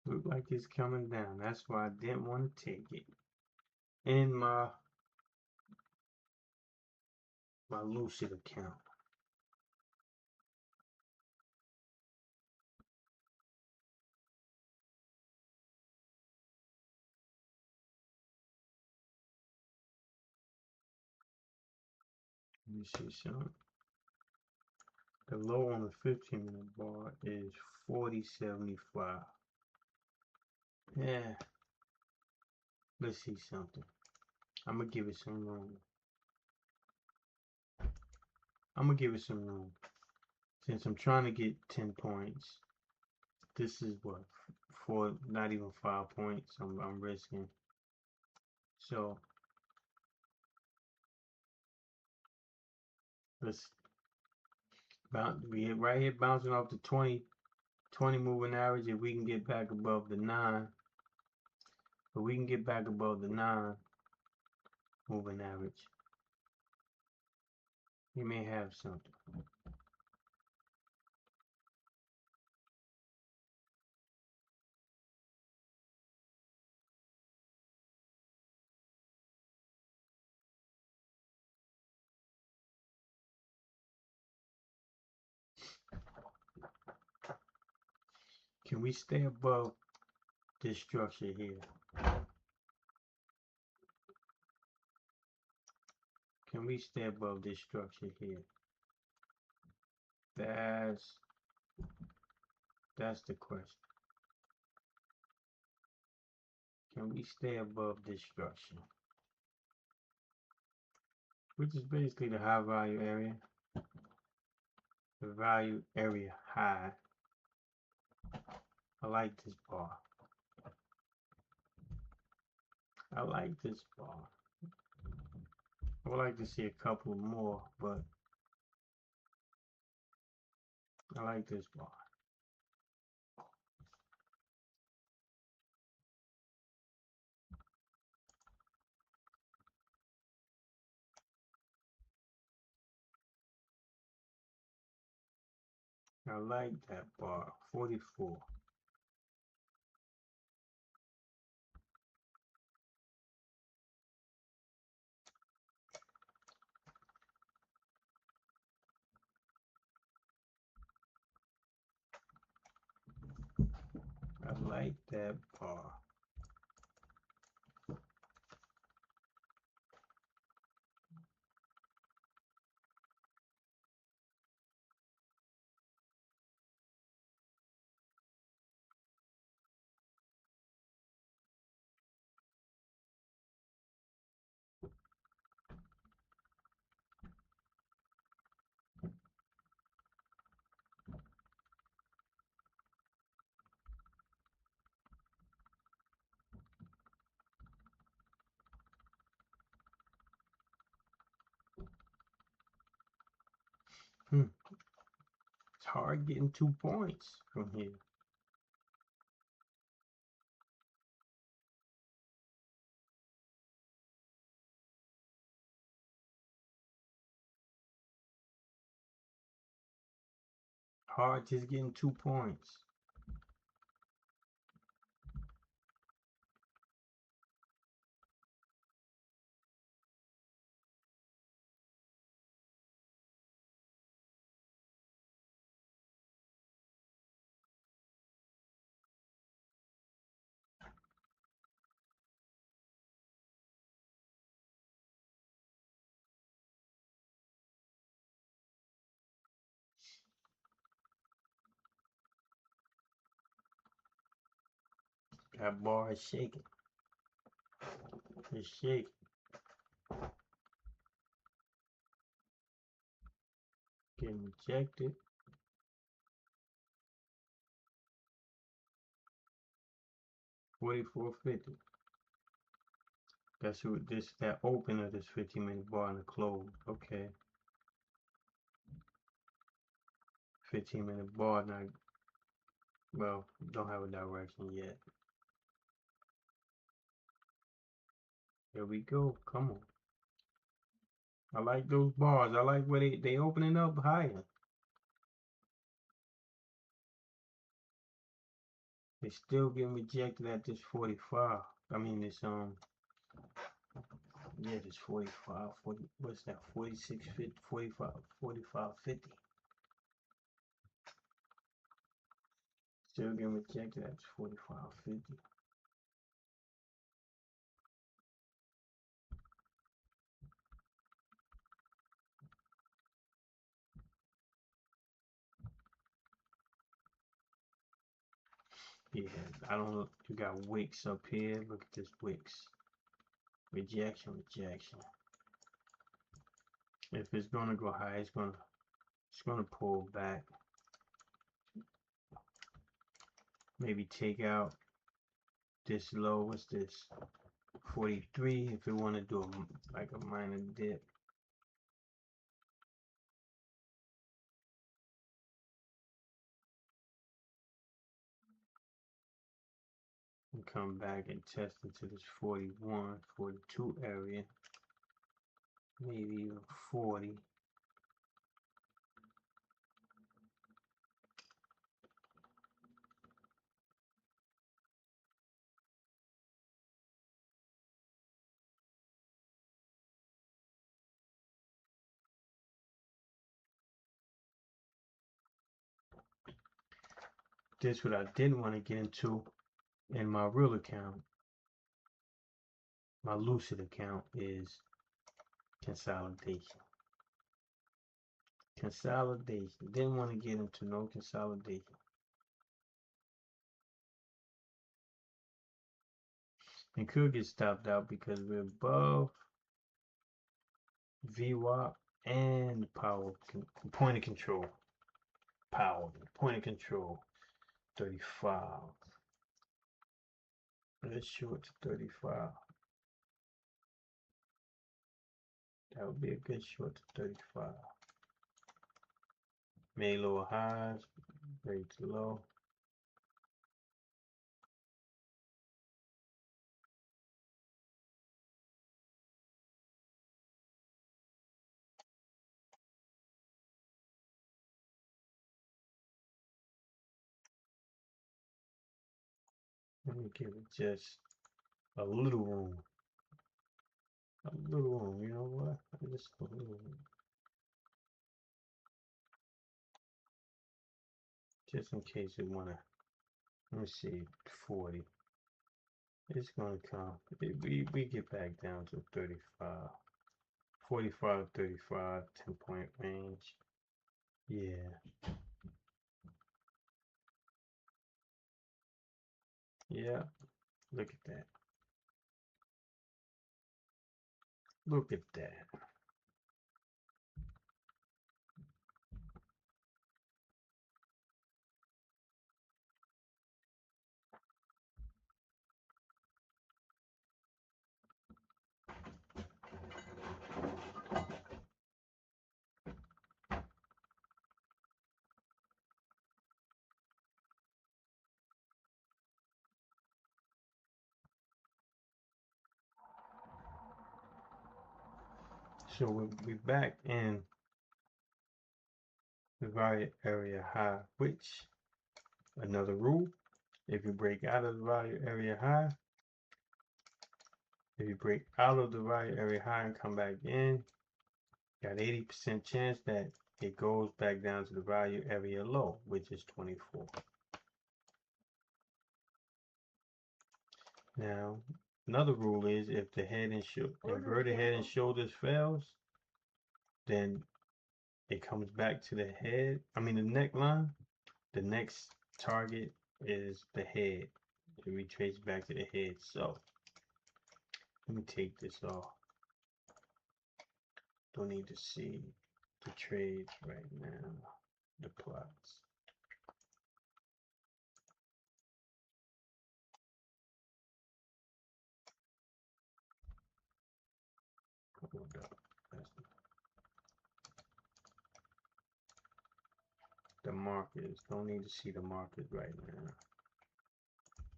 Look like it's coming down. That's why I didn't want to take it in my Lucid account. Let me see something. The low on the 15-minute bar is 40.75. Yeah. Let's see something. I'm going to give it some room. Since I'm trying to get 10 points, this is what? Not even 5 points I'm risking. So, we hit right here bouncing off the 20 moving average. If we can get back above the 9, moving average, we may have something. Can we stay above this structure here? Can we stay above this structure here? That's the question. Can we stay above this structure? Which is basically the high value area. The value area high. I like this bar. I would like to see a couple more, but I like this bar. I like that bar. 44. I like that bar. It's hard getting 2 points from here. Hard just getting 2 points. That bar is shaking. It's shaking. Getting rejected. $44.50. That's what this, that open of this 15-minute bar and the close. Okay. 15-minute bar now. Well, don't have a direction yet. Here we go. Come on. I like those bars. I like where they opening up higher. They still getting rejected at this 45. I mean this yeah, this 45, 40, what's that? 46, 50, 45, 45, 50. Still getting rejected at 45, 50. Yeah, I don't know. You got wicks up here. Look at this wicks. Rejection, rejection. If it's gonna go high, it's gonna pull back. Maybe take out this low. What's this? 43. If we want to do like a minor dip. And come back and test into this 41, 42 area. Maybe even 40. This what I didn't want to get into in my real account. My Lucid account is consolidation. Consolidation. Didn't want to get into no consolidation. And could get stopped out because we're above VWAP and power point of control. Power point of control 35. Let's short to 35. That would be a good short to 35. Made lower highs, breaks low. Let me give it just a little room. A little room, you know what? Just a little room. Just in case you wanna, let me see, 40. It's gonna come, we get back down to 35. 45, 35, 10-point range. Yeah. Yeah. Look at that. Look at that. So we're back in the value area high, which another rule, if you break out of the value area high, if you break out of the value area high and come back in, got 80% chance that it goes back down to the value area low, which is 24. Now, another rule is if the head and inverted head and shoulders fails, then it comes back to the head. I mean the neckline. The next target is the head. It retraces back to the head. So let me take this off. Don't need to see the trades right now. The plots. Hold up. That's the markers. Don't need to see the markers right now.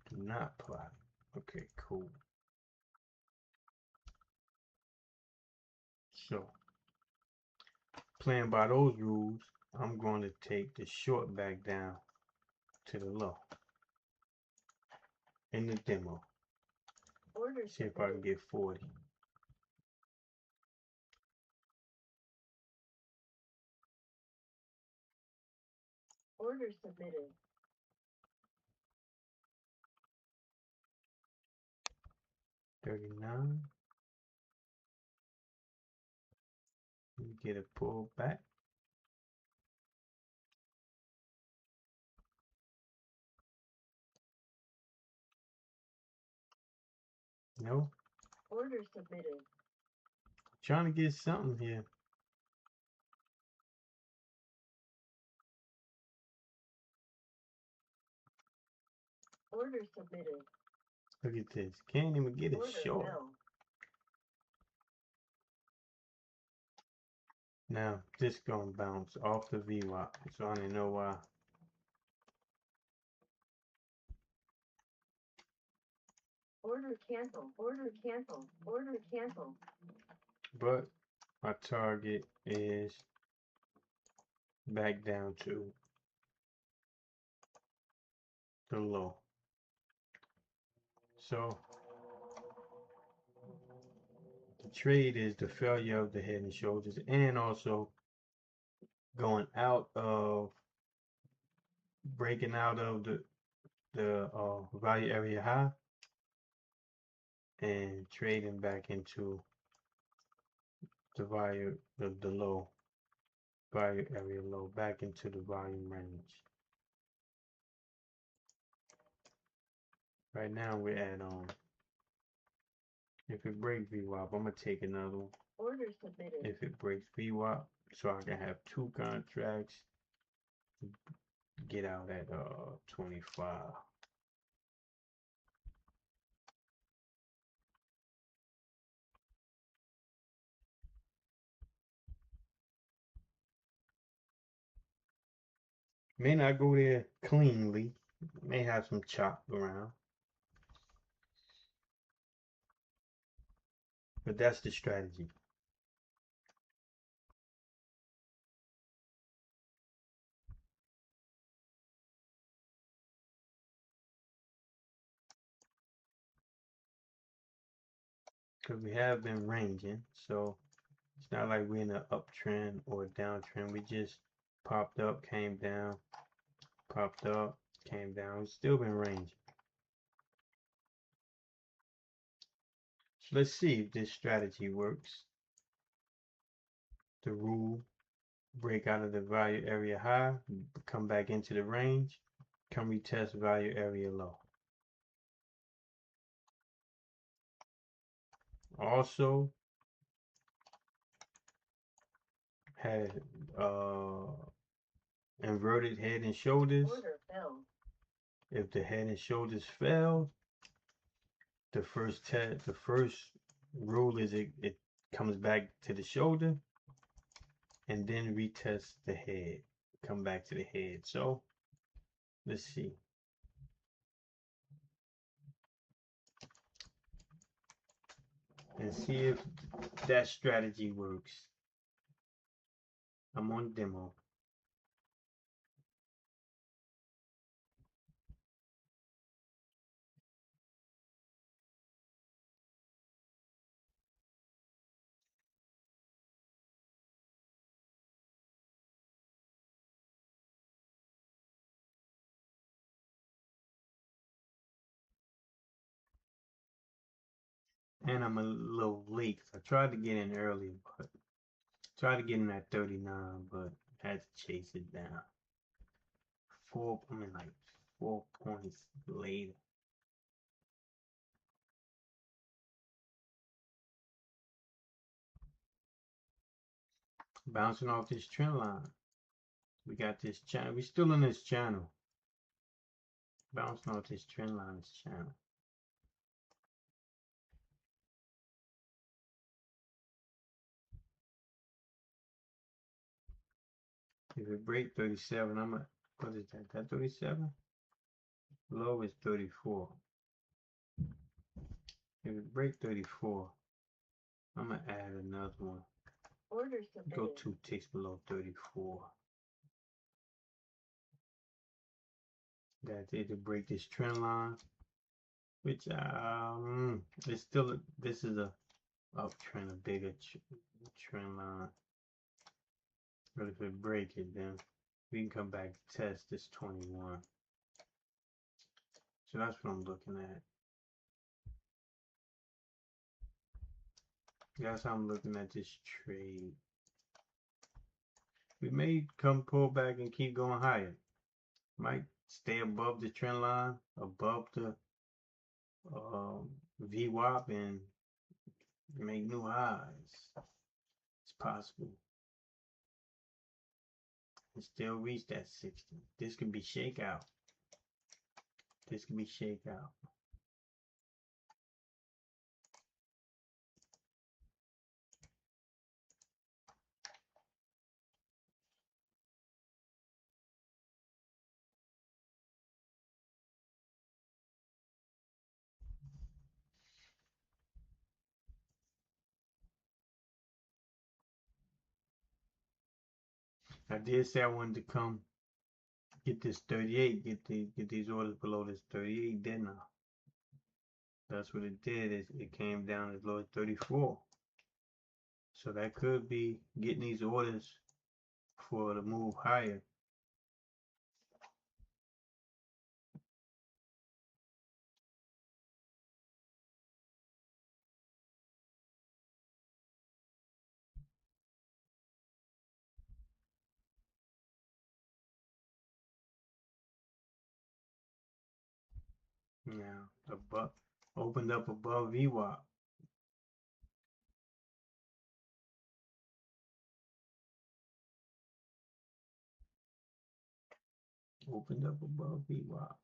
Do not plot. Okay, cool. So, playing by those rules, I'm going to take the short back down to the low in the demo. See if I can get 40. Order submitted. 39. You get a pull back. No. Order submitted. Trying to get something here. Order submitted. Look at this. Can't even get it short. Fell. Now, this gonna bounce off the VWAP. So I don't know why. Order cancel. Order cancel. Order cancel. But my target is back down to the low. So the trade is the failure of the head and shoulders, and also going out of, breaking out of the value area high and trading back into the value of the low, value area low, back into the volume range. Right now we're at if it breaks VWAP, I'm gonna take another one. Order submitted. If it breaks VWAP, so I can have two contracts, get out at 25. May not go there cleanly. May have some chop around. But that's the strategy. Because we have been ranging, so it's not like we're in an uptrend or a downtrend. We just popped up, came down, popped up, came down. We've still been ranging. So let's see if this strategy works. The rule, break out of the value area high, come back into the range, come retest value area low. Also had inverted head and shoulders. Order filled. If the head and shoulders failed, the first rule is it comes back to the shoulder and then retest the head, come back to the head. So let's see. And see if that strategy works. I'm on demo. And I'm a little late. I tried to get in earlier, but tried to get in at 39, but had to chase it down. Like 4 points later. Bouncing off this trend line. We got this channel. We still in this channel. Bouncing off this trend line, this channel. If it break 37, I'm at, what is that? That 37? Low is 34. If it break 34, I'm gonna add another one. Order submitted. Go 2 ticks below 34. That's it to break this trend line, which it's still this is a uptrend, a bigger trend line. But if it break it, then we can come back to test this 21. So that's what I'm looking at. That's how I'm looking at this trade. We may come pull back and keep going higher. Might stay above the trend line, above the VWAP, and make new highs. It's possible. And still reach that 60. This could be shakeout. This could be shakeout. I did say I wanted to come get this 38, get these orders below this 38, didn't I? That's what it did. It came down as low as 34. So that could be getting these orders for the move higher. Now, above, opened up above VWAP. Opened up above VWAP.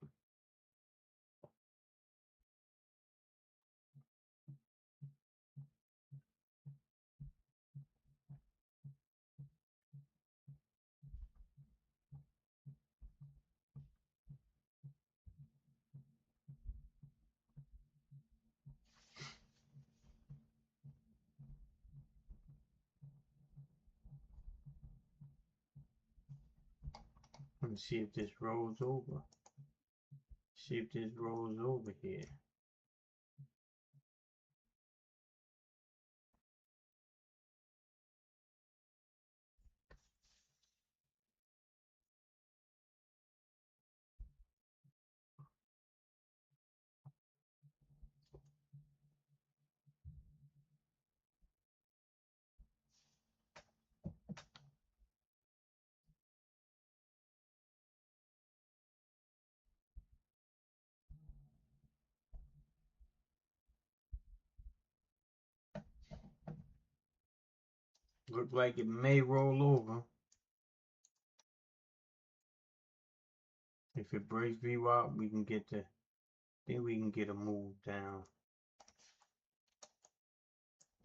me see if this rolls over. See if this rolls over here. Look like it may roll over. If it breaks VWAP, we can get the, then we can get a move down.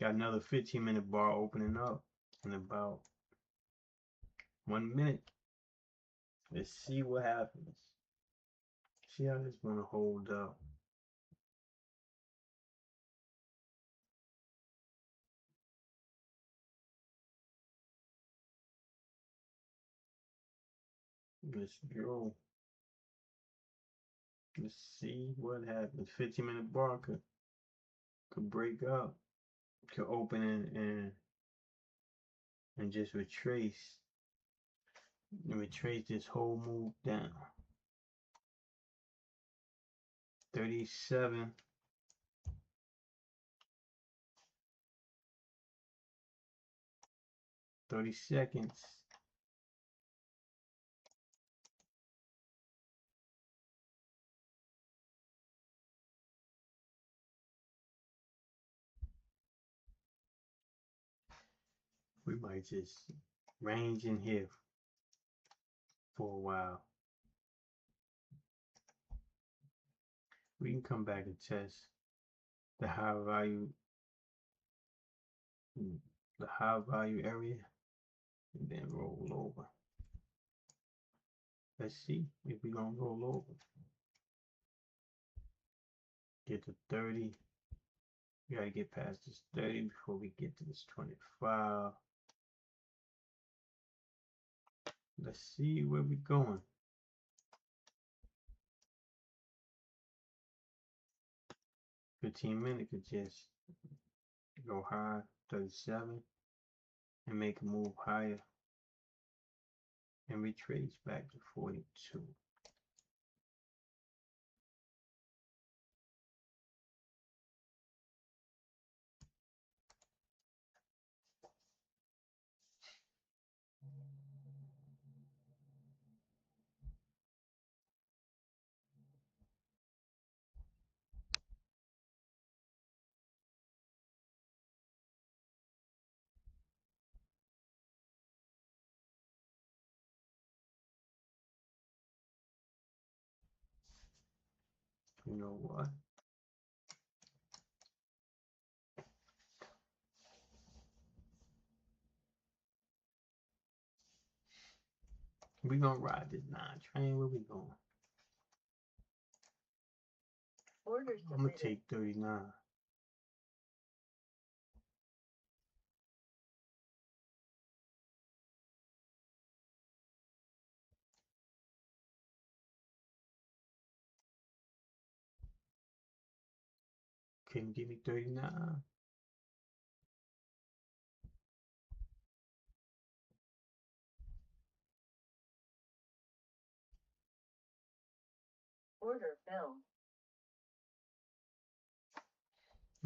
Got another 15-minute bar opening up in about 1 minute. Let's see what happens. See how this gonna hold up. Let's go. Let's see what happens. 15-minute bar could break up, could open and just retrace this whole move down. 37. 30 seconds. We might just range in here for a while. We can come back and test the high value area and then roll over. Let's see if we're gonna roll over. Get to 30. We gotta get past this 30 before we get to this 25. Let's see where we're going. $15 could just go high, 37, and make a move higher and retrace back to 42. You know what? We gonna ride this 9 train. Where we going? Orders I'm gonna submitted. take 39. Can you give me 39? Order filled.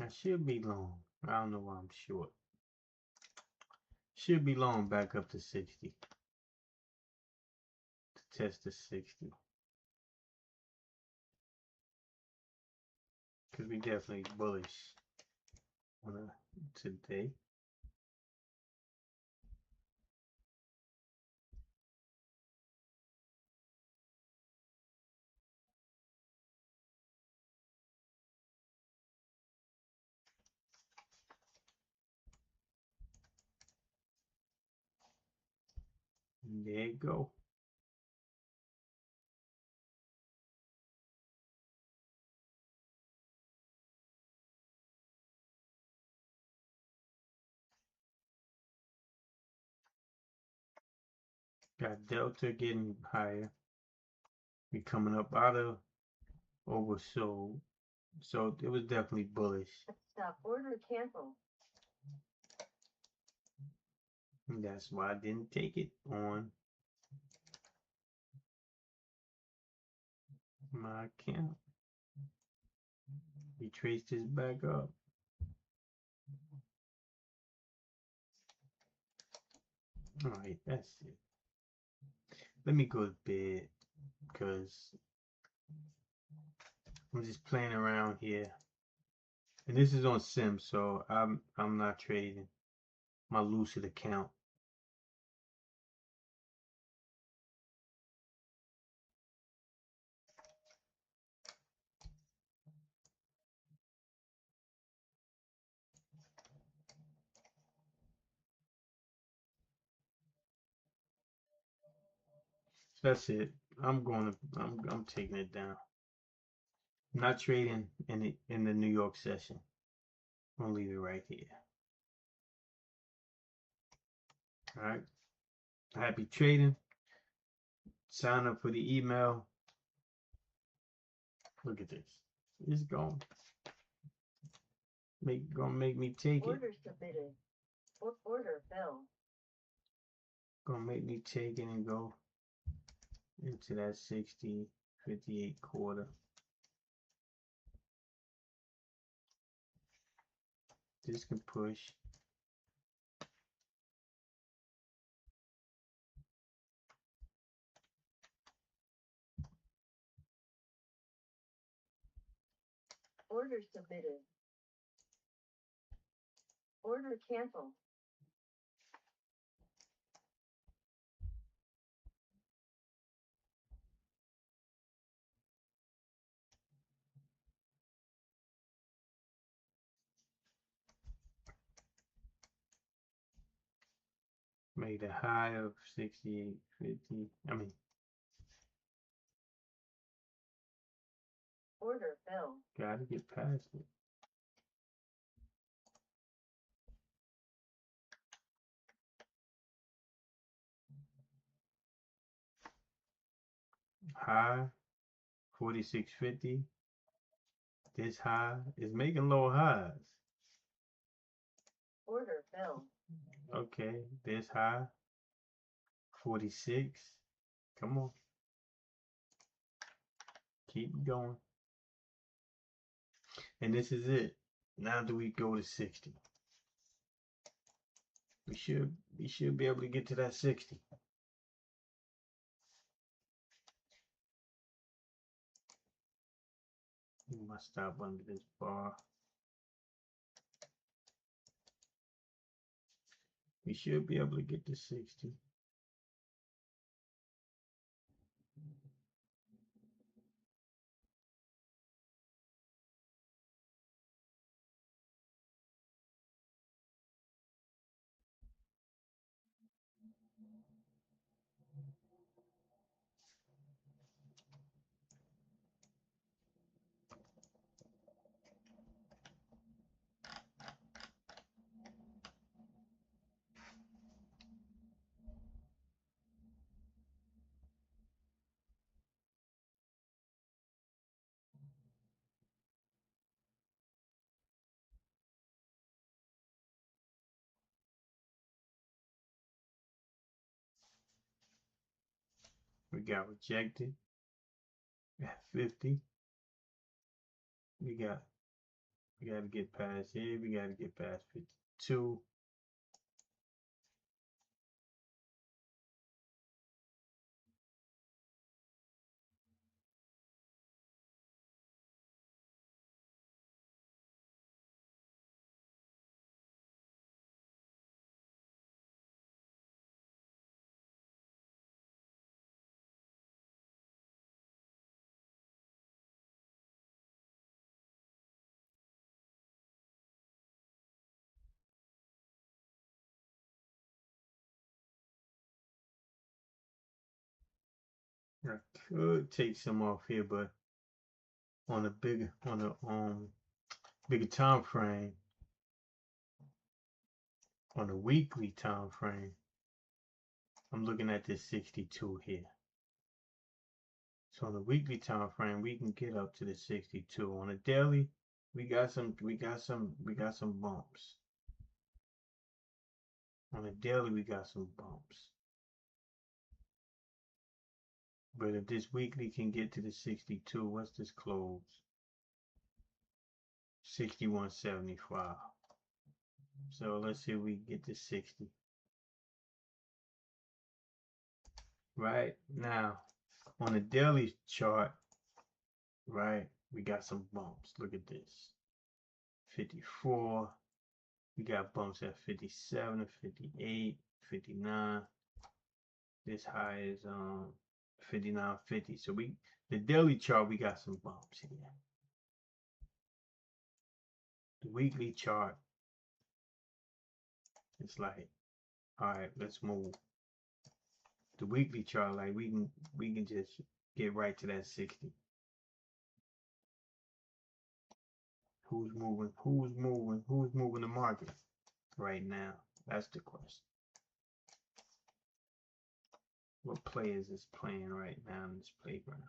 I should be long. I don't know why I'm short. Should be long back up to 60. To test the 60. Because we definitely bullish on today. And there you go. Got Delta getting higher. We coming up out of oversold. So it was definitely bullish. Stop order cancel. And that's why I didn't take it on my account. We traced this back up. Alright, that's it. Let me go to bed because I'm just playing around here. And this is on Sim, so I'm not trading my Lucid account. So that's it. I'm taking it down. I'm not trading in the New York session. I'm gonna leave it right here. Alright. Happy trading. Sign up for the email. Look at this. It's gonna make me take Order submitted. Order filled. Gonna make me take it and go into that 60, 58 quarter. This can push. Order submitted. Order canceled. Made a high of 68.50. I mean, order filled. Gotta get past it. High 46.50. This high is making low highs. Order filled. Okay, this high 46. Come on. Keep going. And this is it. Now do we go to 60? We should be able to get to that 60. Must stop under this bar. We should be able to get to 60. We got rejected at 50. We got to get past here. We got to get past 52. I could take some off here, but on a bigger time frame, on a weekly time frame, I'm looking at this 62 here. So on the weekly time frame, we can get up to the 62. On a daily, we got some bumps. On a daily, we got some bumps. But if this weekly can get to the 62, what's this close? 61.75. So let's see if we can get to 60. Right now, on the daily chart, right, we got some bumps. Look at this. 54. We got bumps at 57, 58, 59. This high is 59.50. So the daily chart, we got some bumps here. The weekly chart, it's like, all right, let's move. The weekly chart, like we can just get right to that 60. Who's moving? Who's moving? Who's moving the market right now? That's the question. What players is playing right now in this playground?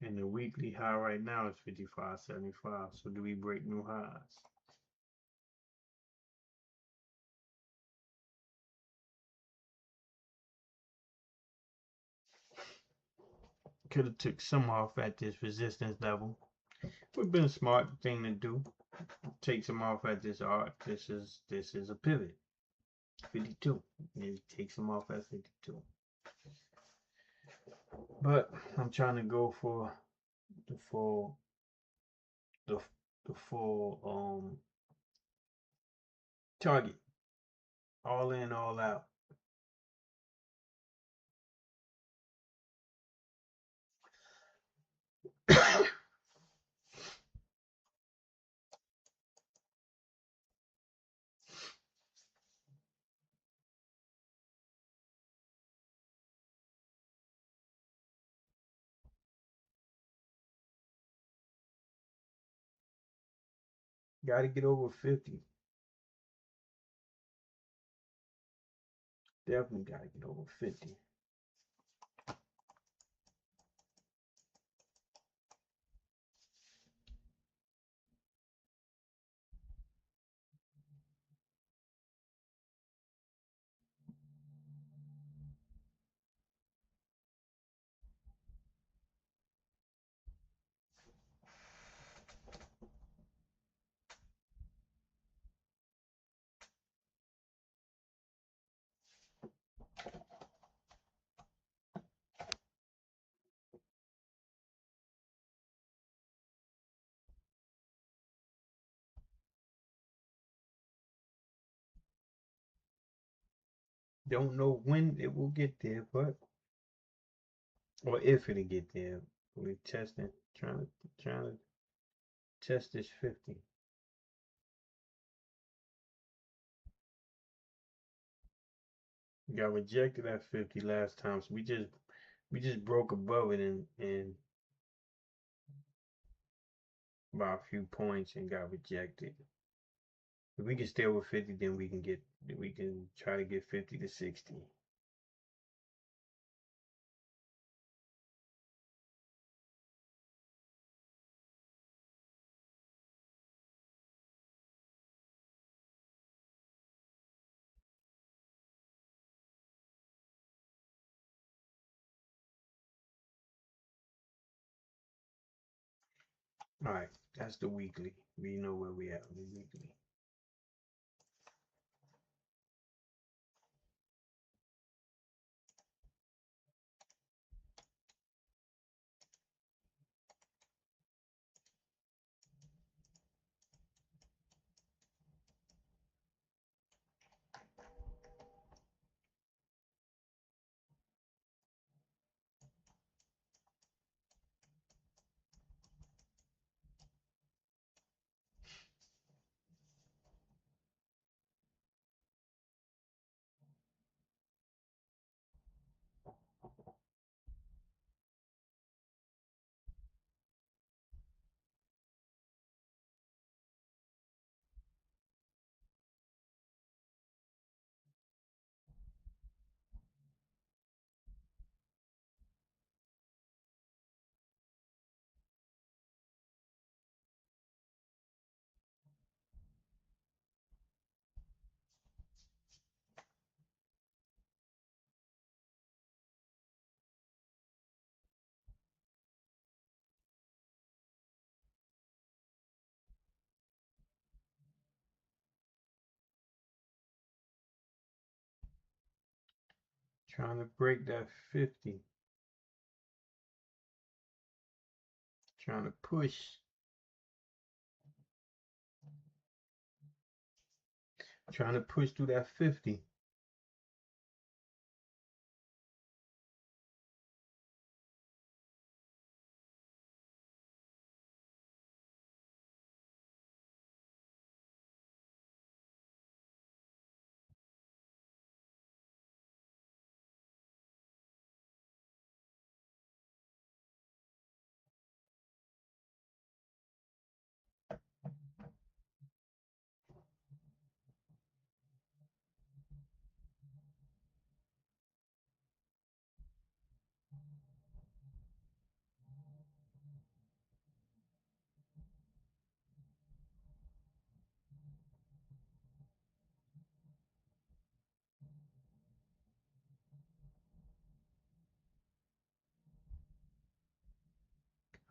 And the weekly high right now is 55.75. So do we break new highs? Could have took some off at this resistance level. Would have been a smart thing to do. Take some off at this arc. This is a pivot. 52. It takes them off at 52. But I'm trying to go for the full target. All in, all out. Got to get over 50. Definitely got to get over 50. Don't know when it will get there, but or if it'll get there. We're testing, trying to test this 50. We got rejected at 50 last time, so we just broke above it and by a few points and got rejected. If we can stay over 50, then we can try to get 50 to 60. All right, that's the weekly. We know where we at on the weekly. Trying to break that 50. Trying to push. Trying to push through that 50.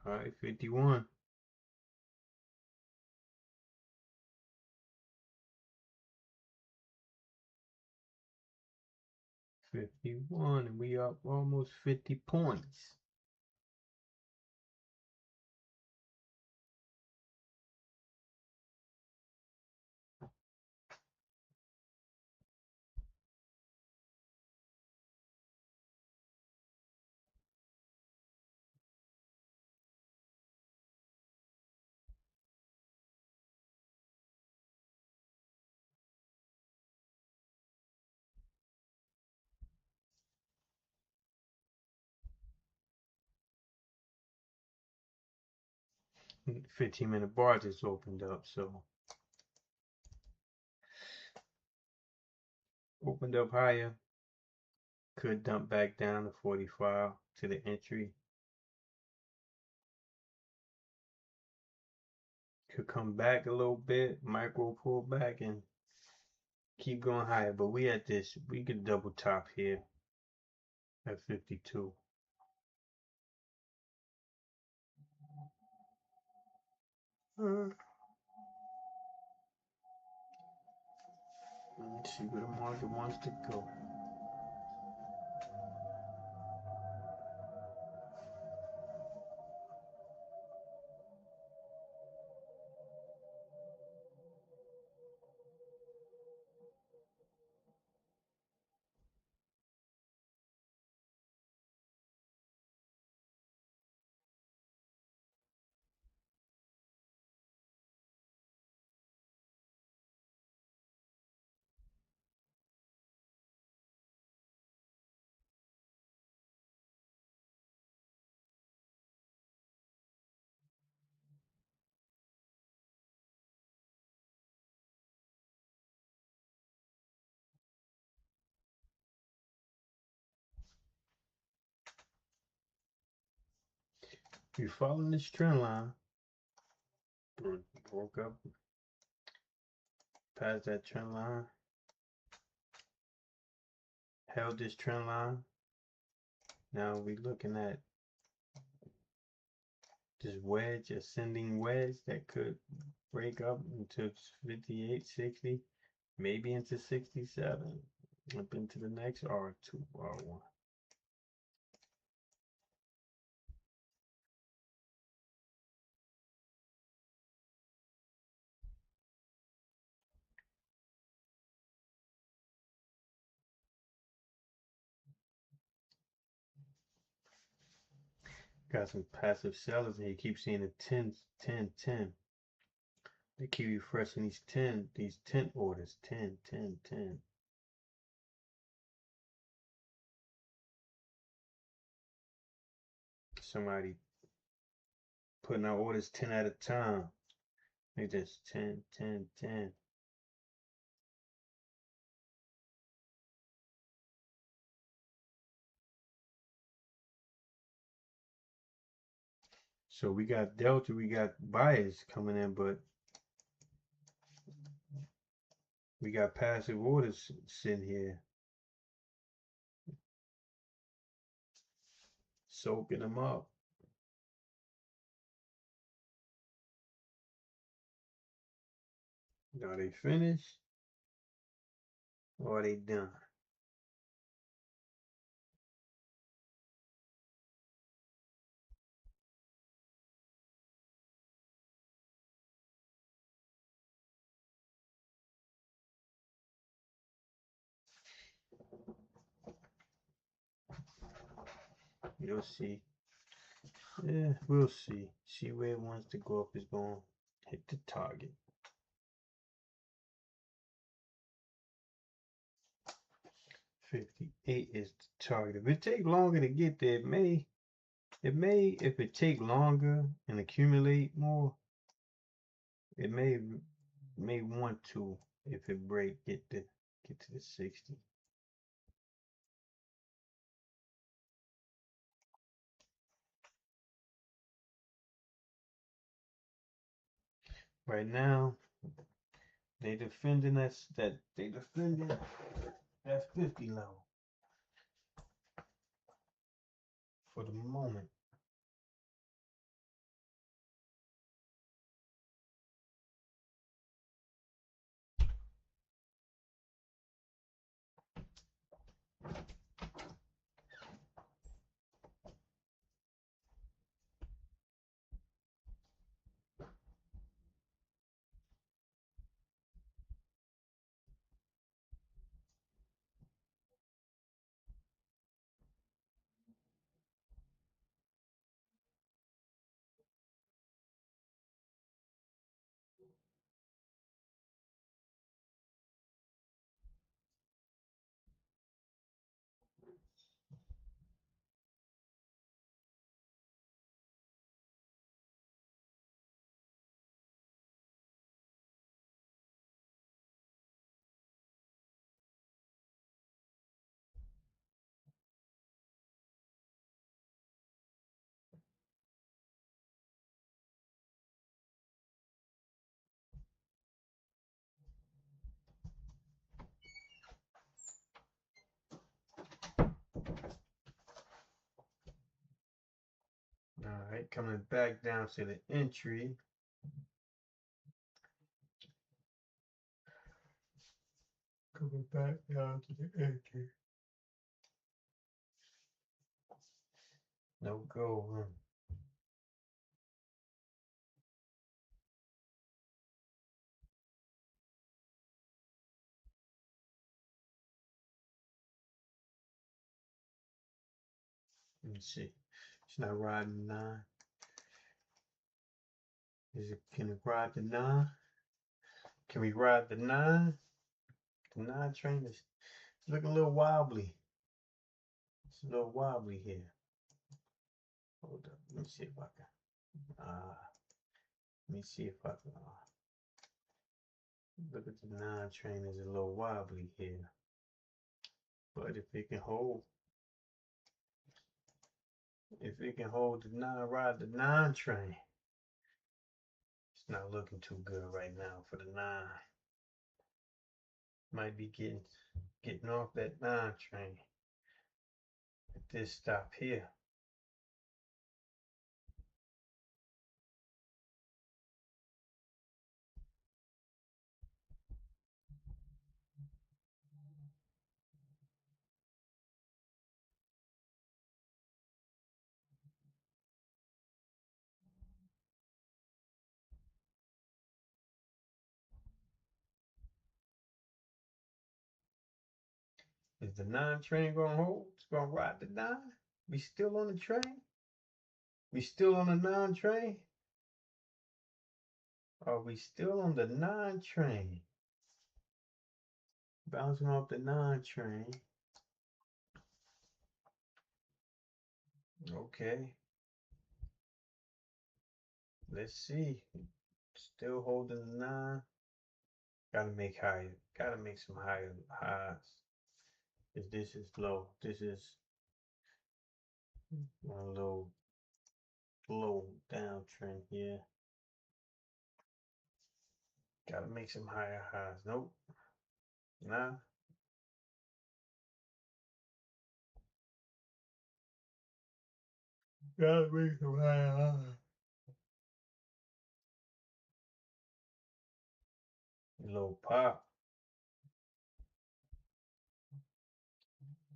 All right, 51. 51, and we up almost 50 points. And 15-minute bar just opened up, so opened up higher. Could dump back down to 45 to the entry. Could come back a little bit, micro pull back, and keep going higher. But we at this, we could double top here at 52. Let's see where the market wants to go. If you're following this trend line, broke up past that trend line, held this trend line. Now we're looking at this wedge, ascending wedge that could break up into 58, 60, maybe into 67, up into the next R2, R1. Got some passive sellers and you keep seeing the 10, 10, 10. They keep refreshing these 10 orders, 10, 10, 10. Somebody putting out orders 10 at a time. They just 10, 10, 10. So we got Delta, we got buyers coming in, but we got passive orders sitting here, soaking them up. Are they finished? Or are they done? You'll see. Yeah, we'll see. See where it wants to go up. Is going to hit the target. 58 is the target. If it take longer to get there, it may, if it take longer and accumulate more, it may want to, if it break, get to the 60. Right now, they defending that 50 level for the moment. All right, coming back down to the entry. Coming back down to the entry. No go, huh? Let me see. It's not riding 9. Can it ride the 9? Can we ride the 9? The 9 train is looking a little wobbly. It's a little wobbly here. Hold up. Let me see if I can. Let me see if I can. Look at the 9 train is a little wobbly here. But if it can hold, the 9, ride the 9 train. It's not looking too good right now for the 9. Might be getting off that 9 train at this stop here. Is the 9 train gonna hold? It's gonna ride the 9? We still on the train? We still on the 9 train? Are we still on the 9 train? Bouncing off the 9 train. Okay. Let's see. Still holding the 9. Gotta make higher. Gotta make some higher highs. If this is low, this is a little low downtrend here. Gotta make some higher highs. Nope. Nah. Gotta make some higher highs. Little pop.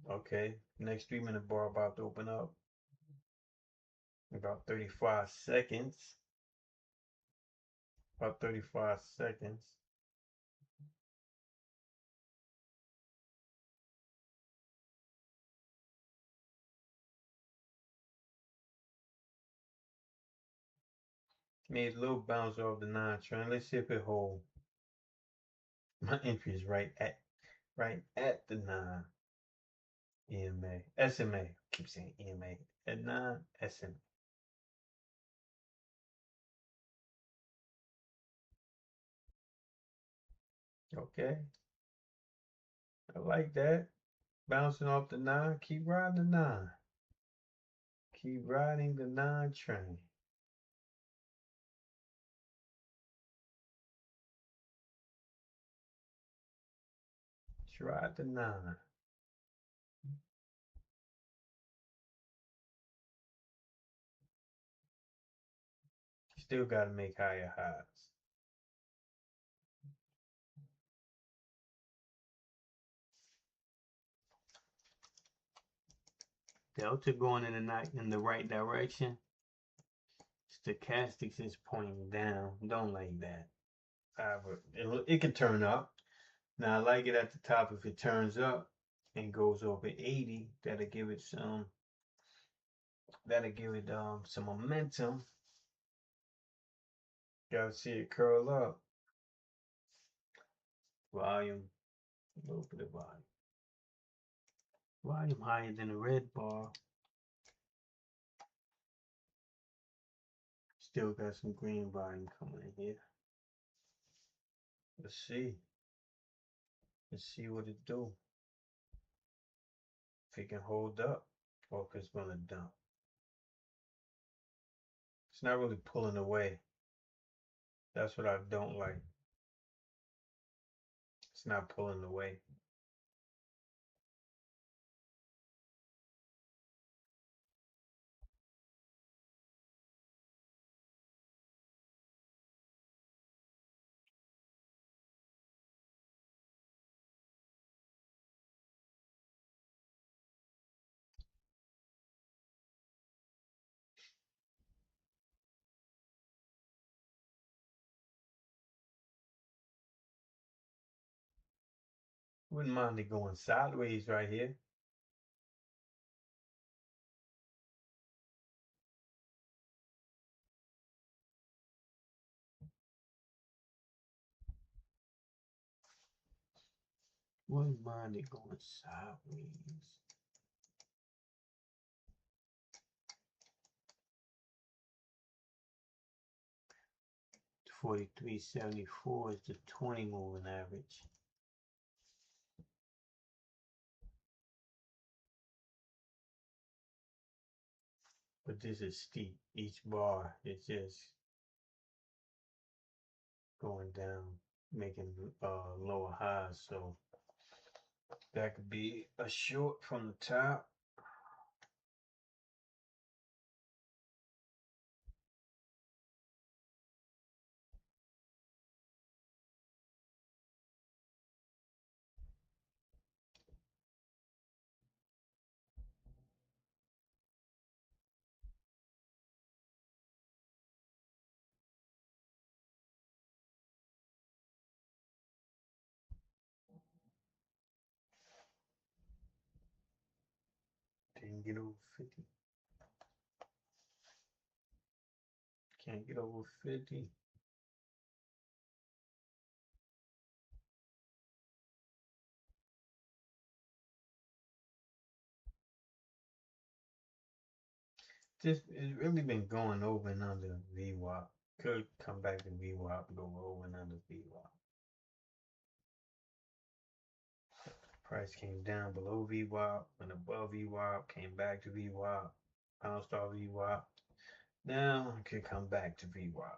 Okay. Next 3-minute bar about to open up. About 35 seconds. About 35 seconds. Made a little bounce off the 9 trend. Let's see if it hold. My entry is right at the 9 EMA. SMA. Keep saying EMA. At 9 SMA. Okay. I like that. Bouncing off the 9. Keep riding the 9. Keep riding the 9 train. Let's ride the 9. Still got to make higher highs. Delta going in the right direction. Stochastics is pointing down. Don't like that. However, it can turn up. Now I like it at the top if it turns up and goes over 80. That'll give it some momentum. Gotta see it curl up. Volume, a little bit of volume. Volume higher than the red bar. Still got some green volume coming in here. Let's see. Let's see what it do. If it can hold up or if it's gonna dump. It's not really pulling away. That's what I don't like. It's not pulling away. Wouldn't mind it going sideways right here. Wouldn't mind it going sideways. The 43.74 is the 20 moving average. But this is steep. Each bar is just going down, making lower highs. So that could be a short from the top. Didn't get over 50. Can't get over 50. Just it's really been going over and under VWAP. Could come back to VWAP, go over and under VWAP. Price came down below VWAP, went above VWAP, came back to VWAP, bounced off VWAP. Now it could come back to VWAP.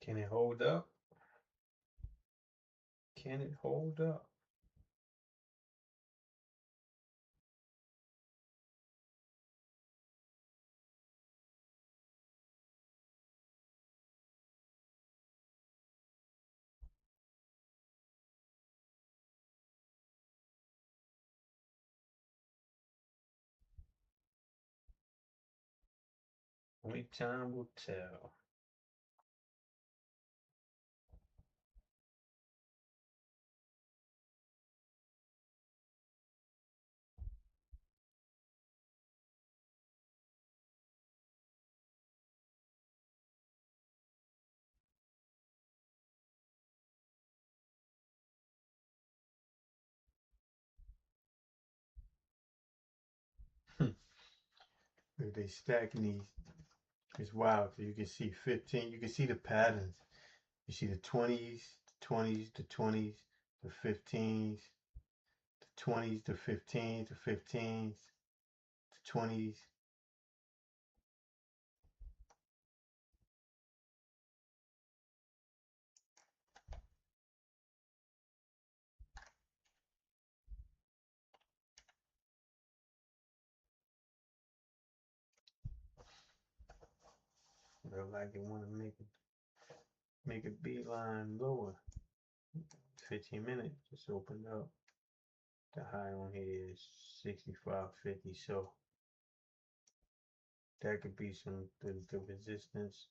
Can it hold up? Can it hold up? Only time will tell. If they stacking these, it's wild. You can see 15. You can see the patterns. You see the 20s, the 20s, the 20s, the 15s, the 20s, the 15s, the 15s, the 20s. Look like they want to make a beeline lower. 15 minutes just opened up. The high on here is 65.50, so that could be some the resistance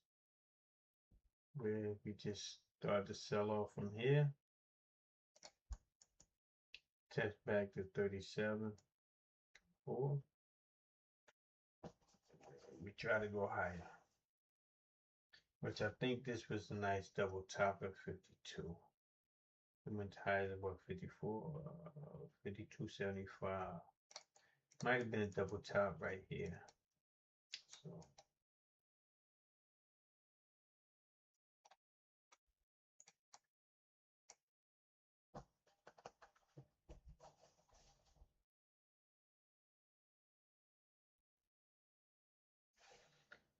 where we just start to sell off from here. Test back to 37, or we try to go higher, which I think this was a nice double top at 52. We went higher than about 54, 52.75. Might have been a double top right here. So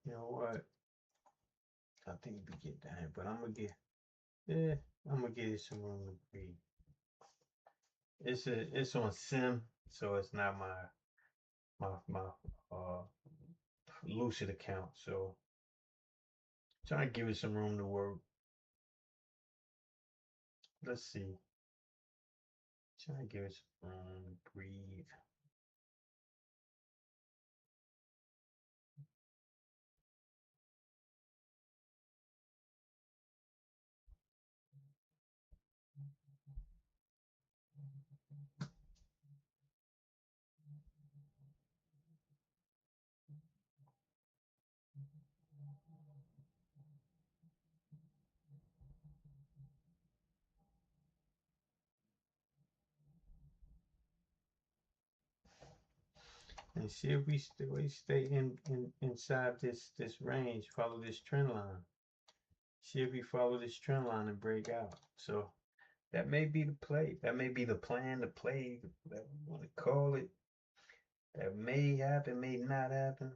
you know what? I think we get that, but I'm gonna get it some room to breathe. It's on sim, so it's not my Lucid account. So trying to give it some room to work. Let's see. Trying to give it some room to breathe. And see if we stay inside this range, follow this trend line. See if we follow this trend line and break out. So that may be the play. That may be the plan, the play, that we want to call it. That may happen, may not happen.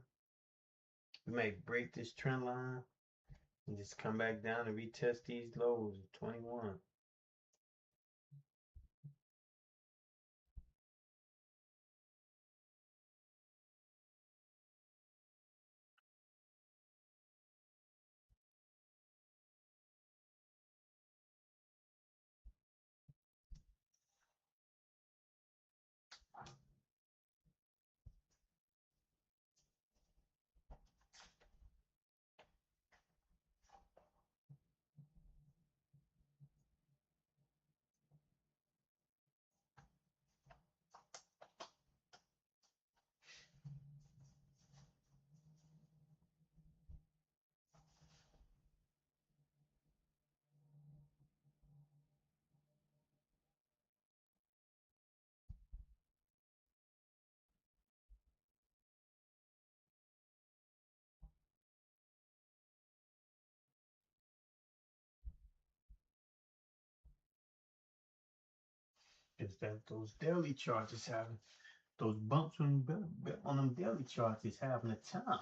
We may break this trend line and just come back down and retest these lows of 21. Is that those daily charts is having those bumps on them daily charts is having a time.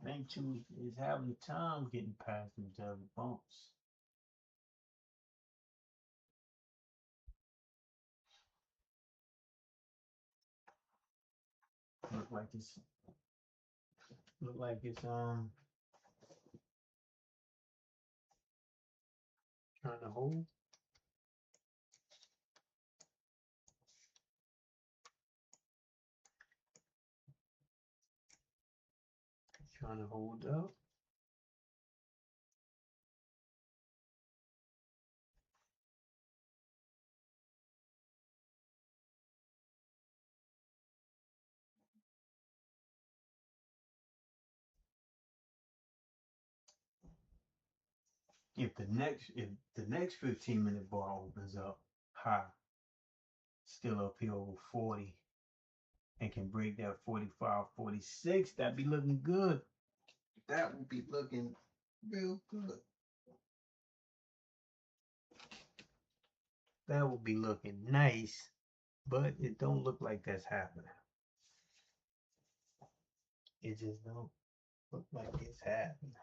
22 is having a time getting past them double bumps. Look like it's trying to hold. Trying to hold up. If the next 15-minute bar opens up high, still up here over 40, and can break that 45, 46, that'd be looking good. That would be looking real good. That would be looking nice, but it don't look like that's happening. It just don't look like it's happening.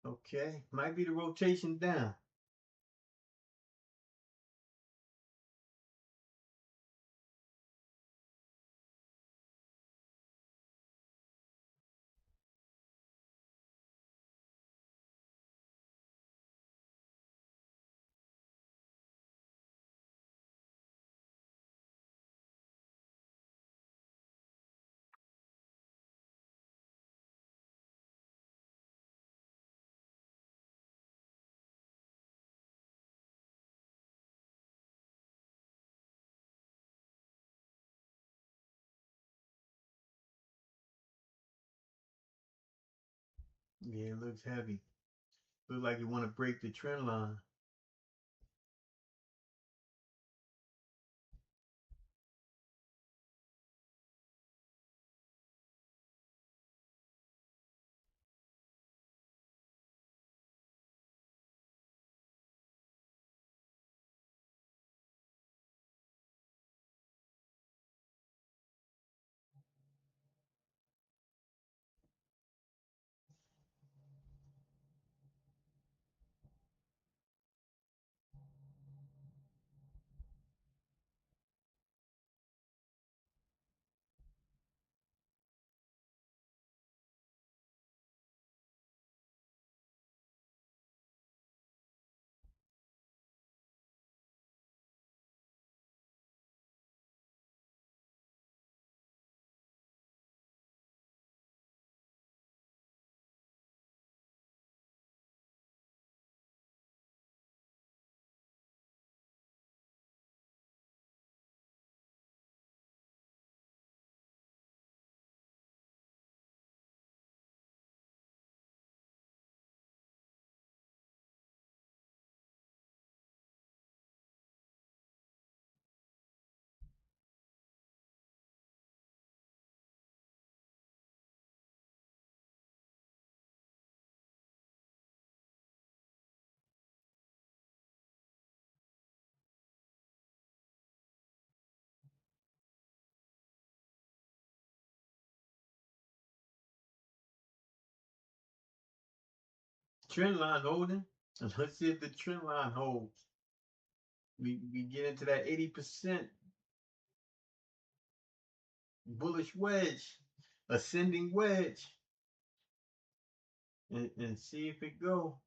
Okay, might be the rotation down. Yeah, it looks heavy. Looks like you want to break the trend line. Trend line holding. And let's see if the trend line holds. We get into that 80% bullish wedge, ascending wedge, and see if it go.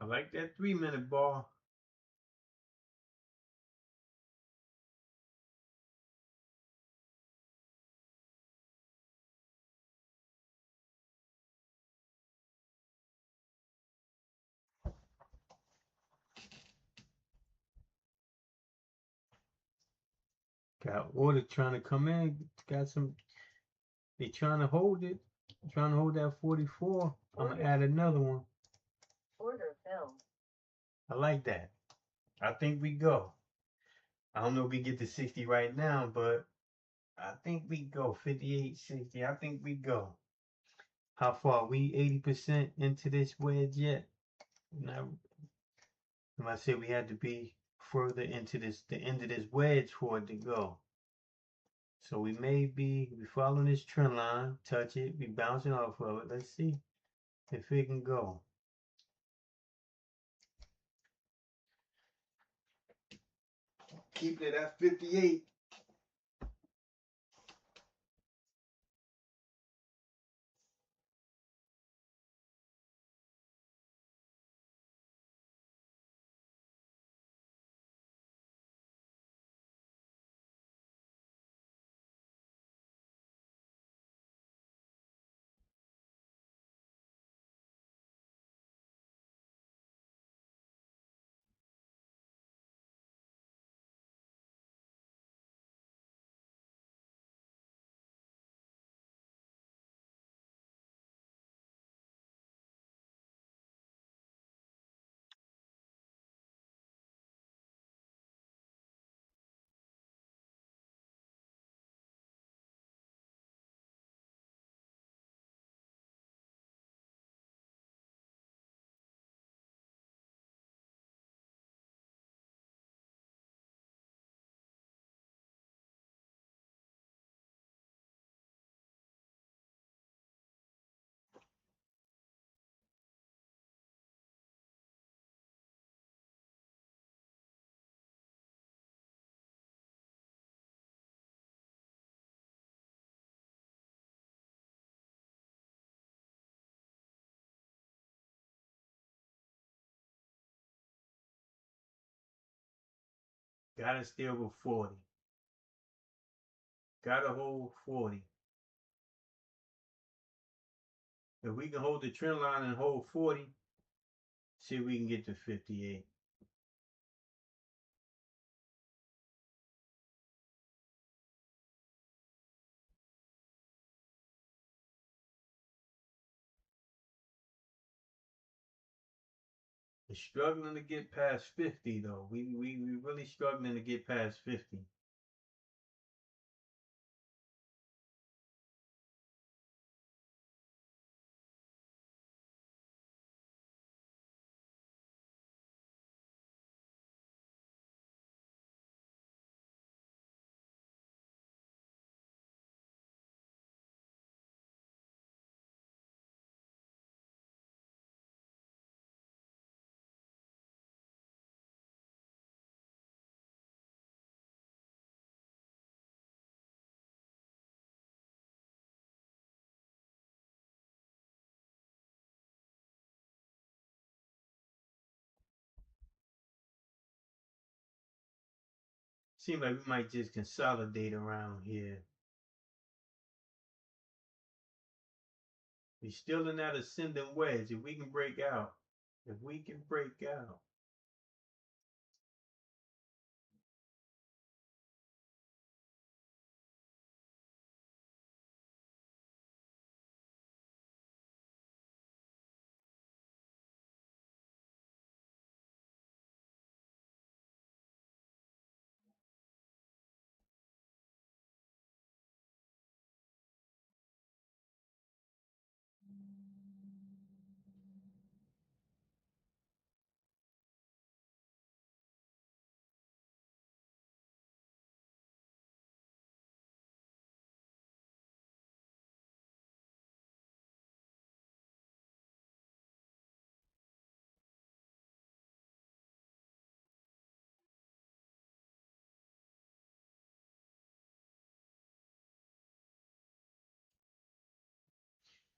I like that 3-minute bar. Got order trying to come in. Got some. They trying to hold it. Trying to hold that 44. I'm gonna add another one. Order filled. I like that. I think we go. I don't know if we get to 60 right now, but I think we go 58, 60. I think we go. How far? We 80% into this wedge yet? Now, I said we had to be further into this, the end of this wedge for it to go. So we following this trend line, touch it, be bouncing off of it. Let's see if it can go. Keeping it at 58. Gotta stay over 40. Gotta hold 40. If we can hold the trend line and hold 40, see if we can get to 58. We're struggling to get past 50 though. We really struggling to get past 50. Seems like we might just consolidate around here. We're still in that ascending wedge. If we can break out.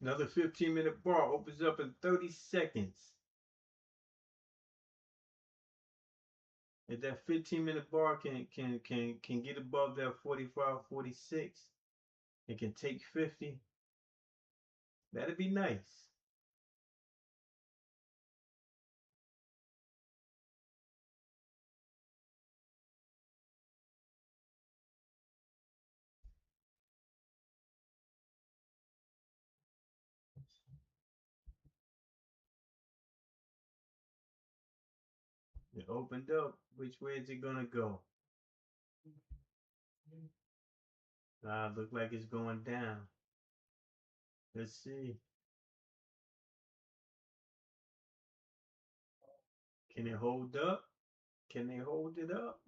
Another 15-minute bar opens up in 30 seconds. If that 15-minute bar can get above that 45, 46, it can take 50. That'd be nice. It opened up. Which way is it gonna go? Look like it's going down. Let's see. Can it hold up? Can they hold it up?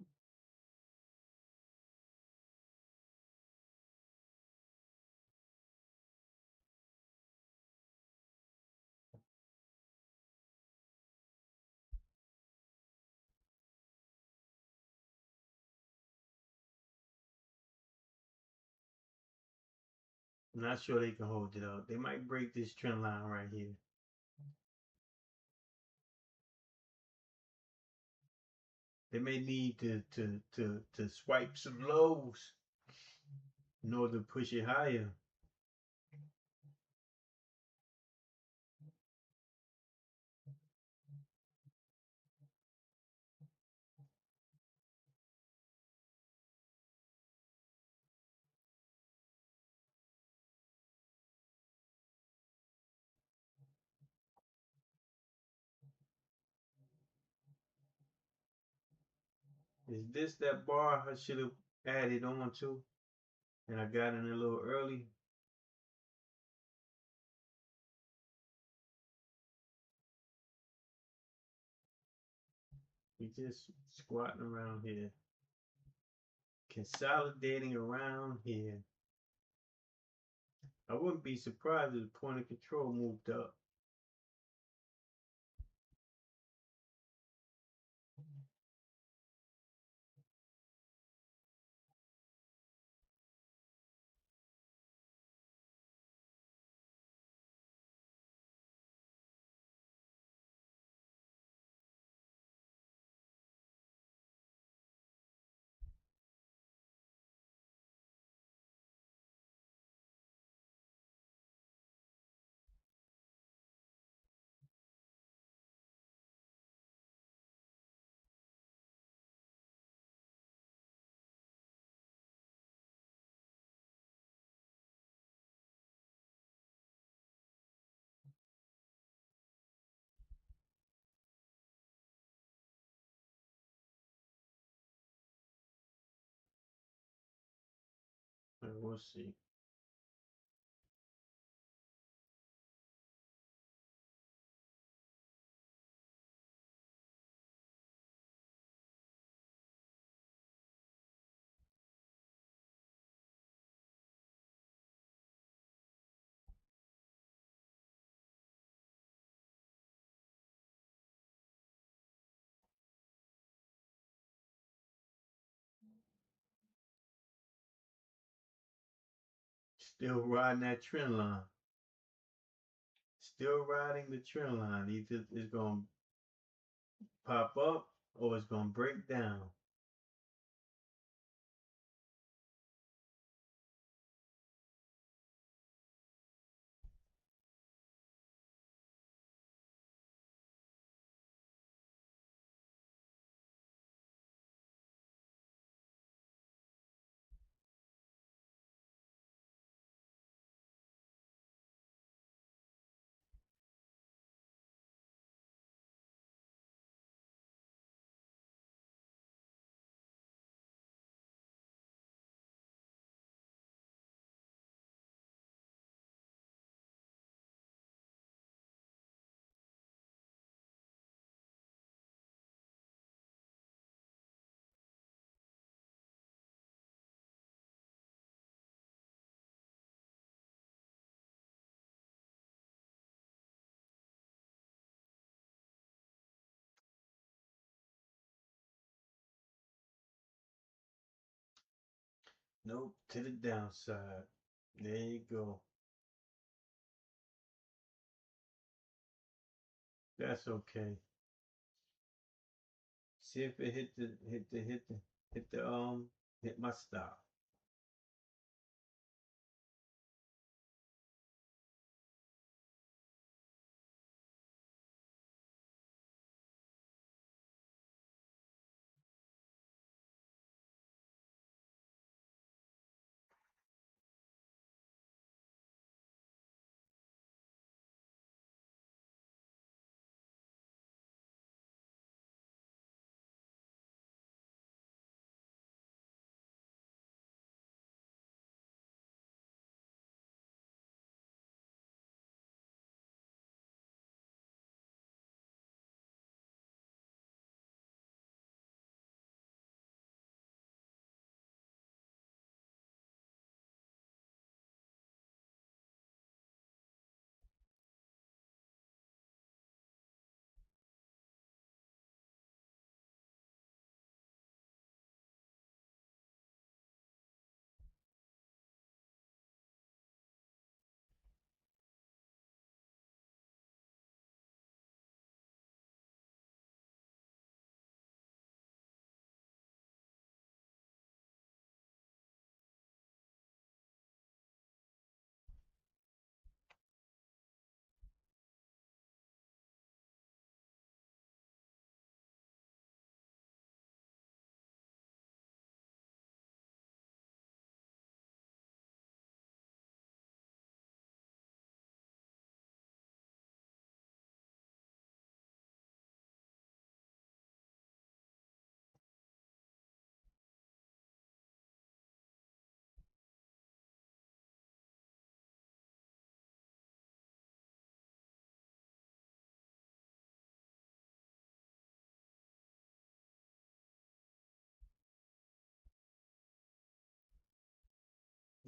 I'm not sure they can hold it up. They might break this trend line right here. They may need to swipe some lows in order to push it higher. Is this that bar I should have added on to? And I got in a little early. We just squatting around here. Consolidating around here. I wouldn't be surprised if the point of control moved up. And we'll see. Still riding that trend line. Still riding the trend line. Either it's going to pop up or it's going to break down. Nope, to the downside. There you go. That's okay. See if it hit my stop.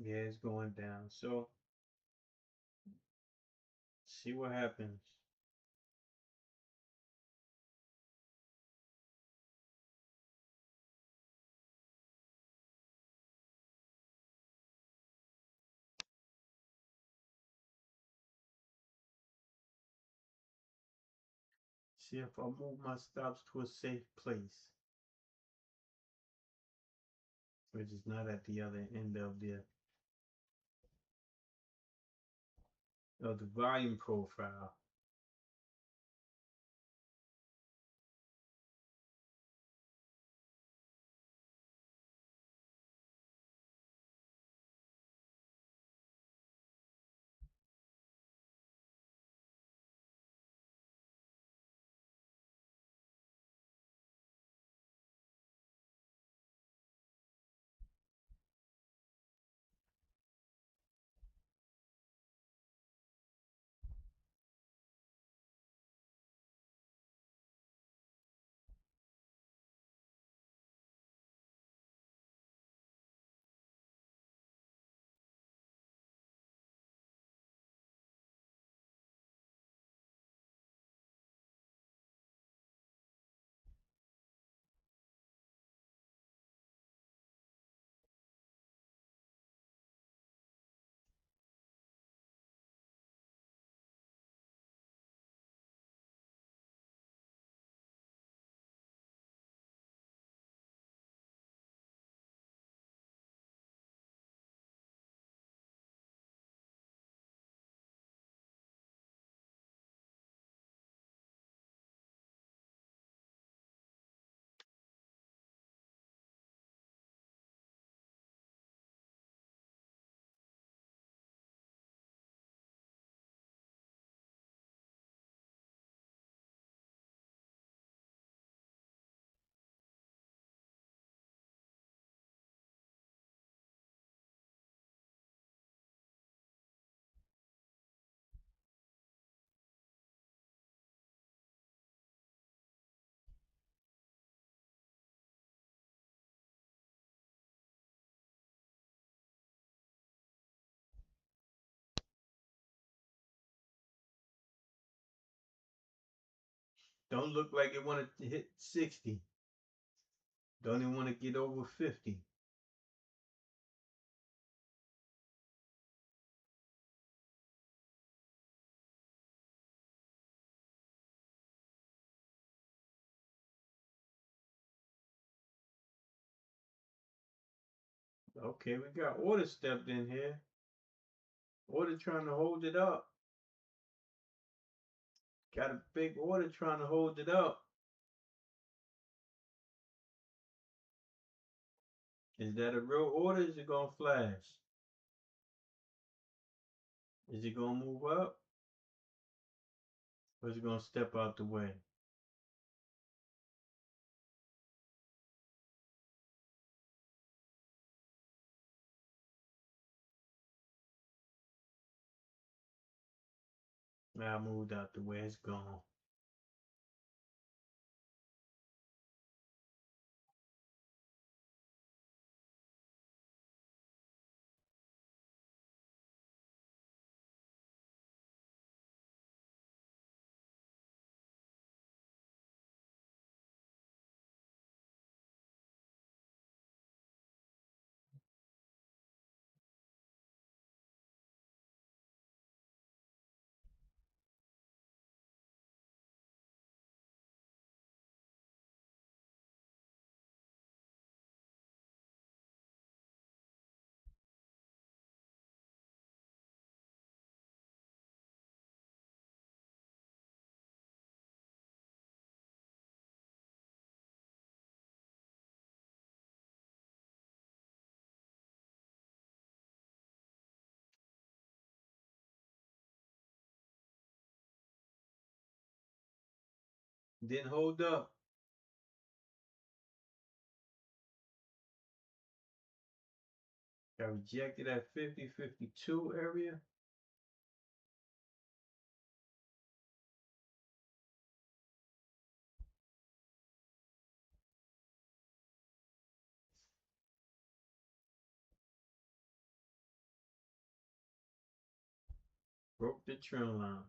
Yeah, it's going down. So see what happens. See if I move my stops to a safe place, which is not at the other end of the volume profile. Don't look like it wanted to hit 60. Don't even want to get over 50. Okay, we got order stepped in here. Order trying to hold it up. Got a big order trying to hold it up. Is that a real order? Is it gonna flash? Is it gonna move up? Or is it gonna step out the way? Now I moved out the way, it's gone. Didn't hold up. Got rejected at 50-52 area. Broke the trend line.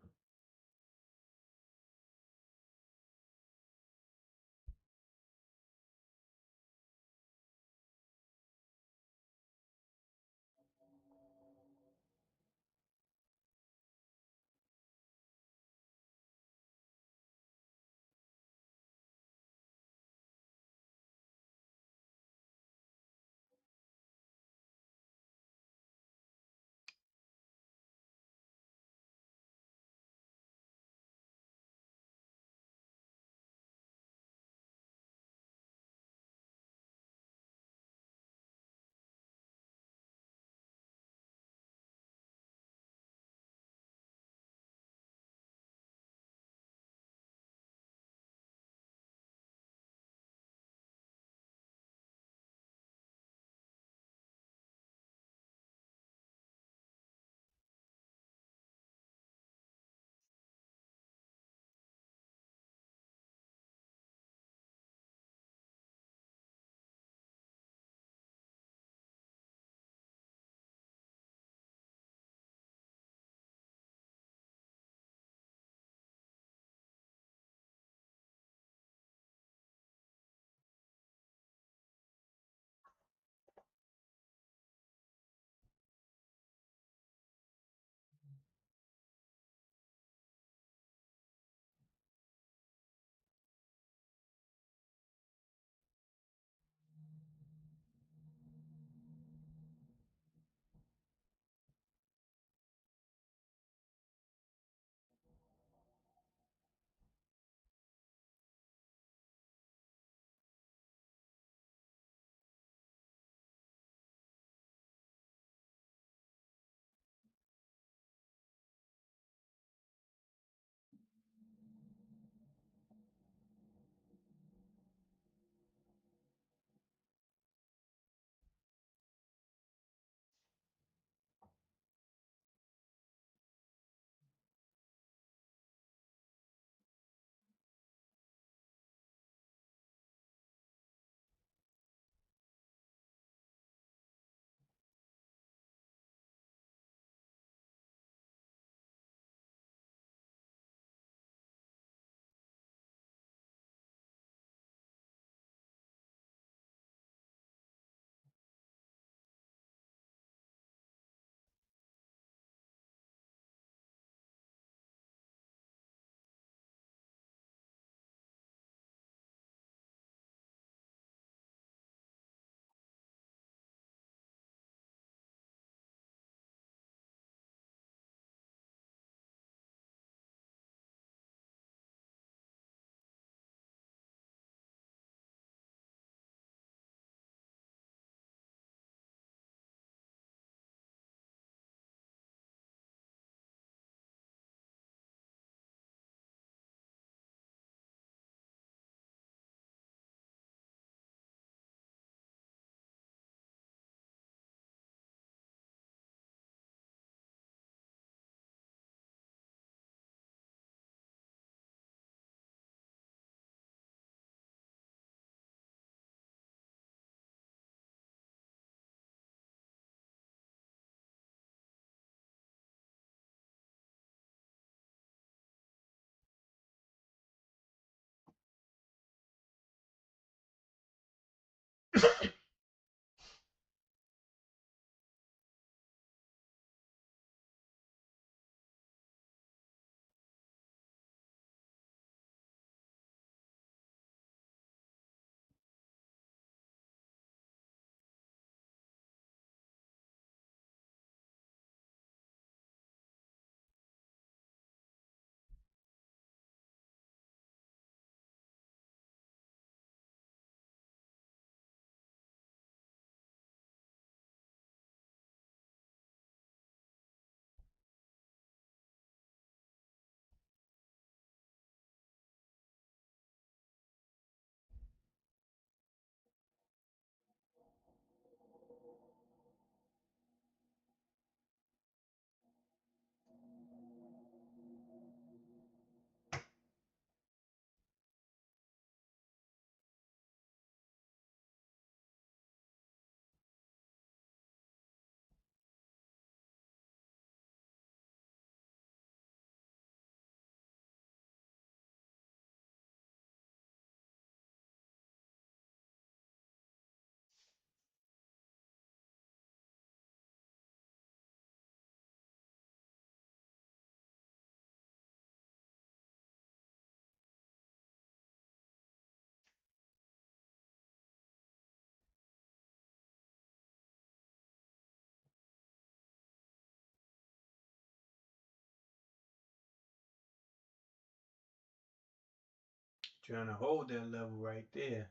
Trying to hold that level right there.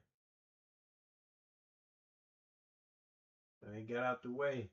So they got out the way.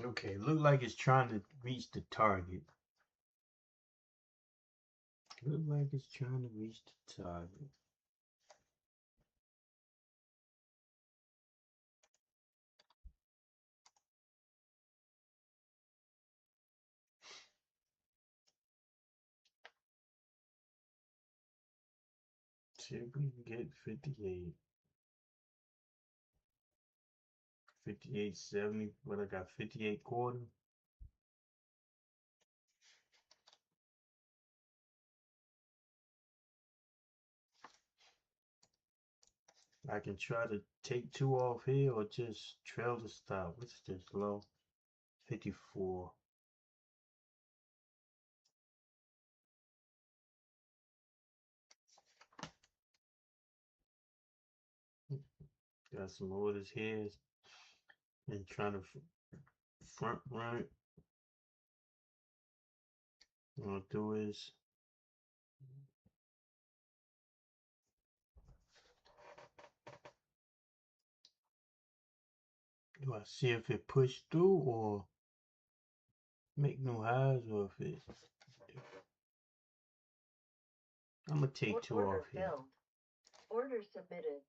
Okay, look like it's trying to reach the target. Look like it's trying to reach the target. See if we can get 58. 58.70, but I got 58.25. I can try to take 2 off here or just trail the stop. What's this low? 54. Got some orders here and trying to front run it. What I'll do is do I see if it pushed through or make no highs, or if it, I'm gonna take 2 Order off here. filled. Order submitted.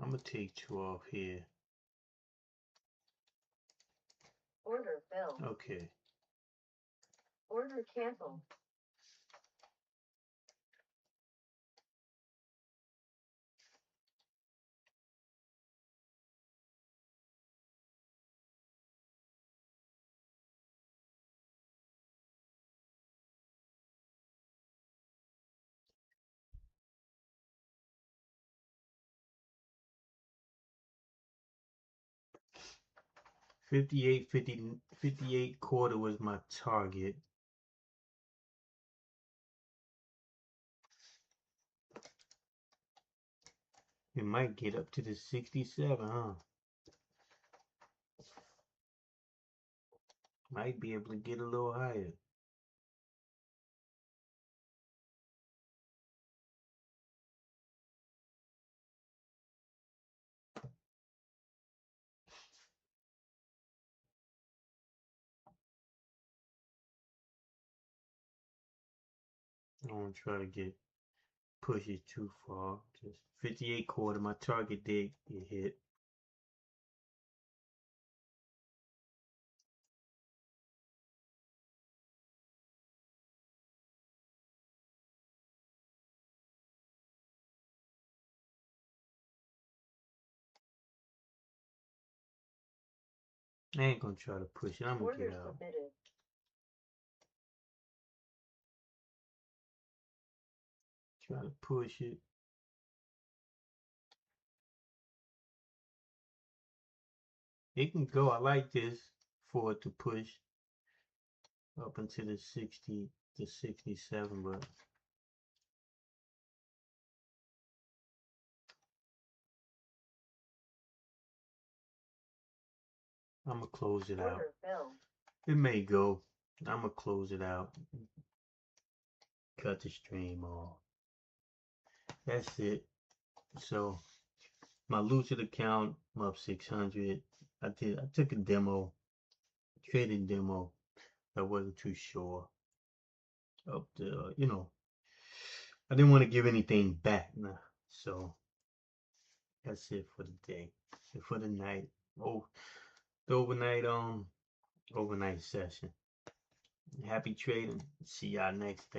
I'm gonna take 2 off here. Order filled. Okay. Order canceled. $58.50, 58.25 was my target. It might get up to the 67, huh? Might be able to get a little higher. I don't want to try to push it too far. Just 58.25, my target did get hit. I ain't gonna try to push it. I'm gonna get out. Submitted. Try to push it. It can go. I like this for it to push up into the 60 to 67, but I'm gonna close it out. Order filled. It may go. I'm gonna close it out. Cut the stream off. That's it. So my Lucid account, I'm up 600. I took a demo, trading demo. I wasn't too sure of the, I didn't want to give anything back. Nah. So that's it for the day. And for the night. Oh, the overnight session. Happy trading. See y'all next day.